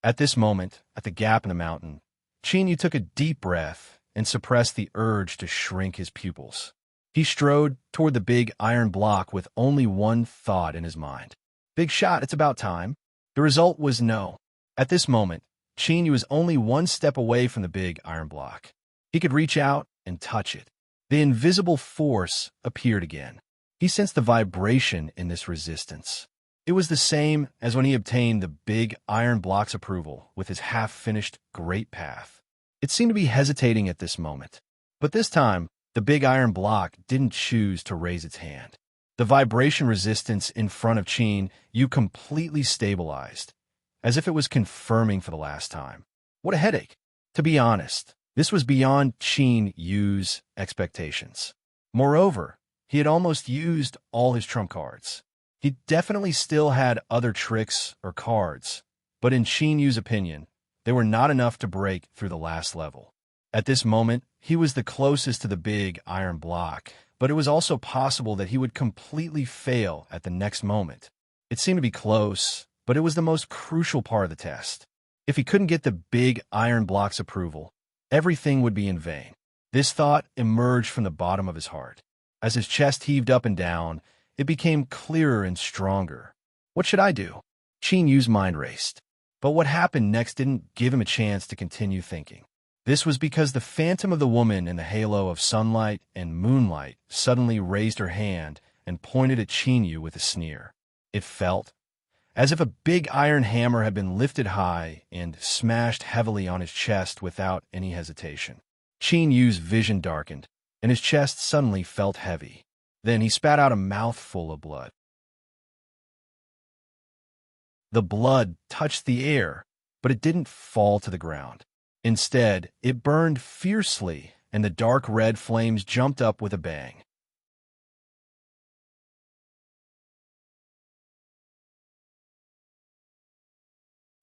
Speaker 1: At this moment, at the gap in the mountain, Chinyu took a deep breath and suppressed the urge to shrink his pupils. He strode toward the big iron block with only one thought in his mind. Big shot, it's about time. The result was no. At this moment, Chinyu was only one step away from the big iron block. He could reach out and touch it. The invisible force appeared again. He sensed the vibration in this resistance. It was the same as when he obtained the big iron block's approval with his half-finished great path. It seemed to be hesitating at this moment. But this time, the big iron block didn't choose to raise its hand. The vibration resistance in front of Chinyu completely stabilized, as if it was confirming for the last time. What a headache. To be honest, this was beyond Chinyu's expectations. Moreover, he had almost used all his trump cards. He definitely still had other tricks or cards, but in Chinyu's opinion, they were not enough to break through the last level. At this moment, he was the closest to the big iron block, but it was also possible that he would completely fail at the next moment. It seemed to be close, but it was the most crucial part of the test. If he couldn't get the big iron block's approval, everything would be in vain. This thought emerged from the bottom of his heart. As his chest heaved up and down, it became clearer and stronger. What should I do? Chinyu's mind raced. But what happened next didn't give him a chance to continue thinking. This was because the phantom of the woman in the halo of sunlight and moonlight suddenly raised her hand and pointed at Chinyu with a sneer. It felt as if a big iron hammer had been lifted high and smashed heavily on his chest without any hesitation. Chinyu's vision darkened, and his chest suddenly felt heavy. Then he spat out a mouthful of blood. The blood touched the air, but it didn't fall to the ground. Instead, it burned fiercely, and the dark red flames jumped up with a bang.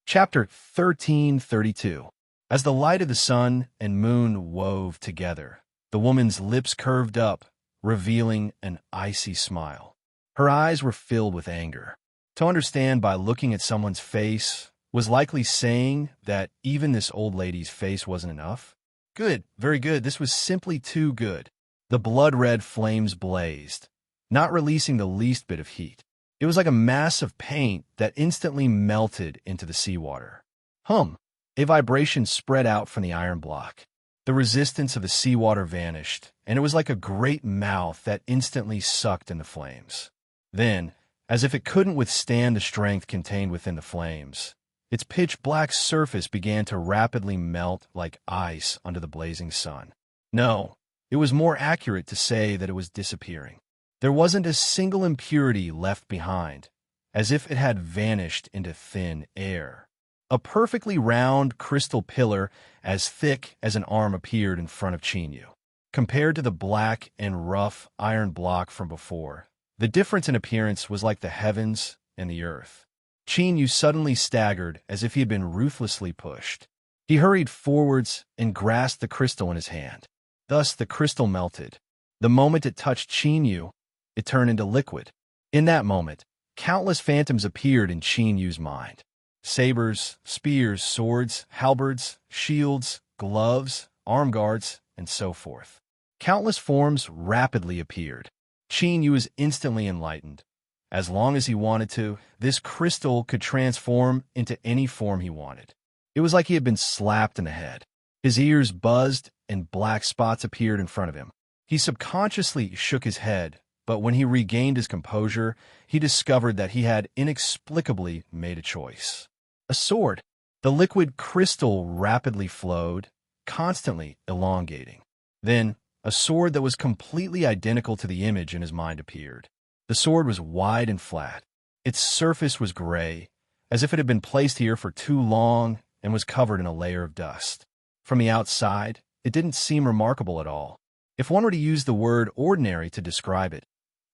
Speaker 1: Chapter 1332. As the light of the sun and moon wove together, the woman's lips curved up, revealing an icy smile. Her eyes were filled with anger. To understand by looking at someone's face was likely saying that even this old lady's face wasn't enough. Good, very good, this was simply too good. The blood-red flames blazed, not releasing the least bit of heat. It was like a mass of paint that instantly melted into the seawater. A vibration spread out from the iron block. The resistance of the seawater vanished, and it was like a great mouth that instantly sucked in the flames. Then, as if it couldn't withstand the strength contained within the flames, its pitch-black surface began to rapidly melt like ice under the blazing sun. No, it was more accurate to say that it was disappearing. There wasn't a single impurity left behind, as if it had vanished into thin air. A perfectly round crystal pillar as thick as an arm appeared in front of Chinyu. Compared to the black and rough iron block from before, the difference in appearance was like the heavens and the earth. Chinyu suddenly staggered as if he had been ruthlessly pushed. He hurried forwards and grasped the crystal in his hand. Thus the crystal melted. The moment it touched Chinyu, it turned into liquid. In that moment, countless phantoms appeared in Chinyu's mind. Sabers, spears, swords, halberds, shields, gloves, arm guards, and so forth. Countless forms rapidly appeared. Qin Yu was instantly enlightened. As long as he wanted to, this crystal could transform into any form he wanted. It was like he had been slapped in the head. His ears buzzed, and black spots appeared in front of him. He subconsciously shook his head, but when he regained his composure, he discovered that he had inexplicably made a choice. A sword. The liquid crystal rapidly flowed, constantly elongating. Then, a sword that was completely identical to the image in his mind appeared. The sword was wide and flat. Its surface was gray, as if it had been placed here for too long and was covered in a layer of dust. From the outside, it didn't seem remarkable at all. If one were to use the word ordinary to describe it,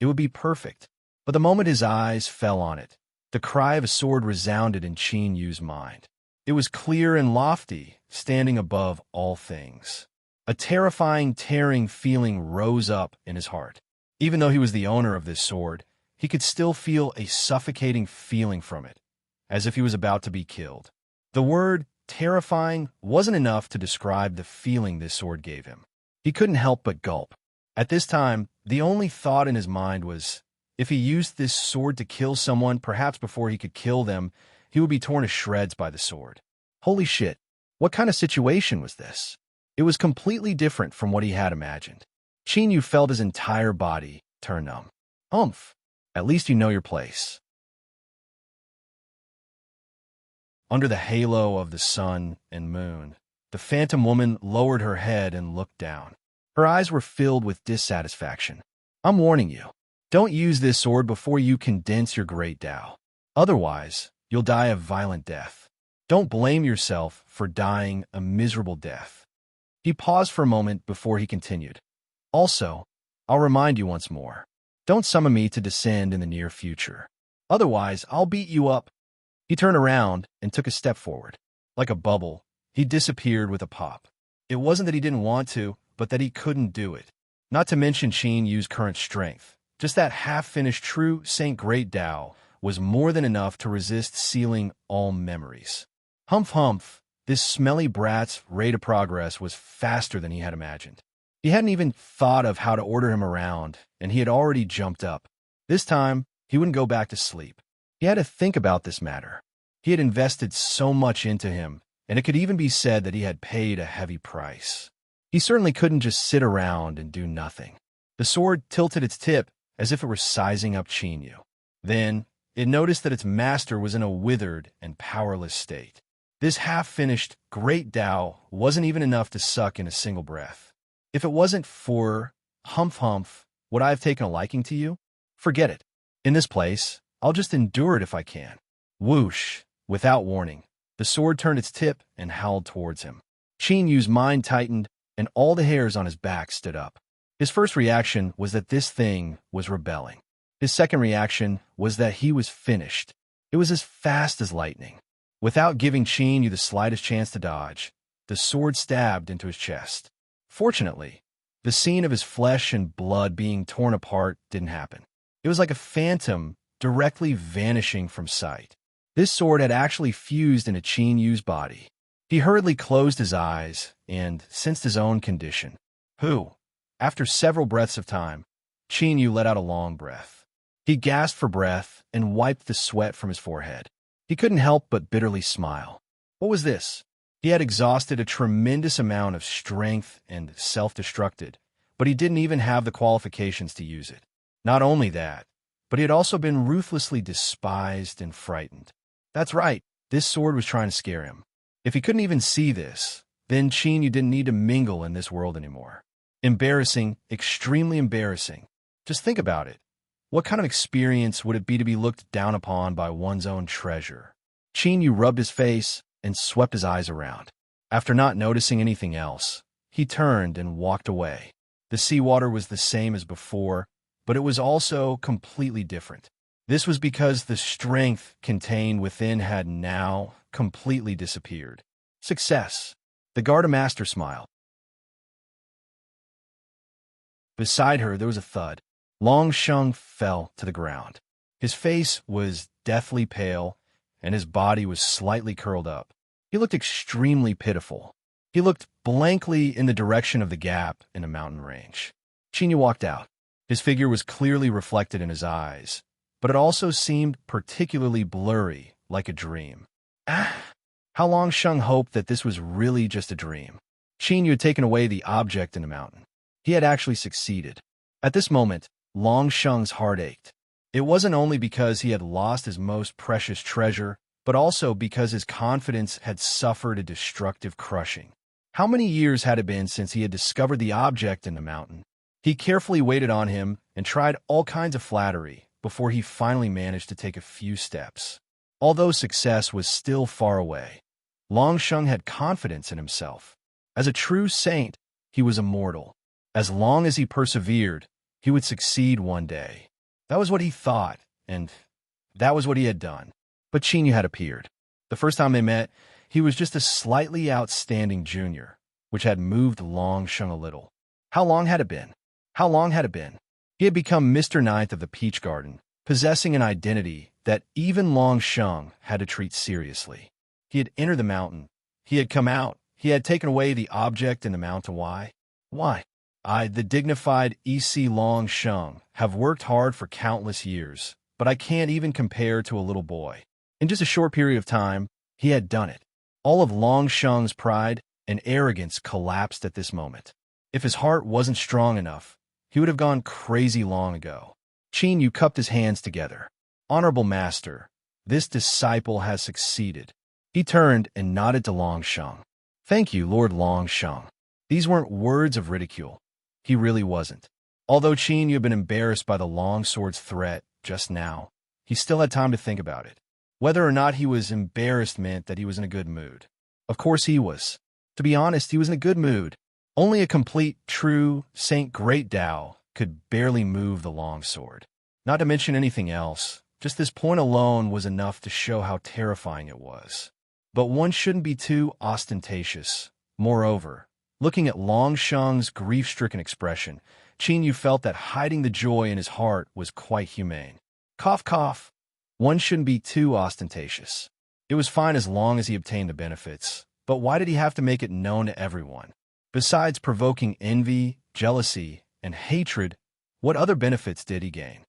Speaker 1: it would be perfect. But the moment his eyes fell on it, the cry of a sword resounded in Qin Yu's mind. It was clear and lofty, standing above all things. A terrifying, tearing feeling rose up in his heart. Even though he was the owner of this sword, he could still feel a suffocating feeling from it, as if he was about to be killed. The word terrifying wasn't enough to describe the feeling this sword gave him. He couldn't help but gulp. At this time, the only thought in his mind was, if he used this sword to kill someone, perhaps before he could kill them, he would be torn to shreds by the sword. Holy shit, what kind of situation was this? It was completely different from what he had imagined. Qin Yu felt his entire body turn numb. Humph, at least you know your place. Under the halo of the sun and moon, the phantom woman lowered her head and looked down. Her eyes were filled with dissatisfaction. I'm warning you, don't use this sword before you condense your great Tao. Otherwise, you'll die a violent death. Don't blame yourself for dying a miserable death. He paused for a moment before he continued. Also, I'll remind you once more, don't summon me to descend in the near future. Otherwise, I'll beat you up. He turned around and took a step forward. Like a bubble, he disappeared with a pop. It wasn't that he didn't want to, but that he couldn't do it. Not to mention Qin Yu's current strength. Just that half-finished true Saint Great Tao was more than enough to resist sealing all memories. Humph humph, this smelly brat's rate of progress was faster than he had imagined. He hadn't even thought of how to order him around, and he had already jumped up. This time, he wouldn't go back to sleep. He had to think about this matter. He had invested so much into him, and it could even be said that he had paid a heavy price. He certainly couldn't just sit around and do nothing. The sword tilted its tip as if it were sizing up Qin Yu. Then, it noticed that its master was in a withered and powerless state. This half-finished Great Tao wasn't even enough to suck in a single breath. If it wasn't for humph humph, would I have taken a liking to you? Forget it. In this place, I'll just endure it if I can. Whoosh! Without warning, the sword turned its tip and howled towards him. Qin Yu's mind tightened, and all the hairs on his back stood up. His first reaction was that this thing was rebelling. His second reaction was that he was finished. It was as fast as lightning. Without giving Qin Yu the slightest chance to dodge, the sword stabbed into his chest. Fortunately, the scene of his flesh and blood being torn apart didn't happen. It was like a phantom directly vanishing from sight. This sword had actually fused into Qin Yu's body. He hurriedly closed his eyes and sensed his own condition. After several breaths of time, Qin Yu let out a long breath. He gasped for breath and wiped the sweat from his forehead. He couldn't help but bitterly smile. What was this? He had exhausted a tremendous amount of strength and self-destructed, but he didn't even have the qualifications to use it. Not only that, but he had also been ruthlessly despised and frightened. That's right, this sword was trying to scare him. If he couldn't even see this, then Qin Yu didn't need to mingle in this world anymore. Embarrassing, extremely embarrassing. Just think about it. What kind of experience would it be to be looked down upon by one's own treasure? Qin Yu rubbed his face and swept his eyes around. After not noticing anything else, he turned and walked away. The seawater was the same as before, but it was also completely different. This was because the strength contained within had now completely disappeared. Success. The Garda Master smiled. Beside her, there was a thud. Long Sheng fell to the ground. His face was deathly pale, and his body was slightly curled up. He looked extremely pitiful. He looked blankly in the direction of the gap in the mountain range. Qin walked out. His figure was clearly reflected in his eyes, but it also seemed particularly blurry, like a dream. Ah! How Long Sheng hoped that this was really just a dream. Qin had taken away the object in the mountain. He had actually succeeded. At this moment, Long Sheng's heart ached. It wasn't only because he had lost his most precious treasure, but also because his confidence had suffered a destructive crushing. How many years had it been since he had discovered the object in the mountain? He carefully waited on him and tried all kinds of flattery before he finally managed to take a few steps. Although success was still far away, Long Sheng had confidence in himself. As a true saint, he was immortal. As long as he persevered, he would succeed one day. That was what he thought, and that was what he had done. But Qin had appeared. The first time they met, he was just a slightly outstanding junior, which had moved Long Sheng a little. How long had it been? How long had it been? He had become Mr. Ninth of the Peach Garden, possessing an identity that even Long Sheng had to treat seriously. He had entered the mountain. He had come out. He had taken away the object in the mountain. Why? Why? I, the dignified E.C. Long Sheng, have worked hard for countless years, but I can't even compare to a little boy. In just a short period of time, he had done it. All of Long Sheng's pride and arrogance collapsed at this moment. If his heart wasn't strong enough, he would have gone crazy long ago. Qin Yu cupped his hands together. Honorable Master, this disciple has succeeded. He turned and nodded to Long Sheng. Thank you, Lord Long Sheng. These weren't words of ridicule. He really wasn't. Although Qin Yu had been embarrassed by the long sword's threat just now, he still had time to think about it. Whether or not he was embarrassed meant that he was in a good mood. Of course he was. To be honest, he was in a good mood. Only a complete, true, Saint Great Tao could barely move the long sword. Not to mention anything else, just this point alone was enough to show how terrifying it was. But one shouldn't be too ostentatious. Moreover, looking at Long Sheng's grief-stricken expression, Qin Yu felt that hiding the joy in his heart was quite humane. Cough, cough. One shouldn't be too ostentatious. It was fine as long as he obtained the benefits, but why did he have to make it known to everyone? Besides provoking envy, jealousy, and hatred, what other benefits did he gain?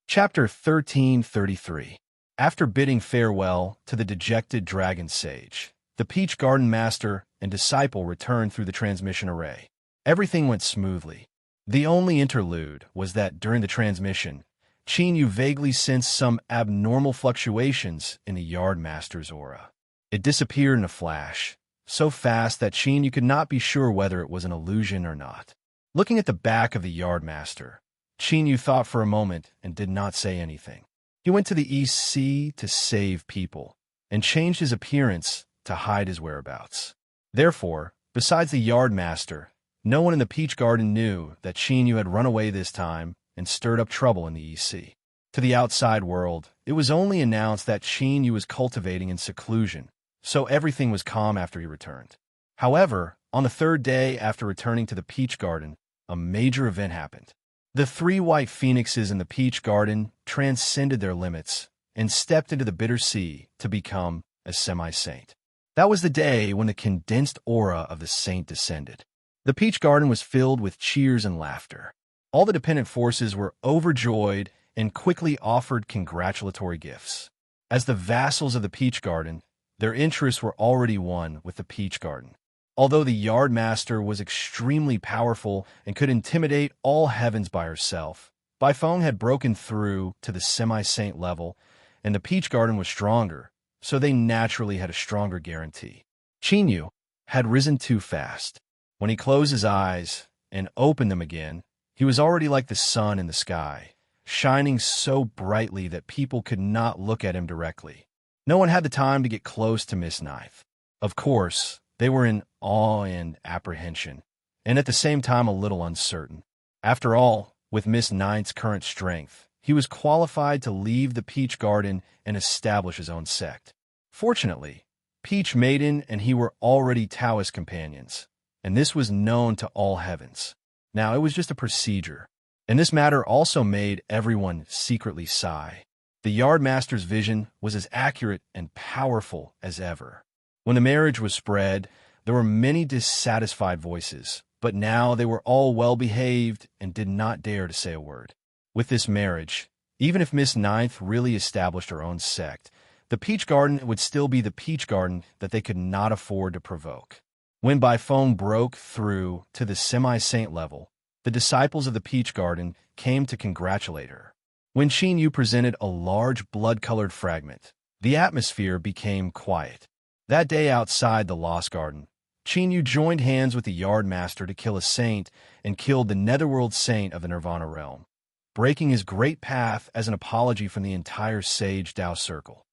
Speaker 1: Chapter 1333. After bidding farewell to the dejected dragon sage, the Peach Garden Master and disciple returned through the transmission array. Everything went smoothly. The only interlude was that during the transmission, Qin Yu vaguely sensed some abnormal fluctuations in the Yard Master's aura. It disappeared in a flash, so fast that Qin Yu could not be sure whether it was an illusion or not. Looking at the back of the Yard Master, Qin Yu thought for a moment and did not say anything. He went to the East Sea to save people, and changed his appearance to hide his whereabouts. Therefore, besides the Yard Master, no one in the Peach Garden knew that Qin Yu had run away this time and stirred up trouble in the East Sea. To the outside world, it was only announced that Qin Yu was cultivating in seclusion, so everything was calm after he returned. However, on the third day after returning to the Peach Garden, a major event happened. The three white phoenixes in the Peach Garden transcended their limits and stepped into the bitter sea to become a semi-saint. That was the day when the condensed aura of the saint descended. The Peach Garden was filled with cheers and laughter. All the dependent forces were overjoyed and quickly offered congratulatory gifts. As the vassals of the Peach Garden, their interests were already won with the Peach Garden. Although the Yard Master was extremely powerful and could intimidate all heavens by herself, Baifeng had broken through to the semi-saint level, and the Peach Garden was stronger, so they naturally had a stronger guarantee. Qin Yu had risen too fast. When he closed his eyes and opened them again, he was already like the sun in the sky, shining so brightly that people could not look at him directly. No one had the time to get close to Miss Ninth. Of course, they were in awe and apprehension, and at the same time a little uncertain. After all, with Miss Ninth's current strength, he was qualified to leave the Peach Garden and establish his own sect. Fortunately, Peach Maiden and he were already Taoist companions, and this was known to all heavens. Now, it was just a procedure, and this matter also made everyone secretly sigh. The yardmaster's vision was as accurate and powerful as ever. When the marriage was spread, there were many dissatisfied voices, but now they were all well-behaved and did not dare to say a word. With this marriage, even if Miss Ninth really established her own sect, the peach garden would still be the peach garden that they could not afford to provoke. When Bifone broke through to the semi-saint level, the disciples of the peach garden came to congratulate her. When Qin Yu presented a large blood-colored fragment, the atmosphere became quiet. That day outside the Lost Garden, Qin Yu joined hands with the Yardmaster to kill a saint and killed the netherworld saint of the Nirvana realm, breaking his great path as an apology from the entire Sage Dao circle.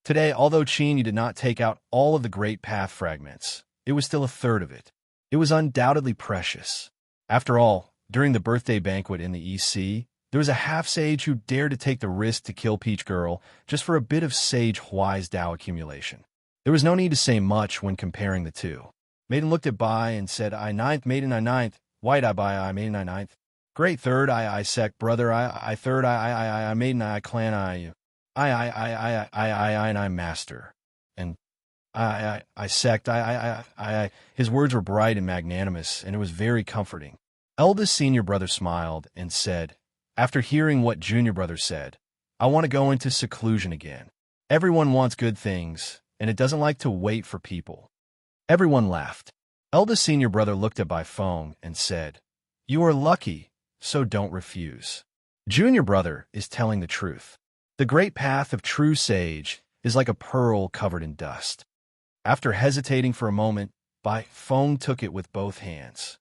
Speaker 1: Today, although Qin Yu did not take out all of the great path fragments, it was still a third of it. It was undoubtedly precious. After all, during the birthday banquet in the EC, there was a half-sage who dared to take the risk to kill Peach Girl just for a bit of Sage Huai's Dao accumulation. There was no need to say much when comparing the two. Maiden looked at Bai and said, I ninth, Maiden I ninth, White I Bai I, Maiden I ninth. Great third I sect, brother I third I Maiden I clan I and I master. And I sect, His words were bright and magnanimous, and it was very comforting. Eldest senior brother smiled and said, after hearing what junior brother said, I want to go into seclusion again. Everyone wants good things, and it doesn't like to wait for people. Everyone laughed. Eldest senior brother looked at Bifone and said, you are lucky, so don't refuse. Junior brother is telling the truth. The great path of true sage is like a pearl covered in dust. After hesitating for a moment, Bifone took it with both hands.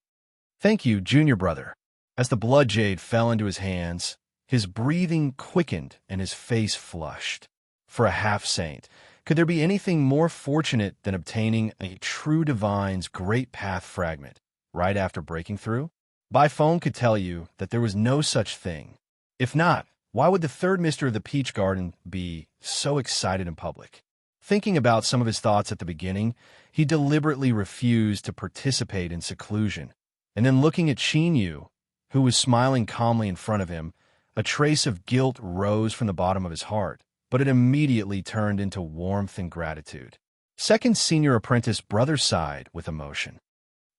Speaker 1: Thank you, junior brother. As the blood jade fell into his hands, his breathing quickened and his face flushed. For a half-saint, could there be anything more fortunate than obtaining a true divine's great path fragment right after breaking through? Bifone could tell you that there was no such thing. If not, why would the third mister of the Peach Garden be so excited in public? Thinking about some of his thoughts at the beginning, he deliberately refused to participate in seclusion. And then looking at Qin Yu, who was smiling calmly in front of him, a trace of guilt rose from the bottom of his heart, but it immediately turned into warmth and gratitude. Second senior apprentice brother sighed with emotion.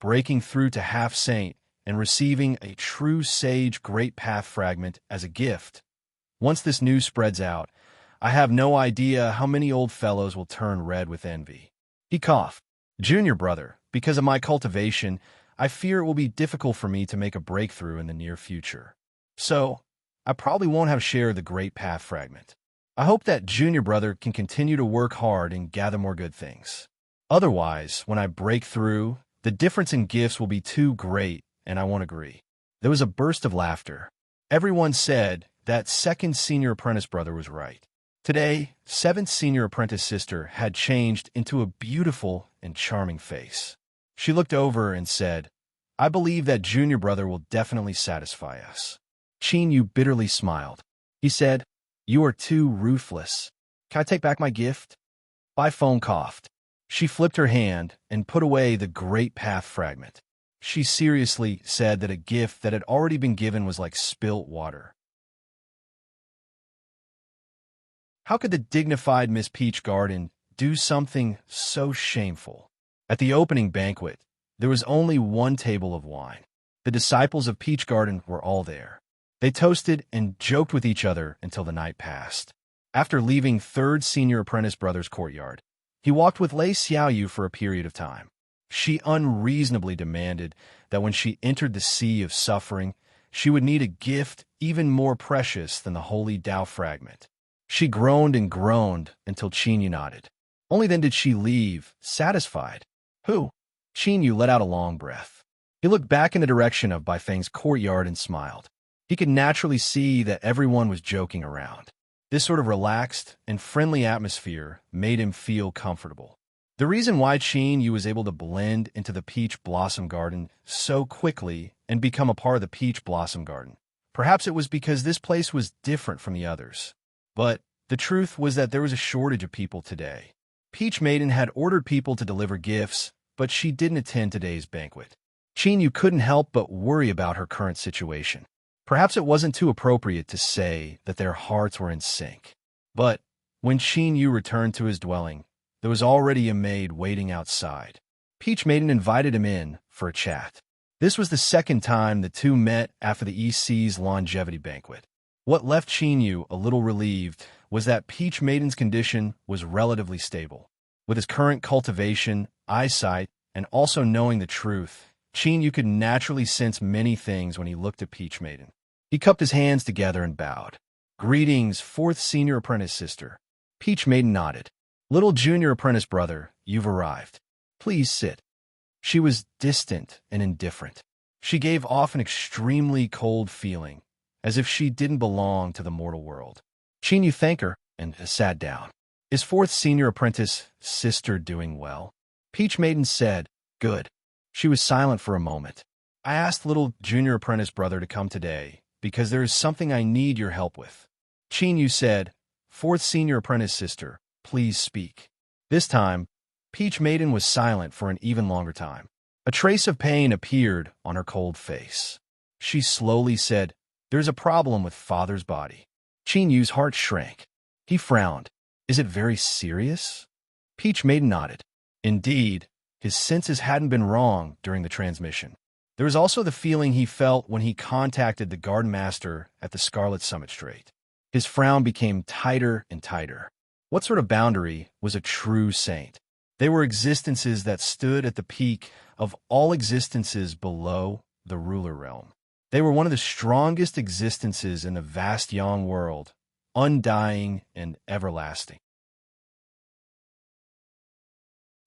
Speaker 1: Breaking through to half-saint and receiving a true sage great path fragment as a gift. Once this news spreads out, I have no idea how many old fellows will turn red with envy. He coughed. Junior brother, because of my cultivation, I fear it will be difficult for me to make a breakthrough in the near future. So, I probably won't have share of the great path fragment. I hope that junior brother can continue to work hard and gather more good things. Otherwise, when I break through, the difference in gifts will be too great, and I won't agree. There was a burst of laughter. Everyone said that second senior apprentice brother was right. Today, seventh senior apprentice sister had changed into a beautiful and charming face. She looked over and said, I believe that junior brother will definitely satisfy us. Qin Yu bitterly smiled. He said, you are too ruthless. Can I take back my gift? Bifone coughed. She flipped her hand and put away the great path fragment. She seriously said that a gift that had already been given was like spilt water. How could the dignified Miss Peach Garden do something so shameful? At the opening banquet, there was only one table of wine. The disciples of Peach Garden were all there. They toasted and joked with each other until the night passed. After leaving third senior apprentice brother's courtyard, he walked with Lei Xiaoyu for a period of time. She unreasonably demanded that when she entered the sea of suffering, she would need a gift even more precious than the holy Dao fragment. She groaned and groaned until Qin Yu nodded. Only then did she leave, satisfied. Who? Qin Yu let out a long breath. He looked back in the direction of Baifeng's courtyard and smiled. He could naturally see that everyone was joking around. This sort of relaxed and friendly atmosphere made him feel comfortable. The reason why Qin Yu was able to blend into the Peach Blossom Garden so quickly and become a part of the Peach Blossom Garden, perhaps it was because this place was different from the others. But the truth was that there was a shortage of people today. Peach Maiden had ordered people to deliver gifts, but she didn't attend today's banquet. Qin Yu couldn't help but worry about her current situation. Perhaps it wasn't too appropriate to say that their hearts were in sync. But when Qin Yu returned to his dwelling, there was already a maid waiting outside. Peach Maiden invited him in for a chat. This was the second time the two met after the EC's longevity banquet. What left Qin Yu a little relieved was that Peach Maiden's condition was relatively stable. With his current cultivation, eyesight, and also knowing the truth, Qin Yu could naturally sense many things when he looked at Peach Maiden. He cupped his hands together and bowed. "Greetings, fourth senior apprentice sister." Peach Maiden nodded. "Little junior apprentice brother, you've arrived. Please sit." She was distant and indifferent. She gave off an extremely cold feeling, as if she didn't belong to the mortal world. Qin Yu thanked her and sat down. "Is fourth senior apprentice sister doing well?" Peach Maiden said, "Good." She was silent for a moment. "I asked little junior apprentice brother to come today because there is something I need your help with." Qin Yu said, "Fourth senior apprentice sister, please speak." This time, Peach Maiden was silent for an even longer time. A trace of pain appeared on her cold face. She slowly said, "There's a problem with father's body." Qin Yu's heart shrank. He frowned. "Is it very serious?" Peach Maiden nodded. Indeed, his senses hadn't been wrong during the transmission. There was also the feeling he felt when he contacted the Garden Master at the Scarlet Summit Strait. His frown became tighter and tighter. What sort of boundary was a true saint? They were existences that stood at the peak of all existences below the ruler realm. They were one of the strongest existences in the vast Yang world, undying and everlasting.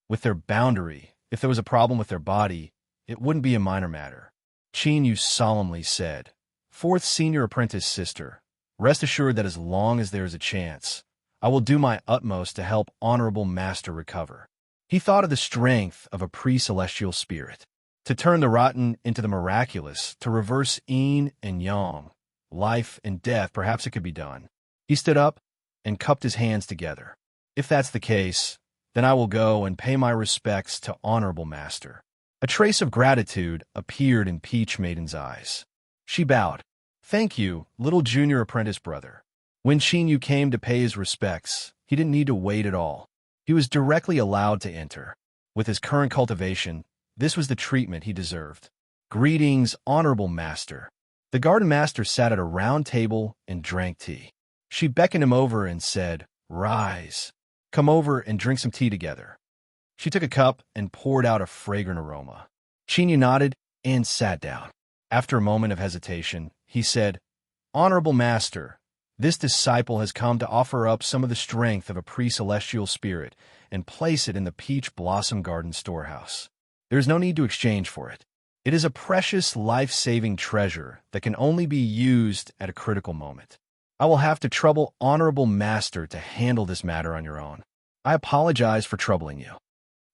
Speaker 1: With their boundary, if there was a problem with their body, it wouldn't be a minor matter. Qin Yu solemnly said, "Fourth senior apprentice sister, rest assured that as long as there is a chance, I will do my utmost to help Honorable Master recover." He thought of the strength of a pre-celestial spirit. To turn the rotten into the miraculous, to reverse yin and yang, life and death, perhaps it could be done. He stood up and cupped his hands together. "If that's the case, then I will go and pay my respects to Honorable Master." A trace of gratitude appeared in Peach Maiden's eyes. She bowed. "Thank you, little junior apprentice brother." When Qin Yu came to pay his respects, he didn't need to wait at all. He was directly allowed to enter. With his current cultivation, this was the treatment he deserved. "Greetings, Honorable Master." The Garden Master sat at a round table and drank tea. She beckoned him over and said, "Rise. Come over and drink some tea together." She took a cup and poured out a fragrant aroma. Qin Yu nodded and sat down. After a moment of hesitation, he said, "Honorable Master, this disciple has come to offer up some of the strength of a pre-celestial spirit and place it in the Peach Blossom Garden storehouse. There is no need to exchange for it. It is a precious life-saving treasure that can only be used at a critical moment. I will have to trouble Honorable Master to handle this matter on your own. I apologize for troubling you."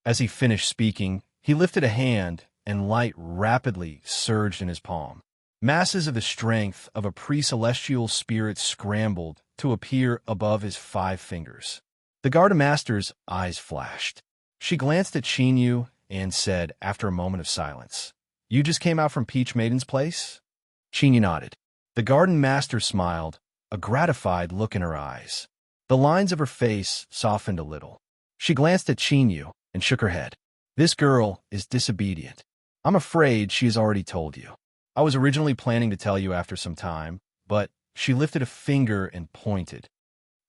Speaker 1: As he finished speaking, he lifted a hand and light rapidly surged in his palm. Masses of the strength of a pre-celestial spirit scrambled to appear above his 5 fingers. The Garden Master's eyes flashed. She glanced at Qin Yu and said, after a moment of silence, "You just came out from Peach Maiden's place?" Qin Yu nodded. The Garden Master smiled, a gratified look in her eyes. The lines of her face softened a little. She glanced at Qin Yu and shook her head. "This girl is disobedient. I'm afraid she has already told you. I was originally planning to tell you after some time, but," she lifted a finger and pointed,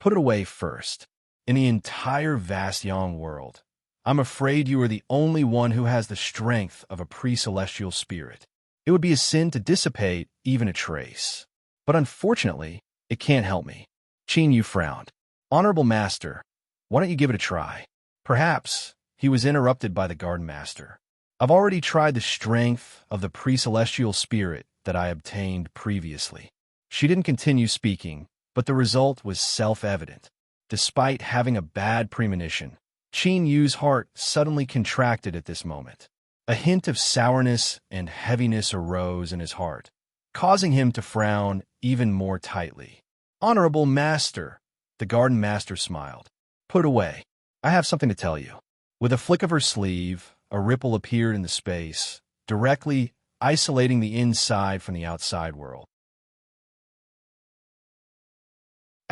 Speaker 1: "put it away first. In the entire vast Yang world, I'm afraid you are the only one who has the strength of a pre-celestial spirit. It would be a sin to dissipate even a trace. But unfortunately, it can't help me." Qin Yu frowned. "Honorable Master, why don't you give it a try?" "Perhaps." He was interrupted by the Garden Master. "I've already tried the strength of the pre-celestial spirit that I obtained previously." She didn't continue speaking, but the result was self-evident. Despite having a bad premonition, Qin Yu's heart suddenly contracted at this moment. A hint of sourness and heaviness arose in his heart, causing him to frown even more tightly. "Honorable Master," the Garden Master smiled. "Put it away. I have something to tell you." With a flick of her sleeve, a ripple appeared in the space, directly isolating the inside from the outside world.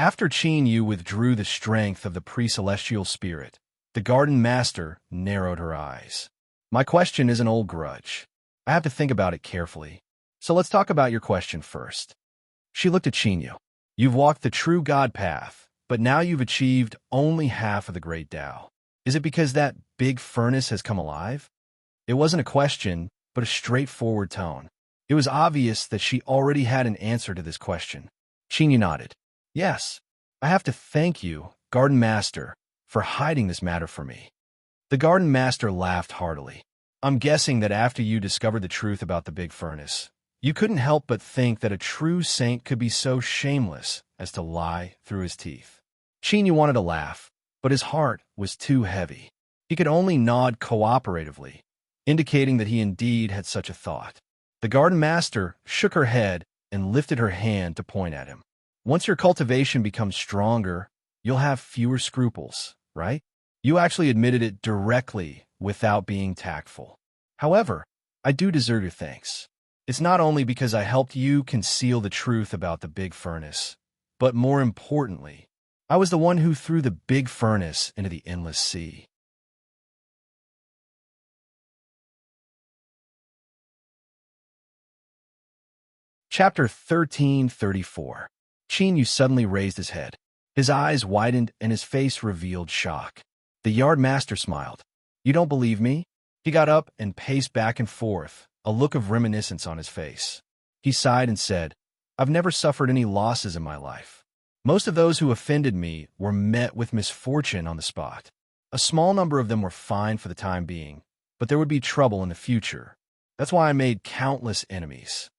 Speaker 1: After Qin Yu withdrew the strength of the pre-celestial spirit, the garden master narrowed her eyes. My question is an old grudge. I have to think about it carefully. So let's talk about your question first. She looked at Qin Yu. You've walked the true God path, but now you've achieved only half of the great Tao. Is it because that big furnace has come alive? It wasn't a question, but a straightforward tone. It was obvious that she already had an answer to this question. Qin Yu nodded. Yes, I have to thank you, Garden Master, for hiding this matter from me. The Garden Master laughed heartily. I'm guessing that after you discovered the truth about the big furnace, you couldn't help but think that a true saint could be so shameless as to lie through his teeth. Qin Yu wanted to laugh, but his heart was too heavy. He could only nod cooperatively, indicating that he indeed had such a thought. The Garden Master shook her head and lifted her hand to point at him. Once your cultivation becomes stronger, you'll have fewer scruples, right? You actually admitted it directly without being tactful. However, I do deserve your thanks. It's not only because I helped you conceal the truth about the big furnace, but more importantly, I was the one who threw the big furnace into the endless sea. Chapter 1334. Qin Yu suddenly raised his head. His eyes widened and his face revealed shock. The yard master smiled. You don't believe me? He got up and paced back and forth, a look of reminiscence on his face. He sighed and said, I've never suffered any losses in my life. Most of those who offended me were met with misfortune on the spot. A small number of them were fine for the time being, but there would be trouble in the future. That's why I made countless enemies.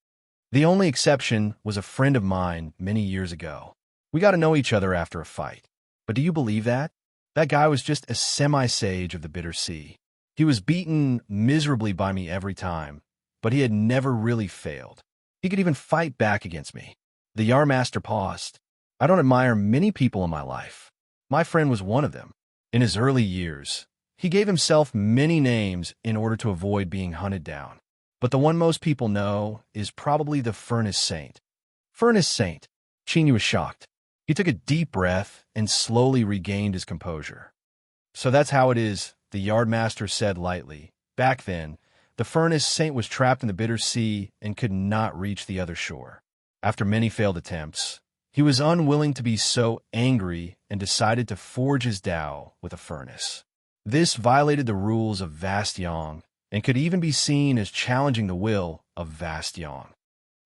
Speaker 1: The only exception was a friend of mine many years ago. We got to know each other after a fight. But do you believe that? That guy was just a semi-sage of the bitter sea. He was beaten miserably by me every time, but he had never really failed. He could even fight back against me. The Yarmaster paused. I don't admire many people in my life. My friend was one of them. In his early years, he gave himself many names in order to avoid being hunted down. But the one most people know is probably the Furnace Saint. Furnace Saint. Qin Yu was shocked. He took a deep breath and slowly regained his composure. So that's how it is, the Yardmaster said lightly. Back then, the Furnace Saint was trapped in the bitter sea and could not reach the other shore. After many failed attempts, he was unwilling to be so angry and decided to forge his Tao with a furnace. This violated the rules of Vast Yang and could even be seen as challenging the will of Vast Yang.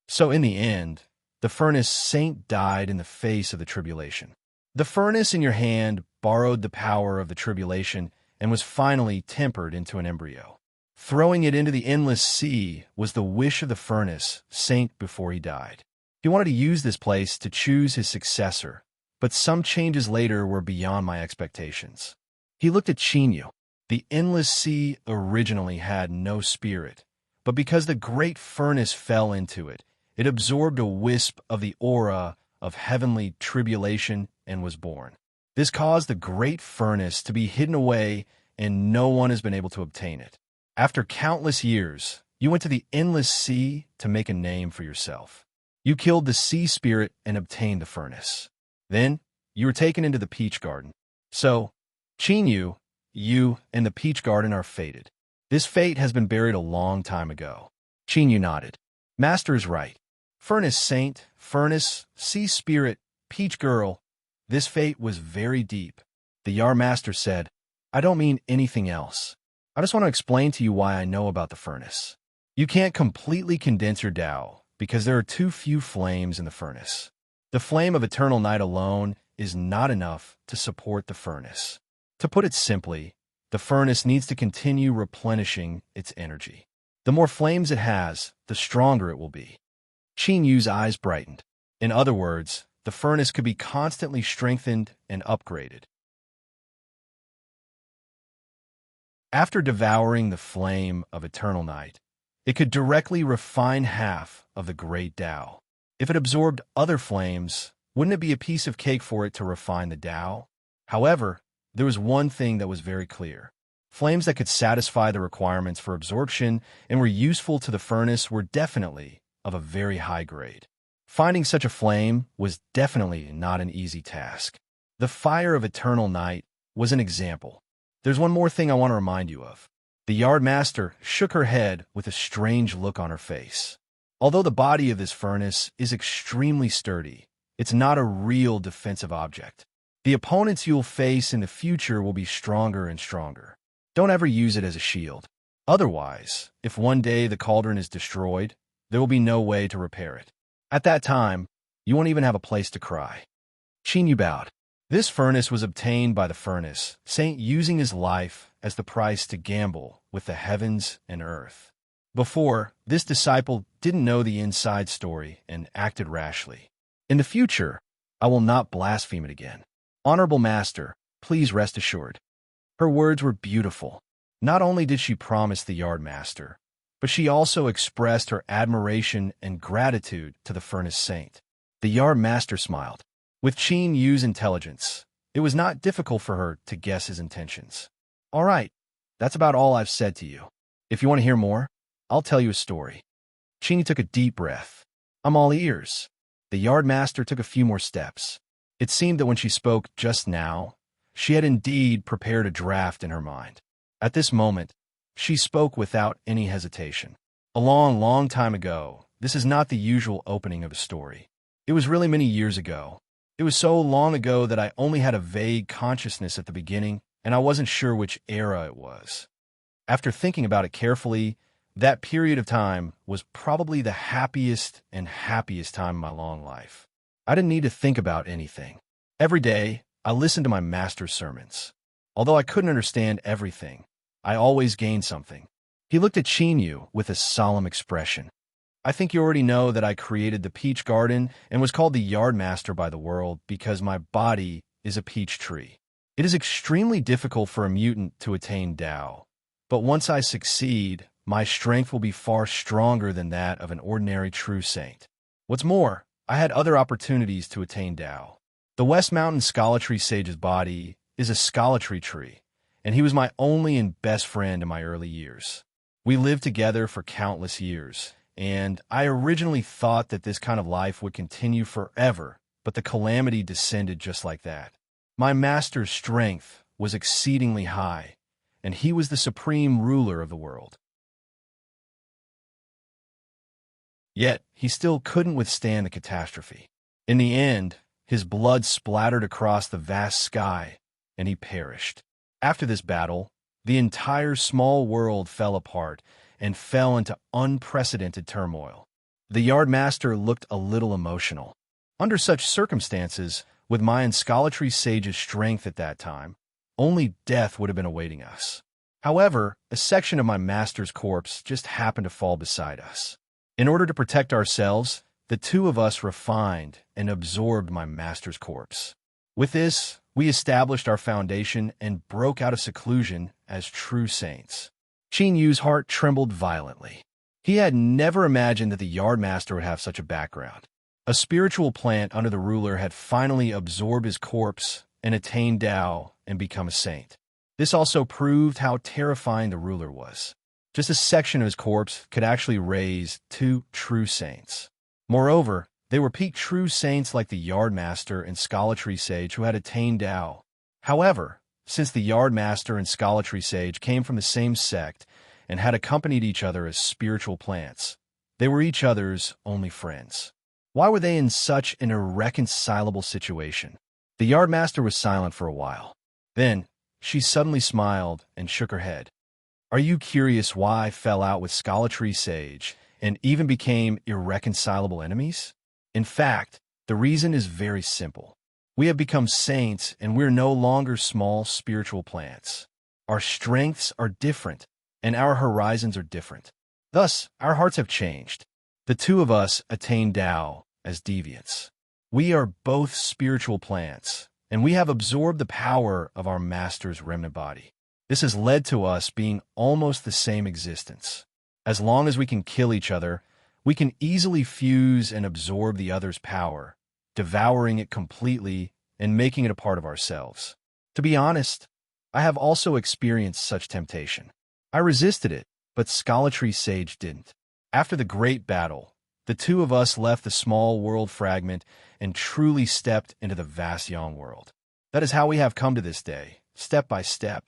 Speaker 1: So in the end, the Furnace Saint died in the face of the tribulation. The furnace in your hand borrowed the power of the tribulation and was finally tempered into an embryo. Throwing it into the endless sea was the wish of the Furnace Saint before he died. He wanted to use this place to choose his successor, but some changes later were beyond my expectations. He looked at Qin Yu. The endless sea originally had no spirit, but because the great furnace fell into it, it absorbed a wisp of the aura of heavenly tribulation and was born. This caused the great furnace to be hidden away, and no one has been able to obtain it. After countless years, you went to the endless sea to make a name for yourself. You killed the sea spirit and obtained the furnace. Then, you were taken into the peach garden. So, Qin Yu, you and the peach garden are fated. This fate has been buried a long time ago. Qin Yu nodded. Master is right. Furnace Saint, Furnace, Sea Spirit, Peach Girl. This fate was very deep. The Yar Master said, I don't mean anything else. I just want to explain to you why I know about the furnace. You can't completely condense your Tao because there are too few flames in the furnace. The flame of eternal night alone is not enough to support the furnace. To put it simply, the furnace needs to continue replenishing its energy. The more flames it has, the stronger it will be. Qin Yu's eyes brightened. In other words, the furnace could be constantly strengthened and upgraded. After devouring the flame of eternal night, it could directly refine half of the great Tao. If it absorbed other flames, wouldn't it be a piece of cake for it to refine the Tao? However, there was one thing that was very clear. Flames that could satisfy the requirements for absorption and were useful to the furnace were definitely of a very high grade. Finding such a flame was definitely not an easy task. The fire of eternal night was an example. There's one more thing I want to remind you of. The yard master shook her head with a strange look on her face. Although the body of this furnace is extremely sturdy, it's not a real defensive object. The opponents you'll face in the future will be stronger and stronger. Don't ever use it as a shield. Otherwise, if one day the cauldron is destroyed, there will be no way to repair it. At that time, you won't even have a place to cry. Qin bowed. This furnace was obtained by the furnace saint using his life as the price to gamble with the heavens and earth. Before, this disciple didn't know the inside story and acted rashly. In the future, I will not blaspheme it again. Honorable Master, please rest assured. Her words were beautiful. Not only did she promise the yard master, but she also expressed her admiration and gratitude to the furnace saint. The yard master smiled. With Qin Yu's intelligence, it was not difficult for her to guess his intentions. All right, that's about all I've said to you. If you want to hear more, I'll tell you a story. Qin took a deep breath. I'm all ears. The yard master took a few more steps. It seemed that when she spoke just now, she had indeed prepared a draft in her mind. At this moment, she spoke without any hesitation. A long, long time ago, this is not the usual opening of a story. It was really many years ago. It was so long ago that I only had a vague consciousness at the beginning, and I wasn't sure which era it was. After thinking about it carefully, that period of time was probably the happiest time of my long life. I didn't need to think about anything. Every day, I listened to my master's sermons. Although I couldn't understand everything, I always gained something. He looked at Qin Yu with a solemn expression. I think you already know that I created the peach garden and was called the yard master by the world because my body is a peach tree. It is extremely difficult for a mutant to attain Tao, but once I succeed, my strength will be far stronger than that of an ordinary true saint. What's more, I had other opportunities to attain Tao. The West Mountain Scholartree Sage's body is a scholartree tree, and he was my only and best friend in my early years. We lived together for countless years, and I originally thought that this kind of life would continue forever, but the calamity descended just like that. My master's strength was exceedingly high, and he was the supreme ruler of the world. Yet, he still couldn't withstand the catastrophe. In the end, his blood splattered across the vast sky, and he perished. After this battle, the entire small world fell apart and fell into unprecedented turmoil. The yard master looked a little emotional. Under such circumstances, with my and Scholartree Sage's strength at that time, only death would have been awaiting us. However, a section of my master's corpse just happened to fall beside us. In order to protect ourselves, the two of us refined and absorbed my master's corpse. With this, we established our foundation and broke out of seclusion as true saints. Qin Yu's heart trembled violently. He had never imagined that the yard master would have such a background. A spiritual plant under the ruler had finally absorbed his corpse and attained Tao and become a saint. This also proved how terrifying the ruler was. Just a section of his corpse could actually raise two true saints. Moreover, they were peak true saints like the yard master and Scholartree Sage who had attained Tao. However, since the yard master and Scholartree Sage came from the same sect and had accompanied each other as spiritual plants, they were each other's only friends. Why were they in such an irreconcilable situation? The yard master was silent for a while. Then, she suddenly smiled and shook her head. Are you curious why I fell out with Scholartree Sage and even became irreconcilable enemies? In fact, the reason is very simple. We have become saints and we're no longer small spiritual plants. Our strengths are different and our horizons are different. Thus, our hearts have changed. The two of us attain Tao as deviants. We are both spiritual plants, and we have absorbed the power of our master's remnant body. This has led to us being almost the same existence. As long as we can kill each other, we can easily fuse and absorb the other's power, devouring it completely and making it a part of ourselves. To be honest, I have also experienced such temptation. I resisted it, but Scholartree Sage didn't. After the great battle, The two of us left the small world fragment and truly stepped into the vast Yang world. That is how we have come to this day, step by step.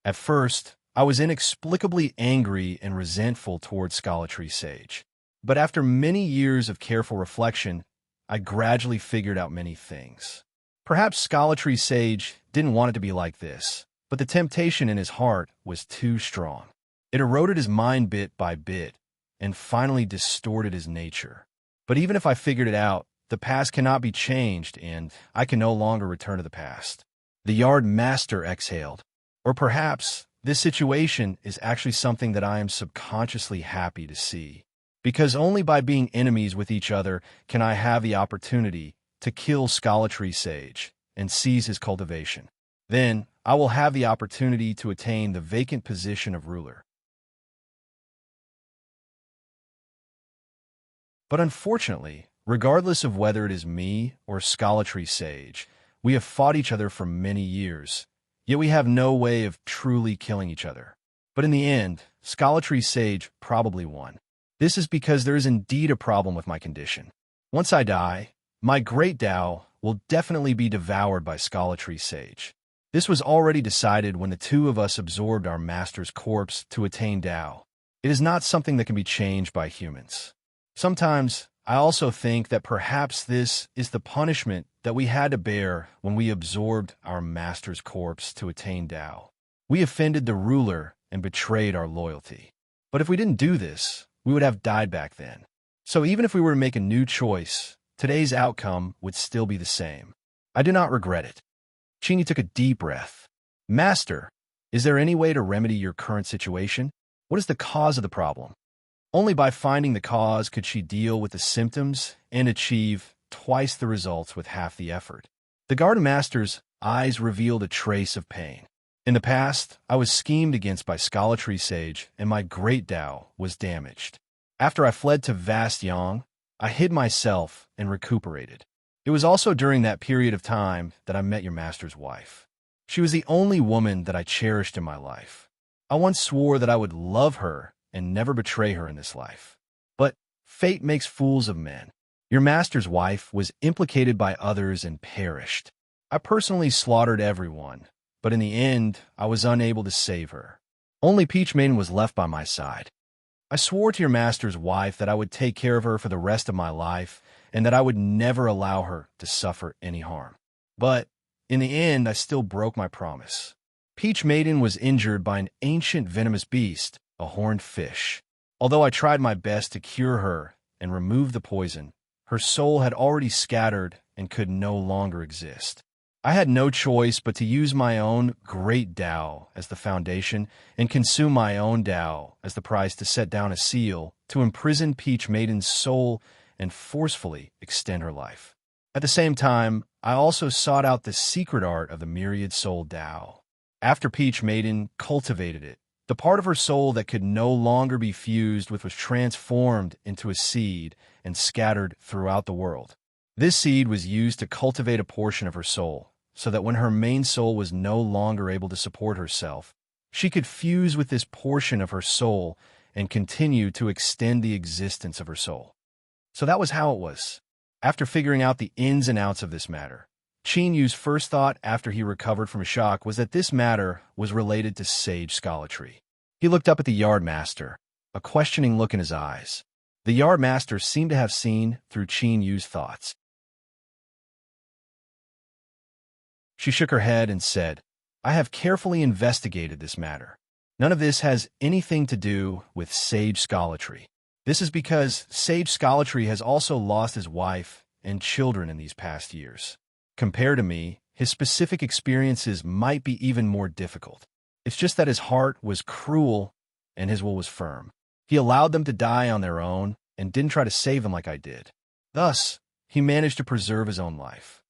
Speaker 1: At first, I was inexplicably angry and resentful towards Scholartree Sage. But after many years of careful reflection, I gradually figured out many things. Perhaps Scholartree Sage didn't want it to be like this, but the temptation in his heart was too strong. It eroded his mind bit by bit, and finally distorted his nature. But even if I figured it out, the past cannot be changed, and I can no longer return to the past. The Yard Master exhaled. Or perhaps this situation is actually something that I am subconsciously happy to see. Because only by being enemies with each other can I have the opportunity to kill Scholartree Sage and seize his cultivation. Then I will have the opportunity to attain the vacant position of ruler. But unfortunately, regardless of whether it is me or Scholartree Sage, we have fought each other for many years, yet we have no way of truly killing each other. But in the end, Scholartree Sage probably won. This is because there is indeed a problem with my condition. Once I die, my great Tao will definitely be devoured by Scholartree Sage. This was already decided when the two of us absorbed our master's corpse to attain Tao. It is not something that can be changed by humans. Sometimes, I also think that perhaps this is the punishment that we had to bear when we absorbed our master's corpse to attain Tao. We offended the ruler and betrayed our loyalty. But if we didn't do this, we would have died back then. So even if we were to make a new choice, today's outcome would still be the same. I do not regret it. Chini took a deep breath. Master, is there any way to remedy your current situation? What is the cause of the problem? Only by finding the cause could she deal with the symptoms and achieve twice the results with half the effort. The Garden Master's eyes revealed a trace of pain. In the past, I was schemed against by Scholartree Sage, and my great Tao was damaged. After I fled to vast Yang, I hid myself and recuperated. It was also during that period of time that I met your master's wife. She was the only woman that I cherished in my life. I once swore that I would love her and never betray her in this life. But fate makes fools of men. Your master's wife was implicated by others and perished. I personally slaughtered everyone, but in the end, I was unable to save her. Only Peach Maiden was left by my side. I swore to your master's wife that I would take care of her for the rest of my life and that I would never allow her to suffer any harm. But in the end, I still broke my promise. Peach Maiden was injured by an ancient venomous beast, a horned fish. Although I tried my best to cure her and remove the poison, her soul had already scattered and could no longer exist. I had no choice but to use my own great Tao as the foundation and consume my own Tao as the price to set down a seal to imprison Peach Maiden's soul and forcefully extend her life. At the same time, I also sought out the secret art of the myriad soul Tao. After Peach Maiden cultivated it, the part of her soul that could no longer be fused with was transformed into a seed and scattered throughout the world. This seed was used to cultivate a portion of her soul, so that when her main soul was no longer able to support herself, she could fuse with this portion of her soul and continue to extend the existence of her soul. So that was how it was. After figuring out the ins and outs of this matter, Qin Yu's first thought after he recovered from shock was that this matter was related to sage scholartree. He looked up at the Yard Master, a questioning look in his eyes. The Yard Master seemed to have seen through Qin Yu's thoughts. She shook her head and said, I have carefully investigated this matter. None of this has anything to do with sage scholartree. This is because sage scholartree has also lost his wife and children in these past years. Compared to me, his specific experiences might be even more difficult. It's just that his heart was cruel and his will was firm. He allowed them to die on their own and didn't try to save them like I did. Thus, he managed to preserve his own life.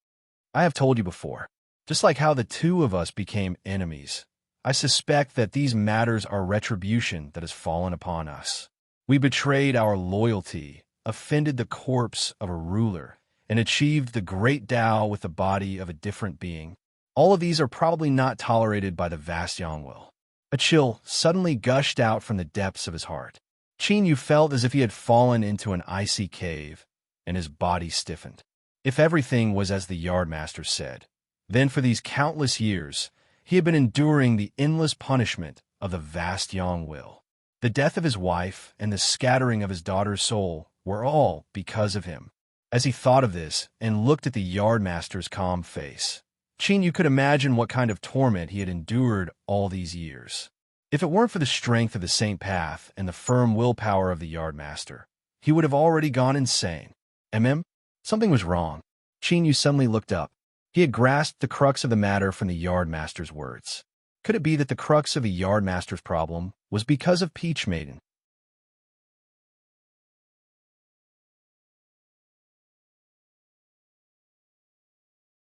Speaker 1: I have told you before, just like how the two of us became enemies, I suspect that these matters are retribution that has fallen upon us. We betrayed our loyalty, offended the corpse of a ruler, and achieved the great Tao with the body of a different being. All of these are probably not tolerated by the vast Yang will. A chill suddenly gushed out from the depths of his heart. Qin Yu felt as if he had fallen into an icy cave, and his body stiffened. If everything was as the yardmaster said, then for these countless years, he had been enduring the endless punishment of the vast Yang will. The death of his wife and the scattering of his daughter's soul were all because of him. As he thought of this and looked at the yardmaster's calm face, Qin Yu could imagine what kind of torment he had endured all these years. If it weren't for the strength of the Saint Path and the firm willpower of the yardmaster, he would have already gone insane. Something was wrong. Qin Yu suddenly looked up. He had grasped the crux of the matter from the yardmaster's words. Could it be that the crux of the yardmaster's problem was because of Peach Maiden?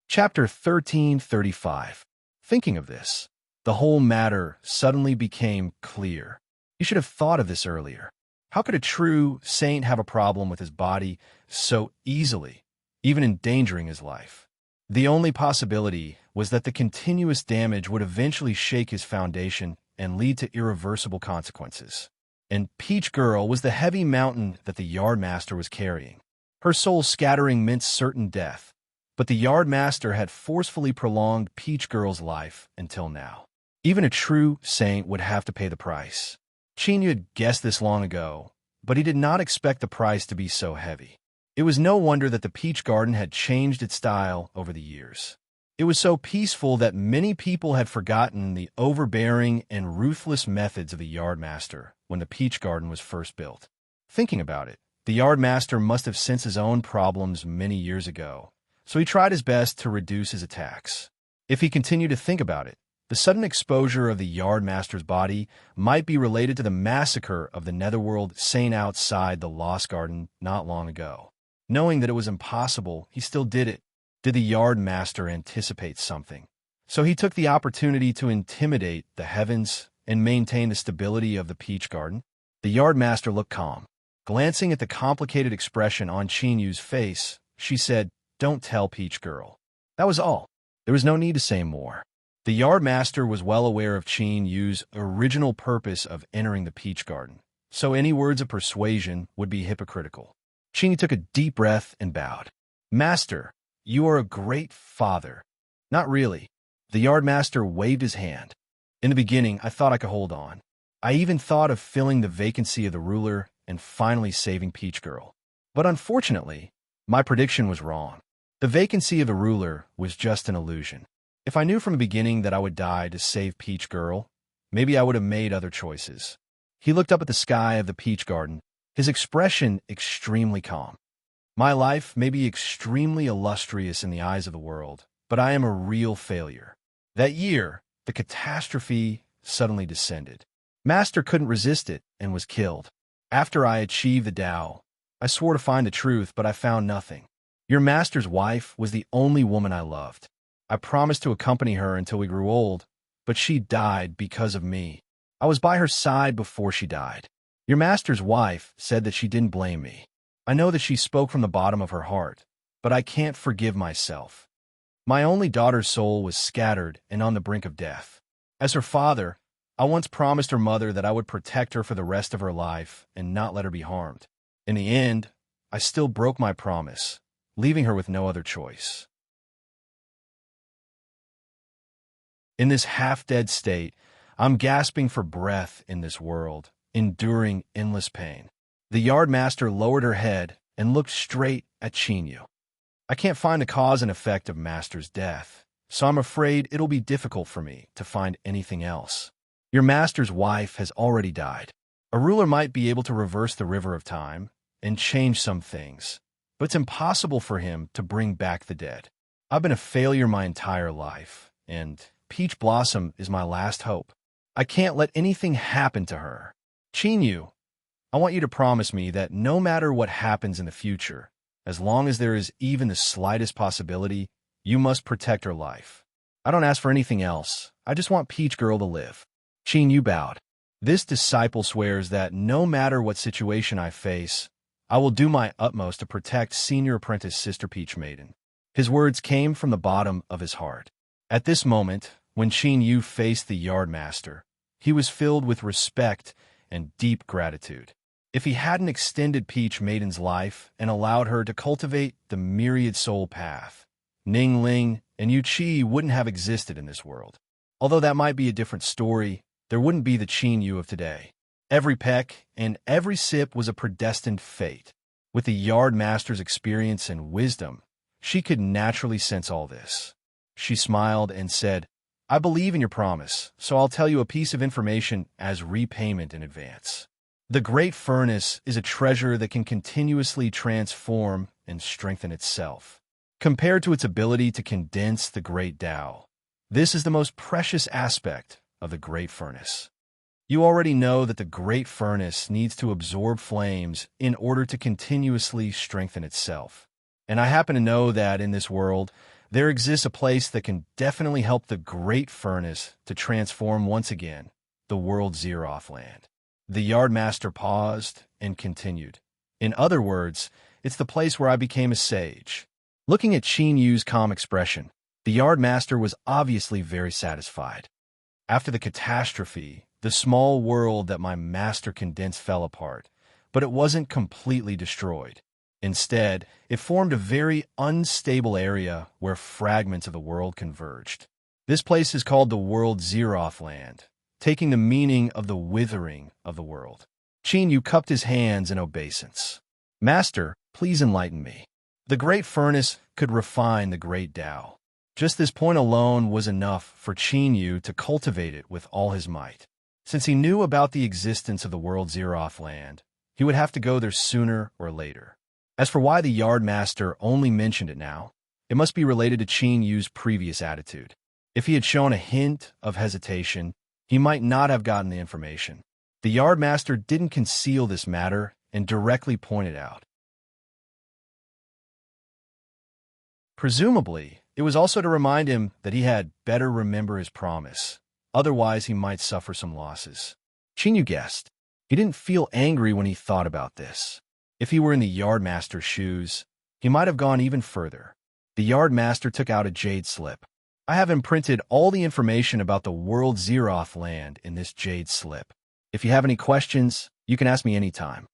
Speaker 1: Chapter 1335. Thinking of this, the whole matter suddenly became clear. You should have thought of this earlier. How could a true saint have a problem with his body so easily, even endangering his life? The only possibility was that the continuous damage would eventually shake his foundation and lead to irreversible consequences. And Peach Girl was the heavy mountain that the yardmaster was carrying. Her soul scattering meant certain death, but the yardmaster had forcefully prolonged Peach Girl's life until now. Even a true saint would have to pay the price. Qin Yu had guessed this long ago, but he did not expect the price to be so heavy. It was no wonder that the peach garden had changed its style over the years. It was so peaceful that many people had forgotten the overbearing and ruthless methods of the yardmaster when the peach garden was first built. Thinking about it, the yardmaster must have sensed his own problems many years ago, so he tried his best to reduce his attacks. If he continued to think about it, the sudden exposure of the yardmaster's body might be related to the massacre of the netherworld saint outside the Lost Garden not long ago. Knowing that it was impossible, he still did it. Did the yardmaster anticipate something? So he took the opportunity to intimidate the heavens and maintain the stability of the peach garden. The yardmaster looked calm. Glancing at the complicated expression on Qin Yu's face, she said, "Don't tell Peach Girl." That was all. There was no need to say more. The yardmaster was well aware of Qin Yu's original purpose of entering the peach garden, so any words of persuasion would be hypocritical. Qin Yu took a deep breath and bowed. "Master, you are a great father." "Not really." The yardmaster waved his hand. "In the beginning, I thought I could hold on. I even thought of filling the vacancy of the ruler and finally saving Peach Girl. But unfortunately, my prediction was wrong. The vacancy of the ruler was just an illusion. If I knew from the beginning that I would die to save Peach Girl, maybe I would have made other choices." He looked up at the sky of the peach garden, his expression extremely calm. "My life may be extremely illustrious in the eyes of the world, but I am a real failure." That year, the catastrophe suddenly descended. Master couldn't resist it and was killed. After I achieved the Tao, I swore to find the truth, but I found nothing. Your master's wife was the only woman I loved. I promised to accompany her until we grew old, but she died because of me. I was by her side before she died. Your master's wife said that she didn't blame me. I know that she spoke from the bottom of her heart, but I can't forgive myself. My only daughter's soul was scattered and on the brink of death. As her father, I once promised her mother that I would protect her for the rest of her life and not let her be harmed. In the end, I still broke my promise, leaving her with no other choice. In this half-dead state, I'm gasping for breath in this world, enduring endless pain. The yardmaster lowered her head and looked straight at Qin Yu. I can't find the cause and effect of Master's death, so I'm afraid it'll be difficult for me to find anything else. Your master's wife has already died. A ruler might be able to reverse the river of time and change some things, but it's impossible for him to bring back the dead. I've been a failure my entire life, and Peach Blossom is my last hope. I can't let anything happen to her. Qin Yu, I want you to promise me that no matter what happens in the future, as long as there is even the slightest possibility, you must protect her life. I don't ask for anything else. I just want Peach Girl to live." Qin Yu bowed. "This disciple swears that no matter what situation I face, I will do my utmost to protect Senior Apprentice Sister Peach Maiden." His words came from the bottom of his heart. At this moment, when Qin Yu faced the yardmaster, he was filled with respect and deep gratitude. If he hadn't extended Peach Maiden's life and allowed her to cultivate the myriad soul path, Ning Ling and Yu Qi wouldn't have existed in this world. Although that might be a different story, there wouldn't be the Qin Yu of today. Every peck and every sip was a predestined fate. With the Yard Master's experience and wisdom, she could naturally sense all this. She smiled and said, "I believe in your promise, so I'll tell you a piece of information as repayment in advance. The Great Furnace is a treasure that can continuously transform and strengthen itself. Compared to its ability to condense the Great Tao, this is the most precious aspect of the Great Furnace. You already know that the Great Furnace needs to absorb flames in order to continuously strengthen itself. And I happen to know that in this world, there exists a place that can definitely help the Great Furnace to transform once again, the world Zeroth land." The Yardmaster paused and continued. "In other words, it's the place where I became a sage." Looking at Qin Yu's calm expression, the Yardmaster was obviously very satisfied. "After the catastrophe, the small world that my master condensed fell apart, but it wasn't completely destroyed. Instead, it formed a very unstable area where fragments of the world converged. This place is called the world Zeroth land, taking the meaning of the withering of the world." Qin Yu cupped his hands in obeisance. "Master, please enlighten me. The Great Furnace could refine the Great Tao." Just this point alone was enough for Qin Yu to cultivate it with all his might. Since he knew about the existence of the world Zeroth land, he would have to go there sooner or later. As for why the Yardmaster only mentioned it now, it must be related to Qin Yu's previous attitude. If he had shown a hint of hesitation, he might not have gotten the information. The Yardmaster didn't conceal this matter and directly pointed out. Presumably, it was also to remind him that he had better remember his promise. Otherwise, he might suffer some losses. Qin Yu guessed. He didn't feel angry when he thought about this. If he were in the Yardmaster's shoes, he might have gone even further. The Yardmaster took out a jade slip. "I have imprinted all the information about the world Zeroth land in this jade slip. If you have any questions, you can ask me anytime."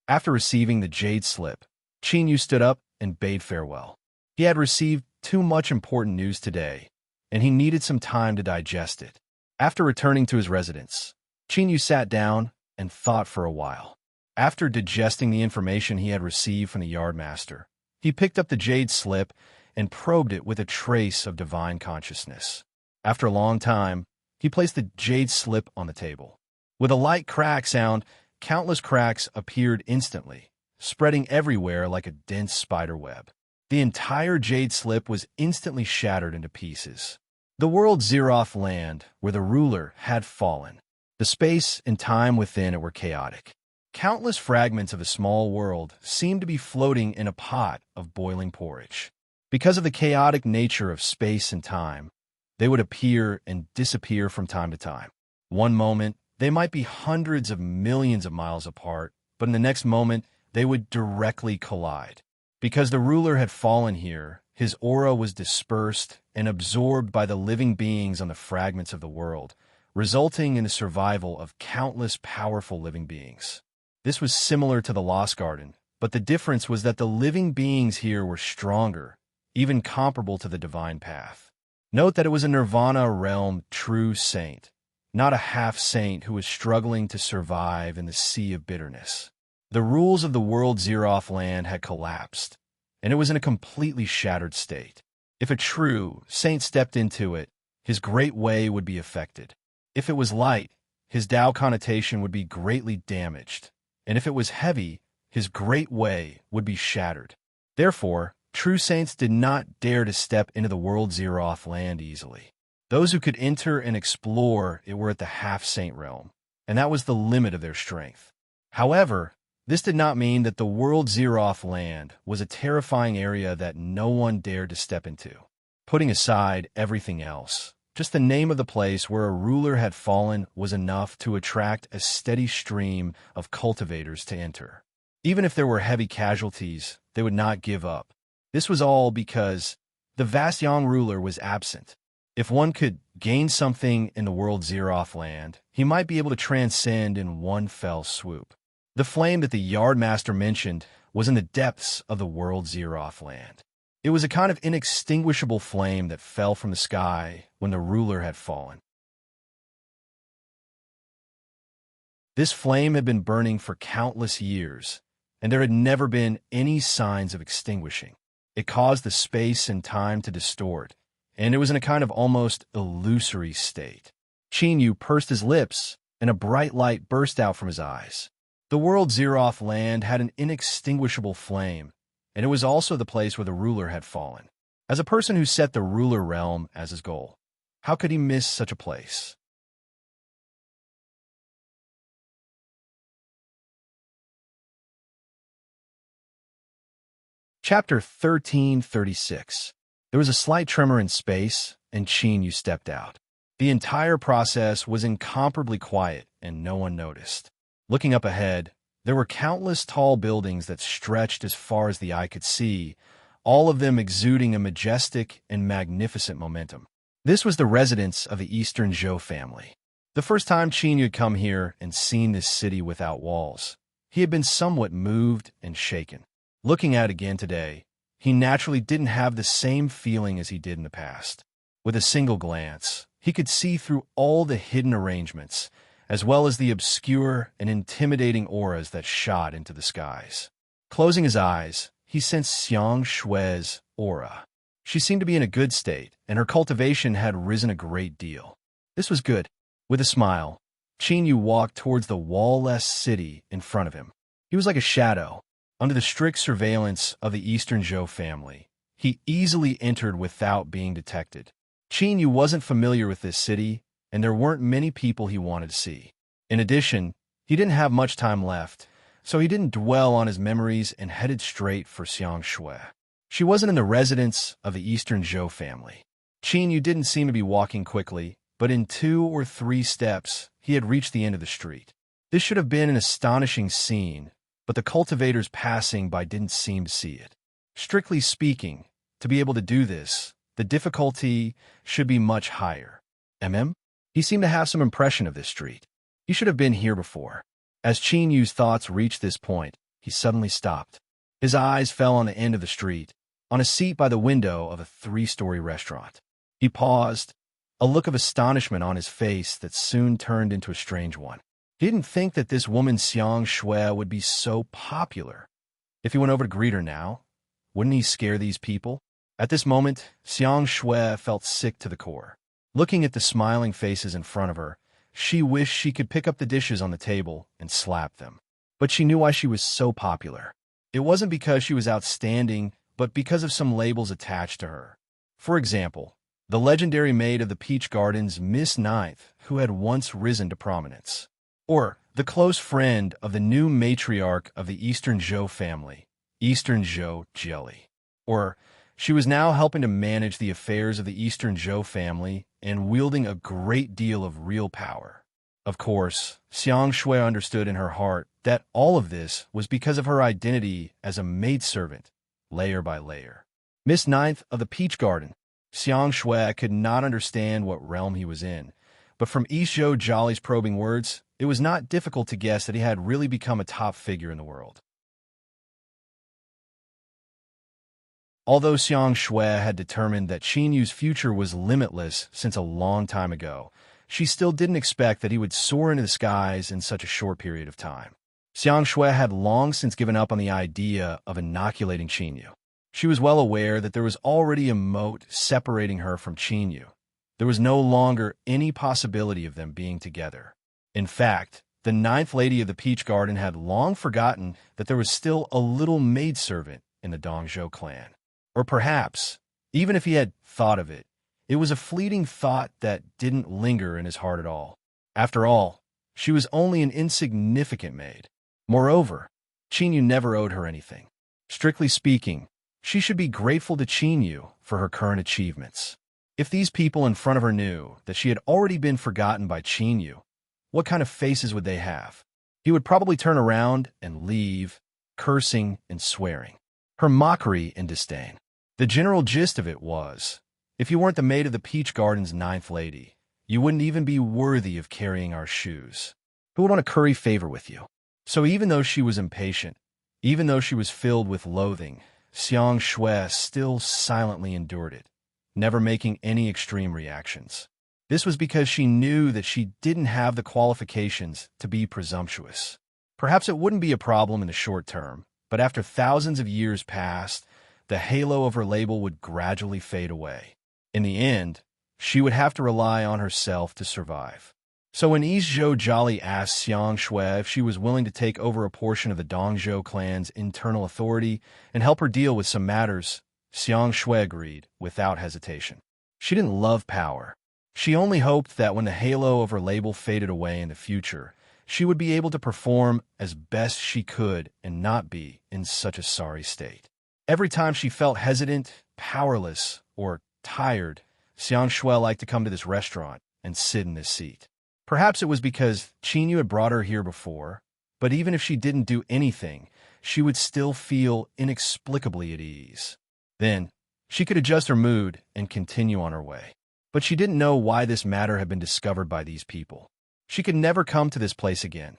Speaker 1: After receiving the jade slip, Qin Yu stood up and bade farewell. He had received too much important news today, and he needed some time to digest it. After returning to his residence, Qin Yu sat down and thought for a while. After digesting the information he had received from the Yardmaster, he picked up the jade slip and probed it with a trace of divine consciousness. After a long time, he placed the jade slip on the table. With a light crack sound, countless cracks appeared instantly, spreading everywhere like a dense spider web. The entire jade slip was instantly shattered into pieces. The world Zeroth land, where the ruler had fallen. The space and time within it were chaotic. Countless fragments of a small world seemed to be floating in a pot of boiling porridge. Because of the chaotic nature of space and time, they would appear and disappear from time to time. One moment, they might be hundreds of millions of miles apart, but in the next moment, they would directly collide. Because the ruler had fallen here, his aura was dispersed and absorbed by the living beings on the fragments of the world, resulting in the survival of countless powerful living beings. This was similar to the Lost Garden, but the difference was that the living beings here were stronger, even comparable to the divine path. Note that it was a Nirvana realm true saint, not a half-saint who was struggling to survive in the sea of bitterness. The rules of the world Zeroth land had collapsed, and it was in a completely shattered state. If a true saint stepped into it, his great way would be affected. If it was light, his Tao connotation would be greatly damaged, and if it was heavy, his great way would be shattered. Therefore, true saints did not dare to step into the world Zeroth land easily. Those who could enter and explore it were at the half-saint realm, and that was the limit of their strength. However, this did not mean that the world Zeroth land was a terrifying area that no one dared to step into. Putting aside everything else, just the name of the place where a ruler had fallen was enough to attract a steady stream of cultivators to enter. Even if there were heavy casualties, they would not give up. This was all because the vast young ruler was absent. If one could gain something in the world Zeroth land, he might be able to transcend in one fell swoop. The flame that the yardmaster mentioned was in the depths of the world Zeroth land. It was a kind of inextinguishable flame that fell from the sky when the ruler had fallen. This flame had been burning for countless years, and there had never been any signs of extinguishing. It caused the space and time to distort, and it was in a kind of almost illusory state. Chinyu pursed his lips, and a bright light burst out from his eyes. The world Zeroth land had an inextinguishable flame, and it was also the place where the ruler had fallen. As a person who set the ruler realm as his goal, how could he miss such a place? Chapter 1336. There was a slight tremor in space, and Chinyu stepped out. The entire process was incomparably quiet, and no one noticed. Looking up ahead, there were countless tall buildings that stretched as far as the eye could see, all of them exuding a majestic and magnificent momentum. This was the residence of the Eastern Zhou family. The first time Chinyu had come here and seen this city without walls, he had been somewhat moved and shaken. Looking at it again today, he naturally didn't have the same feeling as he did in the past. With a single glance, he could see through all the hidden arrangements, as well as the obscure and intimidating auras that shot into the skies. Closing his eyes, he sensed Xiang Shui's aura. She seemed to be in a good state, and her cultivation had risen a great deal. This was good. With a smile, Chinyu walked towards the wall-less city in front of him. He was like a shadow. Under the strict surveillance of the Eastern Zhou family, he easily entered without being detected. Chinyu wasn't familiar with this city, and there weren't many people he wanted to see. In addition, he didn't have much time left, so he didn't dwell on his memories and headed straight for Xiang Shui. She wasn't in the residence of the Eastern Zhou family. Chinyu didn't seem to be walking quickly, but in 2 or 3 steps, he had reached the end of the street. This should have been an astonishing scene, but the cultivators passing by didn't seem to see it. Strictly speaking, to be able to do this, the difficulty should be much higher. He seemed to have some impression of this street. He should have been here before. As Chinyu's thoughts reached this point, he suddenly stopped. His eyes fell on the end of the street, on a seat by the window of a 3-story restaurant. He paused, a look of astonishment on his face that soon turned into a strange one. He didn't think that this woman Xiang Shui would be so popular. If he went over to greet her now, wouldn't he scare these people? At this moment, Xiang Shui felt sick to the core. Looking at the smiling faces in front of her, she wished she could pick up the dishes on the table and slap them. But she knew why she was so popular. It wasn't because she was outstanding, but because of some labels attached to her. For example, the legendary maid of the Peach Gardens, Miss Ninth, who had once risen to prominence. Or the close friend of the new matriarch of the Eastern Zhou family, Eastern Zhou Jelly. Or she was now helping to manage the affairs of the Eastern Zhou family and wielding a great deal of real power. Of course, Xiang Shui understood in her heart that all of this was because of her identity as a maidservant, layer by layer. Miss Ninth of the Peach Garden, Xiang Shui could not understand what realm he was in, but from East Zhou Jolly's probing words, it was not difficult to guess that he had really become a top figure in the world. Although Xiang Shui had determined that Chinyu's future was limitless since a long time ago, she still didn't expect that he would soar into the skies in such a short period of time. Xiang Shui had long since given up on the idea of inoculating Chinyu. She was well aware that there was already a moat separating her from Chinyu. There was no longer any possibility of them being together. In fact, the 9th lady of the Peach Garden had long forgotten that there was still a little maidservant in the Dongzhou clan. Or perhaps, even if he had thought of it, it was a fleeting thought that didn't linger in his heart at all. After all, she was only an insignificant maid. Moreover, Chinyu never owed her anything. Strictly speaking, she should be grateful to Chinyu for her current achievements. If these people in front of her knew that she had already been forgotten by Chinyu, what kind of faces would they have? He would probably turn around and leave, cursing and swearing. Her mockery and disdain. The general gist of it was, if you weren't the maid of the Peach Garden's 9th lady, you wouldn't even be worthy of carrying our shoes. Who would want to curry favor with you? So even though she was impatient, even though she was filled with loathing, Xiang Shui still silently endured it, never making any extreme reactions. This was because she knew that she didn't have the qualifications to be presumptuous. Perhaps it wouldn't be a problem in the short term, but after thousands of years passed, the halo of her label would gradually fade away. In the end, she would have to rely on herself to survive. So when Izhou Jolly asked Xiang Shui if she was willing to take over a portion of the Dongzhou clan's internal authority and help her deal with some matters, Xiang Shui agreed without hesitation. She didn't love power. She only hoped that when the halo of her label faded away in the future, she would be able to perform as best she could and not be in such a sorry state. Every time she felt hesitant, powerless, or tired, Xiang Shui liked to come to this restaurant and sit in this seat. Perhaps it was because Qinyu had brought her here before, but even if she didn't do anything, she would still feel inexplicably at ease. Then, she could adjust her mood and continue on her way. But she didn't know why this matter had been discovered by these people. She could never come to this place again.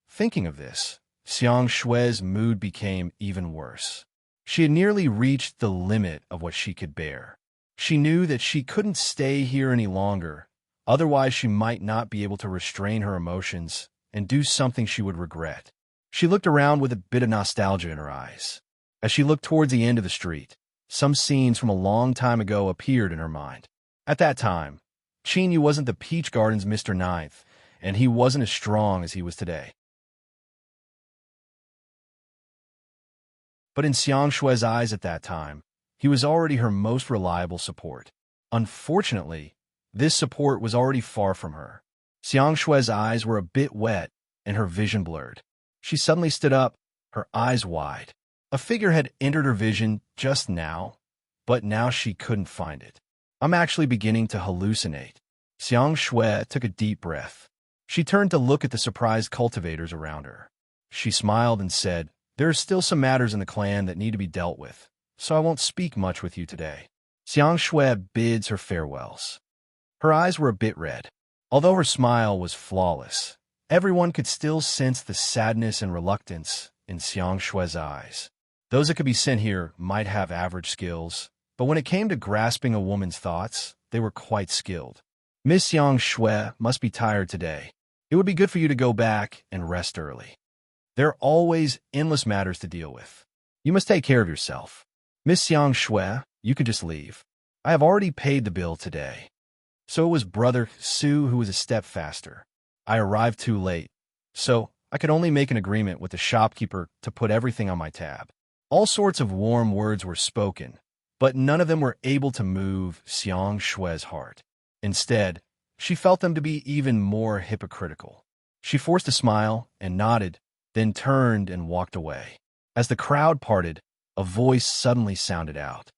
Speaker 1: Thinking of this, Xiang Shui's mood became even worse. She had nearly reached the limit of what she could bear. She knew that she couldn't stay here any longer, otherwise she might not be able to restrain her emotions and do something she would regret. She looked around with a bit of nostalgia in her eyes. As she looked towards the end of the street, some scenes from a long time ago appeared in her mind. At that time, Qinyu wasn't the Peach Garden's Mr. Ninth, and he wasn't as strong as he was today. But in Xiang Shui's eyes at that time, he was already her most reliable support. Unfortunately, this support was already far from her. Xiang Shui's eyes were a bit wet and her vision blurred. She suddenly stood up, her eyes wide. A figure had entered her vision just now, but now she couldn't find it. I'm actually beginning to hallucinate. Xiang Shui took a deep breath. She turned to look at the surprised cultivators around her. She smiled and said, "There are still some matters in the clan that need to be dealt with, so I won't speak much with you today." Xiang Shui bids her farewells. Her eyes were a bit red. Although her smile was flawless, everyone could still sense the sadness and reluctance in Xiang Shui's eyes. Those that could be sent here might have average skills, but when it came to grasping a woman's thoughts, they were quite skilled. Miss Xiang Shui must be tired today. It would be good for you to go back and rest early. There are always endless matters to deal with. You must take care of yourself. Miss Xiang Shui, you could just leave. I have already paid the bill today. So it was Brother Su who was a step faster. I arrived too late, so I could only make an agreement with the shopkeeper to put everything on my tab. All sorts of warm words were spoken, but none of them were able to move Xiang Shui's heart. Instead, she felt them to be even more hypocritical. She forced a smile and nodded, then turned and walked away. As the crowd parted, a voice suddenly sounded out.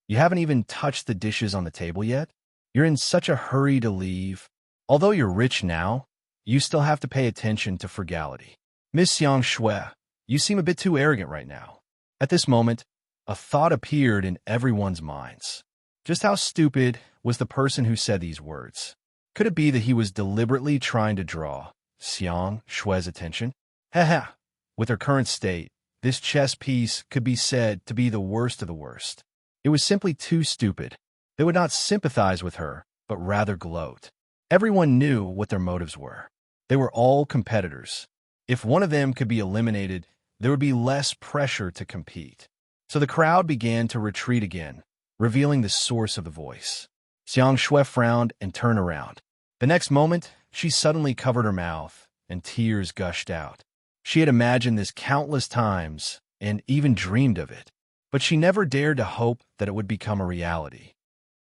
Speaker 1: "You haven't even touched the dishes on the table yet? You're in such a hurry to leave. Although you're rich now, you still have to pay attention to frugality. Miss Xiang Shui, you seem a bit too arrogant right now." At this moment, a thought appeared in everyone's minds. Just how stupid was the person who said these words? Could it be that he was deliberately trying to draw Xiang Shui's attention? Ha! With her current state, this chess piece could be said to be the worst of the worst. It was simply too stupid. They would not sympathize with her, but rather gloat. Everyone knew what their motives were. They were all competitors. If one of them could be eliminated, there would be less pressure to compete. So the crowd began to retreat again, revealing the source of the voice. Xiang Shui frowned and turned around. The next moment, she suddenly covered her mouth, and tears gushed out. She had imagined this countless times and even dreamed of it, but she never dared to hope that it would become a reality.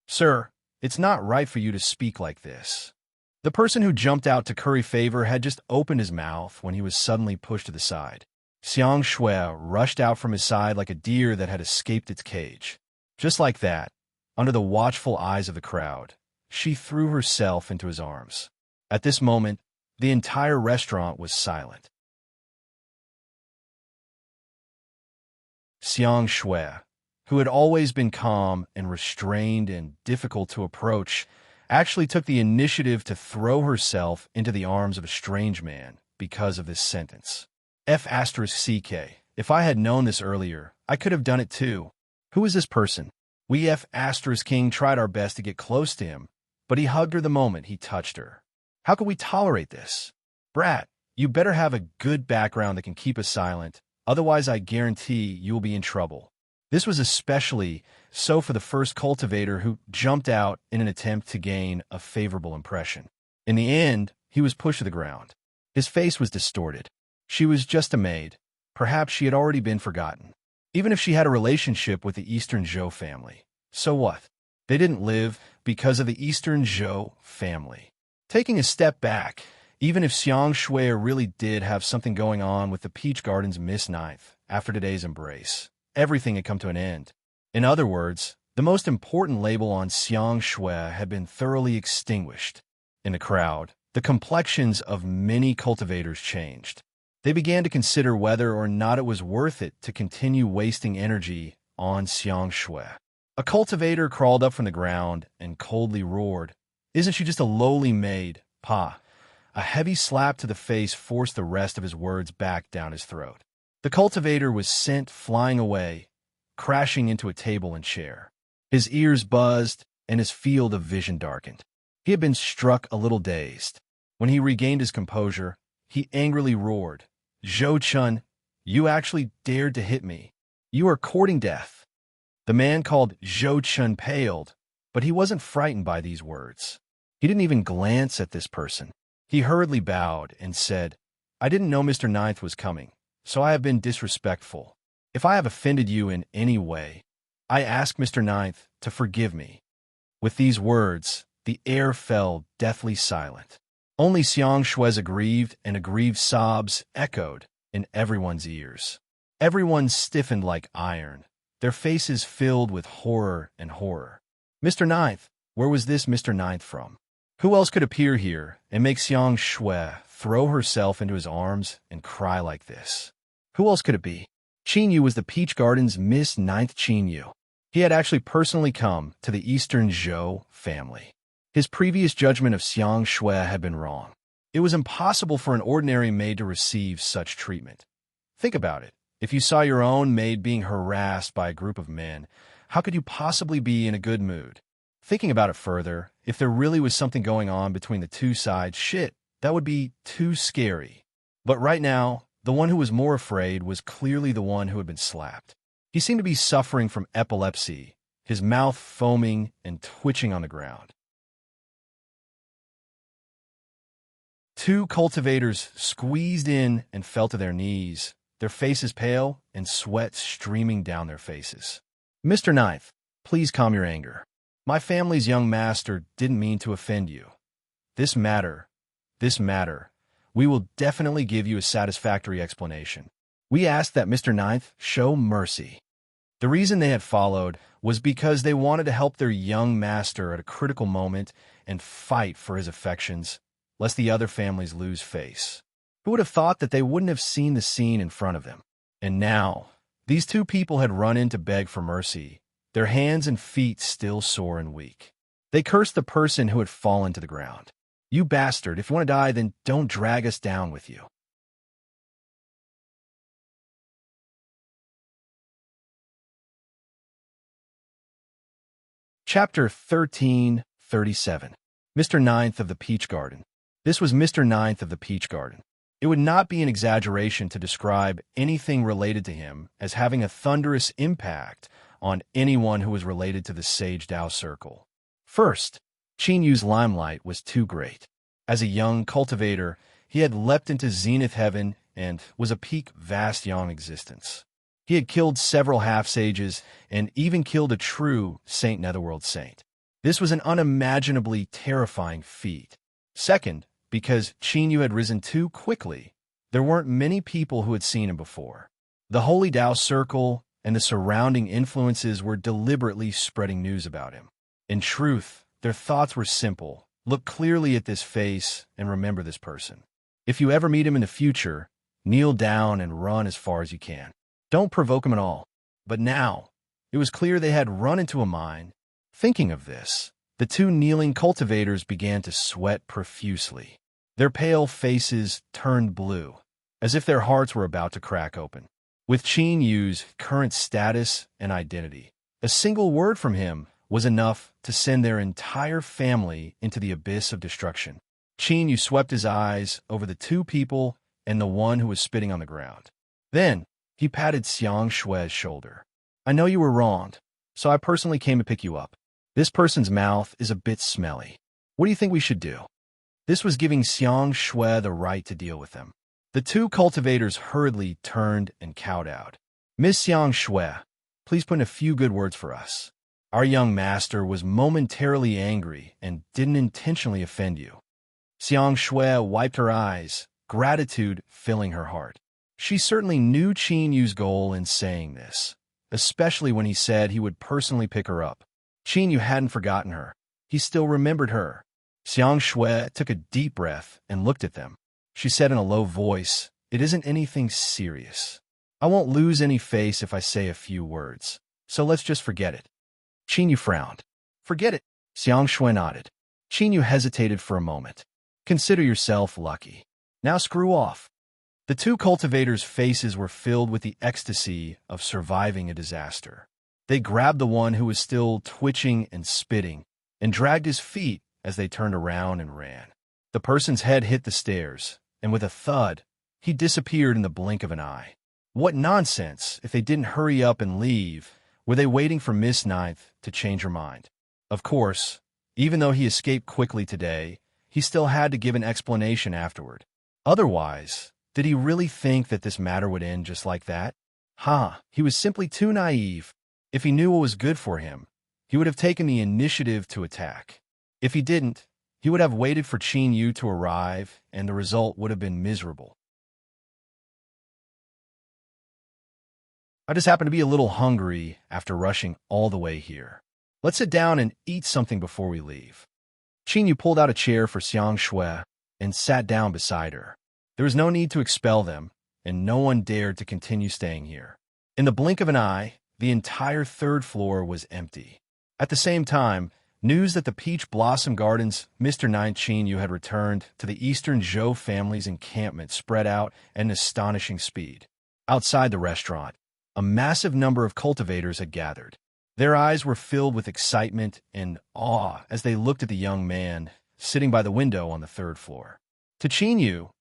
Speaker 1: "Sir, it's not right for you to speak like this." The person who jumped out to curry favor had just opened his mouth when he was suddenly pushed to the side. Xiang Shui rushed out from his side like a deer that had escaped its cage. Just like that, under the watchful eyes of the crowd, she threw herself into his arms. At this moment, the entire restaurant was silent. Xiang Shui, who had always been calm and restrained and difficult to approach, actually took the initiative to throw herself into the arms of a strange man because of this sentence. F***CK. If I had known this earlier, I could have done it too. Who is this person? We F***King tried our best to get close to him, but he hugged her the moment he touched her. How could we tolerate this? Brat, you better have a good background that can keep us silent, otherwise I guarantee you will be in trouble. This was especially so for the first cultivator who jumped out in an attempt to gain a favorable impression. In the end, he was pushed to the ground. His face was distorted. She was just a maid. Perhaps she had already been forgotten. Even if she had a relationship with the Eastern Zhou family. So what? They didn't live because of the Eastern Zhou family. Taking a step back, even if Xiang Shui really did have something going on with the Peach Garden's Miss Ninth after today's embrace, everything had come to an end. In other words, the most important label on Xiang Shui had been thoroughly extinguished. In the crowd, the complexions of many cultivators changed. They began to consider whether or not it was worth it to continue wasting energy on Xiang Shui. A cultivator crawled up from the ground and coldly roared, "Isn't she just a lowly maid, Pa?" A heavy slap to the face forced the rest of his words back down his throat. The cultivator was sent flying away, crashing into a table and chair. His ears buzzed and his field of vision darkened. He had been struck a little dazed. When he regained his composure, he angrily roared, "Zhou Chun, you actually dared to hit me. You are courting death." The man called Zhou Chun paled, but he wasn't frightened by these words. He didn't even glance at this person. He hurriedly bowed and said, "I didn't know Mr. Ninth was coming, so I have been disrespectful. If I have offended you in any way, I ask Mr. Ninth to forgive me." With these words, the air fell deathly silent. Only Xiang Shui's aggrieved sobs echoed in everyone's ears. Everyone stiffened like iron, their faces filled with horror and horror. Mr. Ninth, where was this Mr. Ninth from? Who else could appear here and make Xiang Shui throw herself into his arms and cry like this? Who else could it be? Qin Yu was the Peach Garden's Miss Ninth Qin Yu. He had actually personally come to the Eastern Zhou family. His previous judgment of Xiang Shui had been wrong. It was impossible for an ordinary maid to receive such treatment. Think about it. If you saw your own maid being harassed by a group of men, how could you possibly be in a good mood? Thinking about it further, if there really was something going on between the two sides, that would be too scary. But right now, the one who was more afraid was clearly the one who had been slapped. He seemed to be suffering from epilepsy, his mouth foaming and twitching on the ground. Two cultivators squeezed in and fell to their knees, their faces pale and sweat streaming down their faces. "Mr. Ninth, please calm your anger. My family's young master didn't mean to offend you. This matter, we will definitely give you a satisfactory explanation. We ask that Mr. Ninth show mercy." The reason they had followed was because they wanted to help their young master at a critical moment and fight for his affections, lest the other families lose face. Who would have thought that they wouldn't have seen the scene in front of them? And now, these two people had run in to beg for mercy, their hands and feet still sore and weak. They cursed the person who had fallen to the ground. "You bastard, if you want to die, then don't drag us down with you." Chapter 1337. Mr. Ninth of the Peach Garden. This was Mr. Ninth of the Peach Garden. It would not be an exaggeration to describe anything related to him as having a thunderous impact on anyone who was related to the Sage Dao Circle. First, Qin Yu's limelight was too great. As a young cultivator, he had leapt into zenith heaven and was a peak vast young existence. He had killed several half-sages and even killed a true Saint Netherworld saint. This was an unimaginably terrifying feat. Second, because Qin Yu had risen too quickly, there weren't many people who had seen him before. The Holy Dao Circle and the surrounding influences were deliberately spreading news about him. In truth, their thoughts were simple. Look clearly at this face and remember this person. If you ever meet him in the future, kneel down and run as far as you can. Don't provoke him at all. But now, it was clear they had run into a mine. Thinking of this, the two kneeling cultivators began to sweat profusely. Their pale faces turned blue. as if their hearts were about to crack open. With Qin Yu's current status and identity, a single word from him was enough to send their entire family into the abyss of destruction. Qin Yu swept his eyes over the two people and the one who was spitting on the ground. Then, he patted Xiang Shui's shoulder. I know you were wronged, so I personally came to pick you up. This person's mouth is a bit smelly. What do you think we should do? This was giving Xiang Shui the right to deal with them. The two cultivators hurriedly turned and kowtowed. Miss Xiang Shui, please put in a few good words for us. Our young master was momentarily angry and didn't intentionally offend you. Xiang Shui wiped her eyes, gratitude filling her heart. She certainly knew Qin Yu's goal in saying this, especially when he said he would personally pick her up. Qin Yu hadn't forgotten her. He still remembered her. Xiang Shui took a deep breath and looked at them. She said in a low voice, "It isn't anything serious. I won't lose any face if I say a few words, so let's just forget it." Qin Yu frowned. "Forget it?" Xiang Shui nodded. Qin Yu hesitated for a moment. "Consider yourself lucky. Now screw off." The two cultivators' faces were filled with the ecstasy of surviving a disaster. They grabbed the one who was still twitching and spitting and dragged his feet as they turned around and ran. The person's head hit the stairs, and with a thud, he disappeared in the blink of an eye. What nonsense! If they didn't hurry up and leave, were they waiting for Miss Ninth to change her mind? Of course, even though he escaped quickly today, he still had to give an explanation afterward. Otherwise, did he really think that this matter would end just like that? He was simply too naive. If he knew what was good for him, he would have taken the initiative to attack. If he didn't, he would have waited for Qin Yu to arrive, and the result would have been miserable. I just happen to be a little hungry after rushing all the way here. Let's sit down and eat something before we leave. Qin Yu pulled out a chair for Xiang Shui and sat down beside her. There was no need to expel them, and no one dared to continue staying here. In the blink of an eye, the entire third floor was empty. At the same time, news that the Peach Blossom Gardens Mr. Nine Qin Yu had returned to the Eastern Zhou family's encampment spread out at an astonishing speed. Outside the restaurant, a massive number of cultivators had gathered. Their eyes were filled with excitement and awe as they looked at the young man sitting by the window on the third floor. To Qin Yu,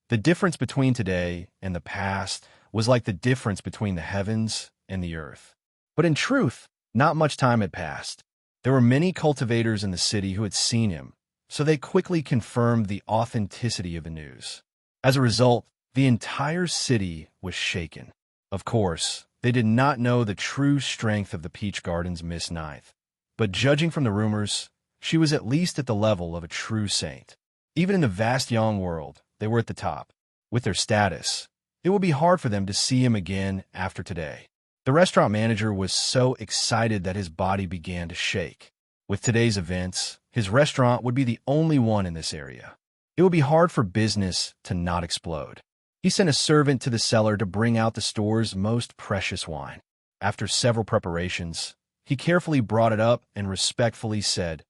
Speaker 1: the difference between today and the past was like the difference between the heavens and the earth. But in truth, not much time had passed. There were many cultivators in the city who had seen him, so they quickly confirmed the authenticity of the news. As a result, the entire city was shaken. Of course, they did not know the true strength of the Peach Garden's Miss Ninth, but judging from the rumors, she was at least at the level of a true saint. Even in the vast Yang world, they were at the top. With their status, it would be hard for them to see him again after today. The restaurant manager was so excited that his body began to shake. With today's events, his restaurant would be the only one in this area. It would be hard for business to not explode. He sent a servant to the cellar to bring out the store's most precious wine. After several preparations, he carefully brought it up and respectfully said,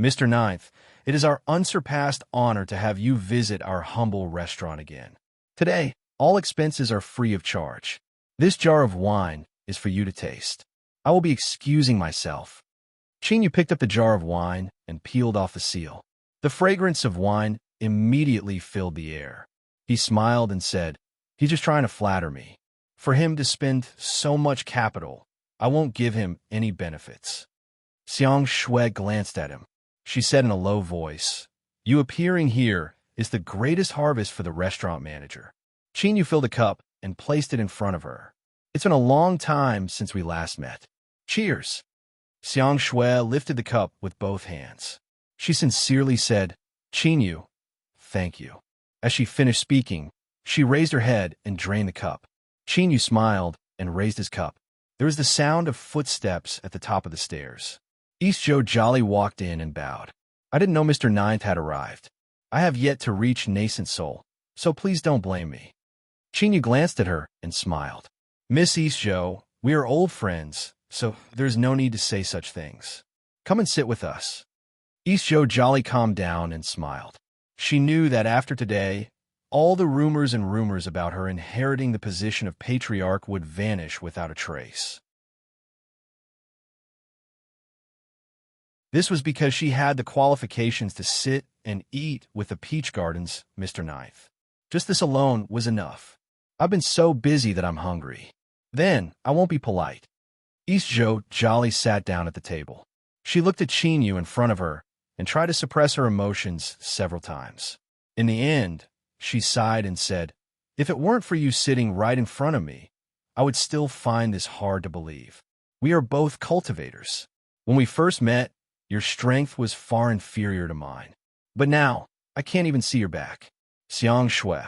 Speaker 1: "Mr. Ninth, it is our unsurpassed honor to have you visit our humble restaurant again. Today, all expenses are free of charge. This jar of wine is for you to taste. I will be excusing myself." Qin Yu picked up the jar of wine and peeled off the seal. The fragrance of wine immediately filled the air. He smiled and said, "He's just trying to flatter me. For him to spend so much capital, I won't give him any benefits." Xiang Shui glanced at him. She said in a low voice, "You appearing here is the greatest harvest for the restaurant manager." Qin Yu filled a cup and placed it in front of her. "It's been a long time since we last met. Cheers." Xiang Shui lifted the cup with both hands. She sincerely said, "Qin Yu, thank you." As she finished speaking, she raised her head and drained the cup. Qin Yu smiled and raised his cup. There was the sound of footsteps at the top of the stairs. East Joe Jolly walked in and bowed. "I didn't know Mr. Ninth had arrived. I have yet to reach Nascent Soul, so please don't blame me." Qin Yu glanced at her and smiled. "Miss East Joe, we are old friends, so there's no need to say such things. Come and sit with us." East Joe Jolly calmed down and smiled. She knew that after today, all the rumors and rumors about her inheriting the position of patriarch would vanish without a trace. This was because she had the qualifications to sit and eat with the Peach Gardens, Mr. Ninth. Just this alone was enough. I've been so busy that I'm hungry. Then, I won't be polite. East Joe Jolly sat down at the table. She looked at Chinyu in front of her and tried to suppress her emotions several times. In the end, she sighed and said, "If it weren't for you sitting right in front of me, I would still find this hard to believe. We are both cultivators. When we first met, your strength was far inferior to mine. But now, I can't even see your back. Xiang Shui,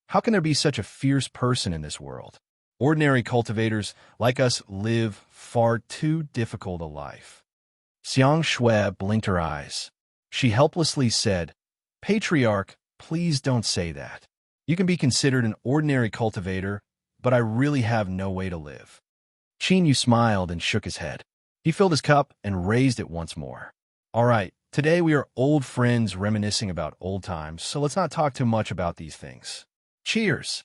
Speaker 1: how can there be such a fierce person in this world? Ordinary cultivators like us live far too difficult a life." Xiang Shui blinked her eyes. She helplessly said, "Patriarch, please don't say that. You can be considered an ordinary cultivator, but I really have no way to live." Chinyu smiled and shook his head. He filled his cup and raised it once more. "All right, today we are old friends reminiscing about old times, so let's not talk too much about these things. Cheers!"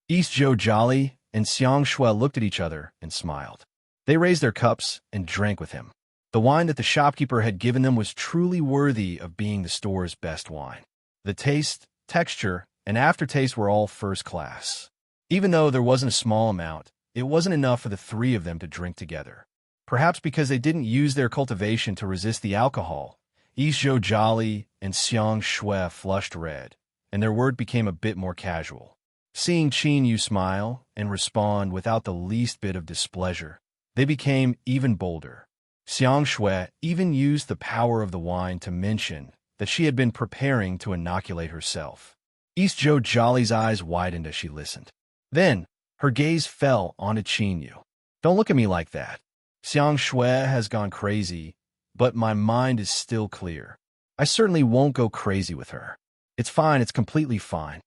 Speaker 1: East Joe Jolly and Xiang Shui looked at each other and smiled. They raised their cups and drank with him. The wine that the shopkeeper had given them was truly worthy of being the store's best wine. The taste, texture, and aftertaste were all first class. Even though there wasn't a small amount, it wasn't enough for the three of them to drink together. Perhaps because they didn't use their cultivation to resist the alcohol, East Joe Jolly and Xiang Shui flushed red, and their word became a bit more casual. Seeing Chinyu smile and respond without the least bit of displeasure, they became even bolder. Xiang Shui even used the power of the wine to mention that she had been preparing to inoculate herself. East Joe Jolly's eyes widened as she listened. Then, her gaze fell onto Chinyu. "Don't look at me like that. Xiang Shui has gone crazy, but my mind is still clear. I certainly won't go crazy with her. It's fine, it's completely fine."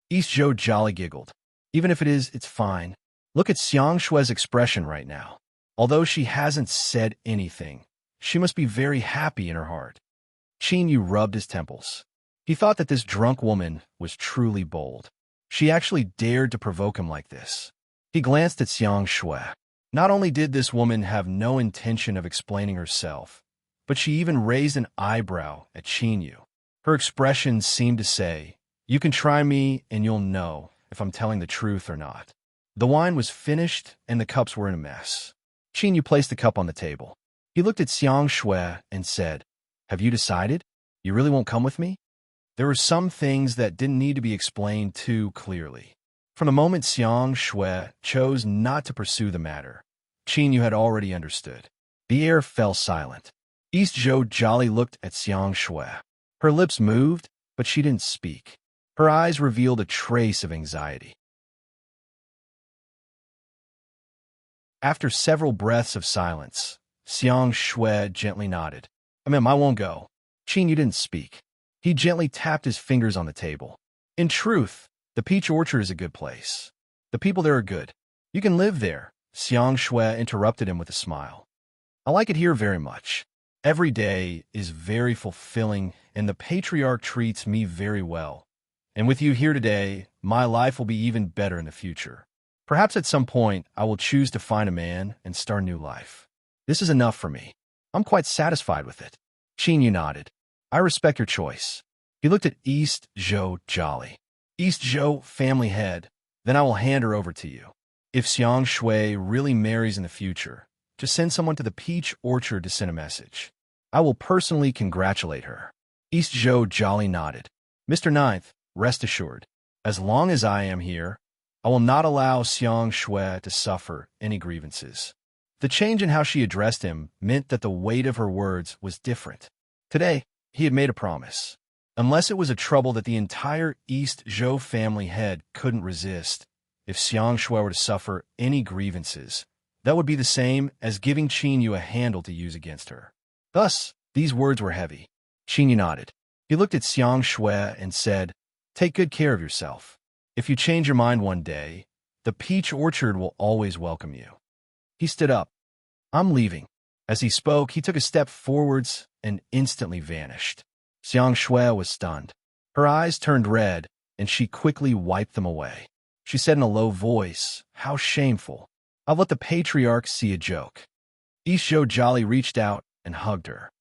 Speaker 1: East Joe Jolly giggled. "Even if it is, it's fine. Look at Xiang Shui's expression right now. Although she hasn't said anything, she must be very happy in her heart." Chinyu rubbed his temples. He thought that this drunk woman was truly bold. She actually dared to provoke him like this. He glanced at Xiang Shui. Not only did this woman have no intention of explaining herself, but she even raised an eyebrow at Chinyu. Her expression seemed to say, "You can try me and you'll know if I'm telling the truth or not." The wine was finished and the cups were in a mess. Chinyu placed the cup on the table. He looked at Xiang Shui and said, "Have you decided? You really won't come with me?" There were some things that didn't need to be explained too clearly. From the moment Xiang Shui chose not to pursue the matter, Chinyu had already understood. The air fell silent. East Joe Jolly looked at Xiang Shui. Her lips moved, but she didn't speak. Her eyes revealed a trace of anxiety. After several breaths of silence, Xiang Shui gently nodded. "I won't go." Chinyu didn't speak. He gently tapped his fingers on the table. "In truth, the peach orchard is a good place. The people there are good. You can live there." Xiang Shui interrupted him with a smile. "I like it here very much. Every day is very fulfilling, and the patriarch treats me very well. And with you here today, my life will be even better in the future. Perhaps at some point, I will choose to find a man and start a new life. This is enough for me. I'm quite satisfied with it." Chinyu nodded. "I respect your choice." He looked at East Joe Jolly. "East Joe, family head, then I will hand her over to you. If Xiang Shui really marries in the future, just send someone to the peach orchard to send a message. I will personally congratulate her." East Joe Jolly nodded. "Mr. Ninth, rest assured, as long as I am here, I will not allow Xiang Shui to suffer any grievances." The change in how she addressed him meant that the weight of her words was different. Today, he had made a promise. Unless it was a trouble that the entire East Zhou family head couldn't resist, if Xiang Shui were to suffer any grievances, that would be the same as giving Chinyu a handle to use against her. Thus, these words were heavy. Chinyu nodded. He looked at Xiang Shui and said, "Take good care of yourself. If you change your mind one day, the peach orchard will always welcome you." He stood up. "I'm leaving." As he spoke, he took a step forwards and instantly vanished. Xiang Shui was stunned. Her eyes turned red, and she quickly wiped them away. She said in a low voice, "How shameful. I'll let the patriarch see a joke." East Joe Jolly reached out and hugged her.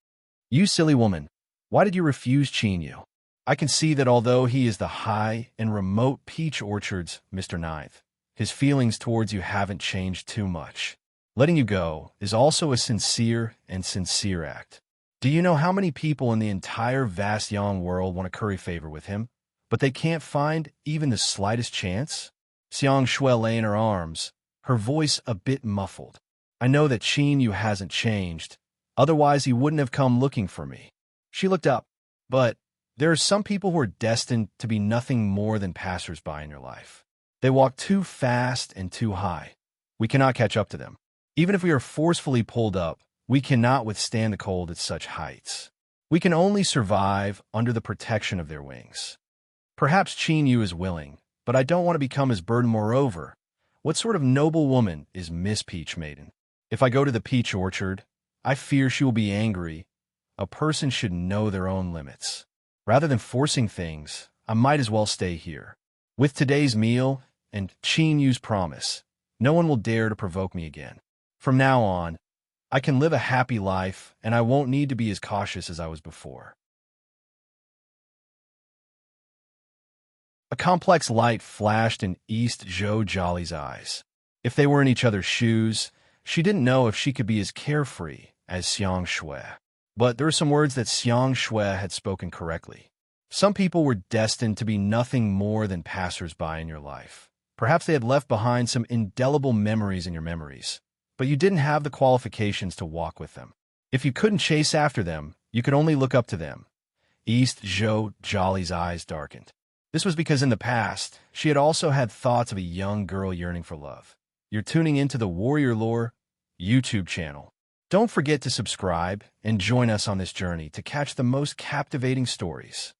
Speaker 1: "You silly woman, why did you refuse Chinyu? I can see that although he is the high and remote peach orchards, Mr. Ninth, his feelings towards you haven't changed too much. Letting you go is also a sincere act. Do you know how many people in the entire vast Yang world want to curry favor with him, but they can't find even the slightest chance?" Xiang Shui lay in her arms, her voice a bit muffled. "I know that Qin Yu hasn't changed, otherwise he wouldn't have come looking for me." She looked up. "But there are some people who are destined to be nothing more than passers-by in your life. They walk too fast and too high. We cannot catch up to them. Even if we are forcefully pulled up, we cannot withstand the cold at such heights. We can only survive under the protection of their wings. Perhaps Qin Yu is willing, but I don't want to become his burden. Moreover, what sort of noble woman is Miss Peach Maiden? If I go to the peach orchard, I fear she will be angry. A person should know their own limits. Rather than forcing things, I might as well stay here. With today's meal and Qin Yu's promise, no one will dare to provoke me again. From now on, I can live a happy life, and I won't need to be as cautious as I was before." A complex light flashed in East Zhou Jolly's eyes. If they were in each other's shoes, she didn't know if she could be as carefree as Xiang Shui. But there were some words that Xiang Shui had spoken correctly. Some people were destined to be nothing more than passers-by in your life. Perhaps they had left behind some indelible memories in your memories, but you didn't have the qualifications to walk with them. If you couldn't chase after them, you could only look up to them. East Zhou Jolly's eyes darkened. This was because in the past, she had also had thoughts of a young girl yearning for love. You're tuning into the Warrior Lore YouTube channel. Don't forget to subscribe and join us on this journey to catch the most captivating stories.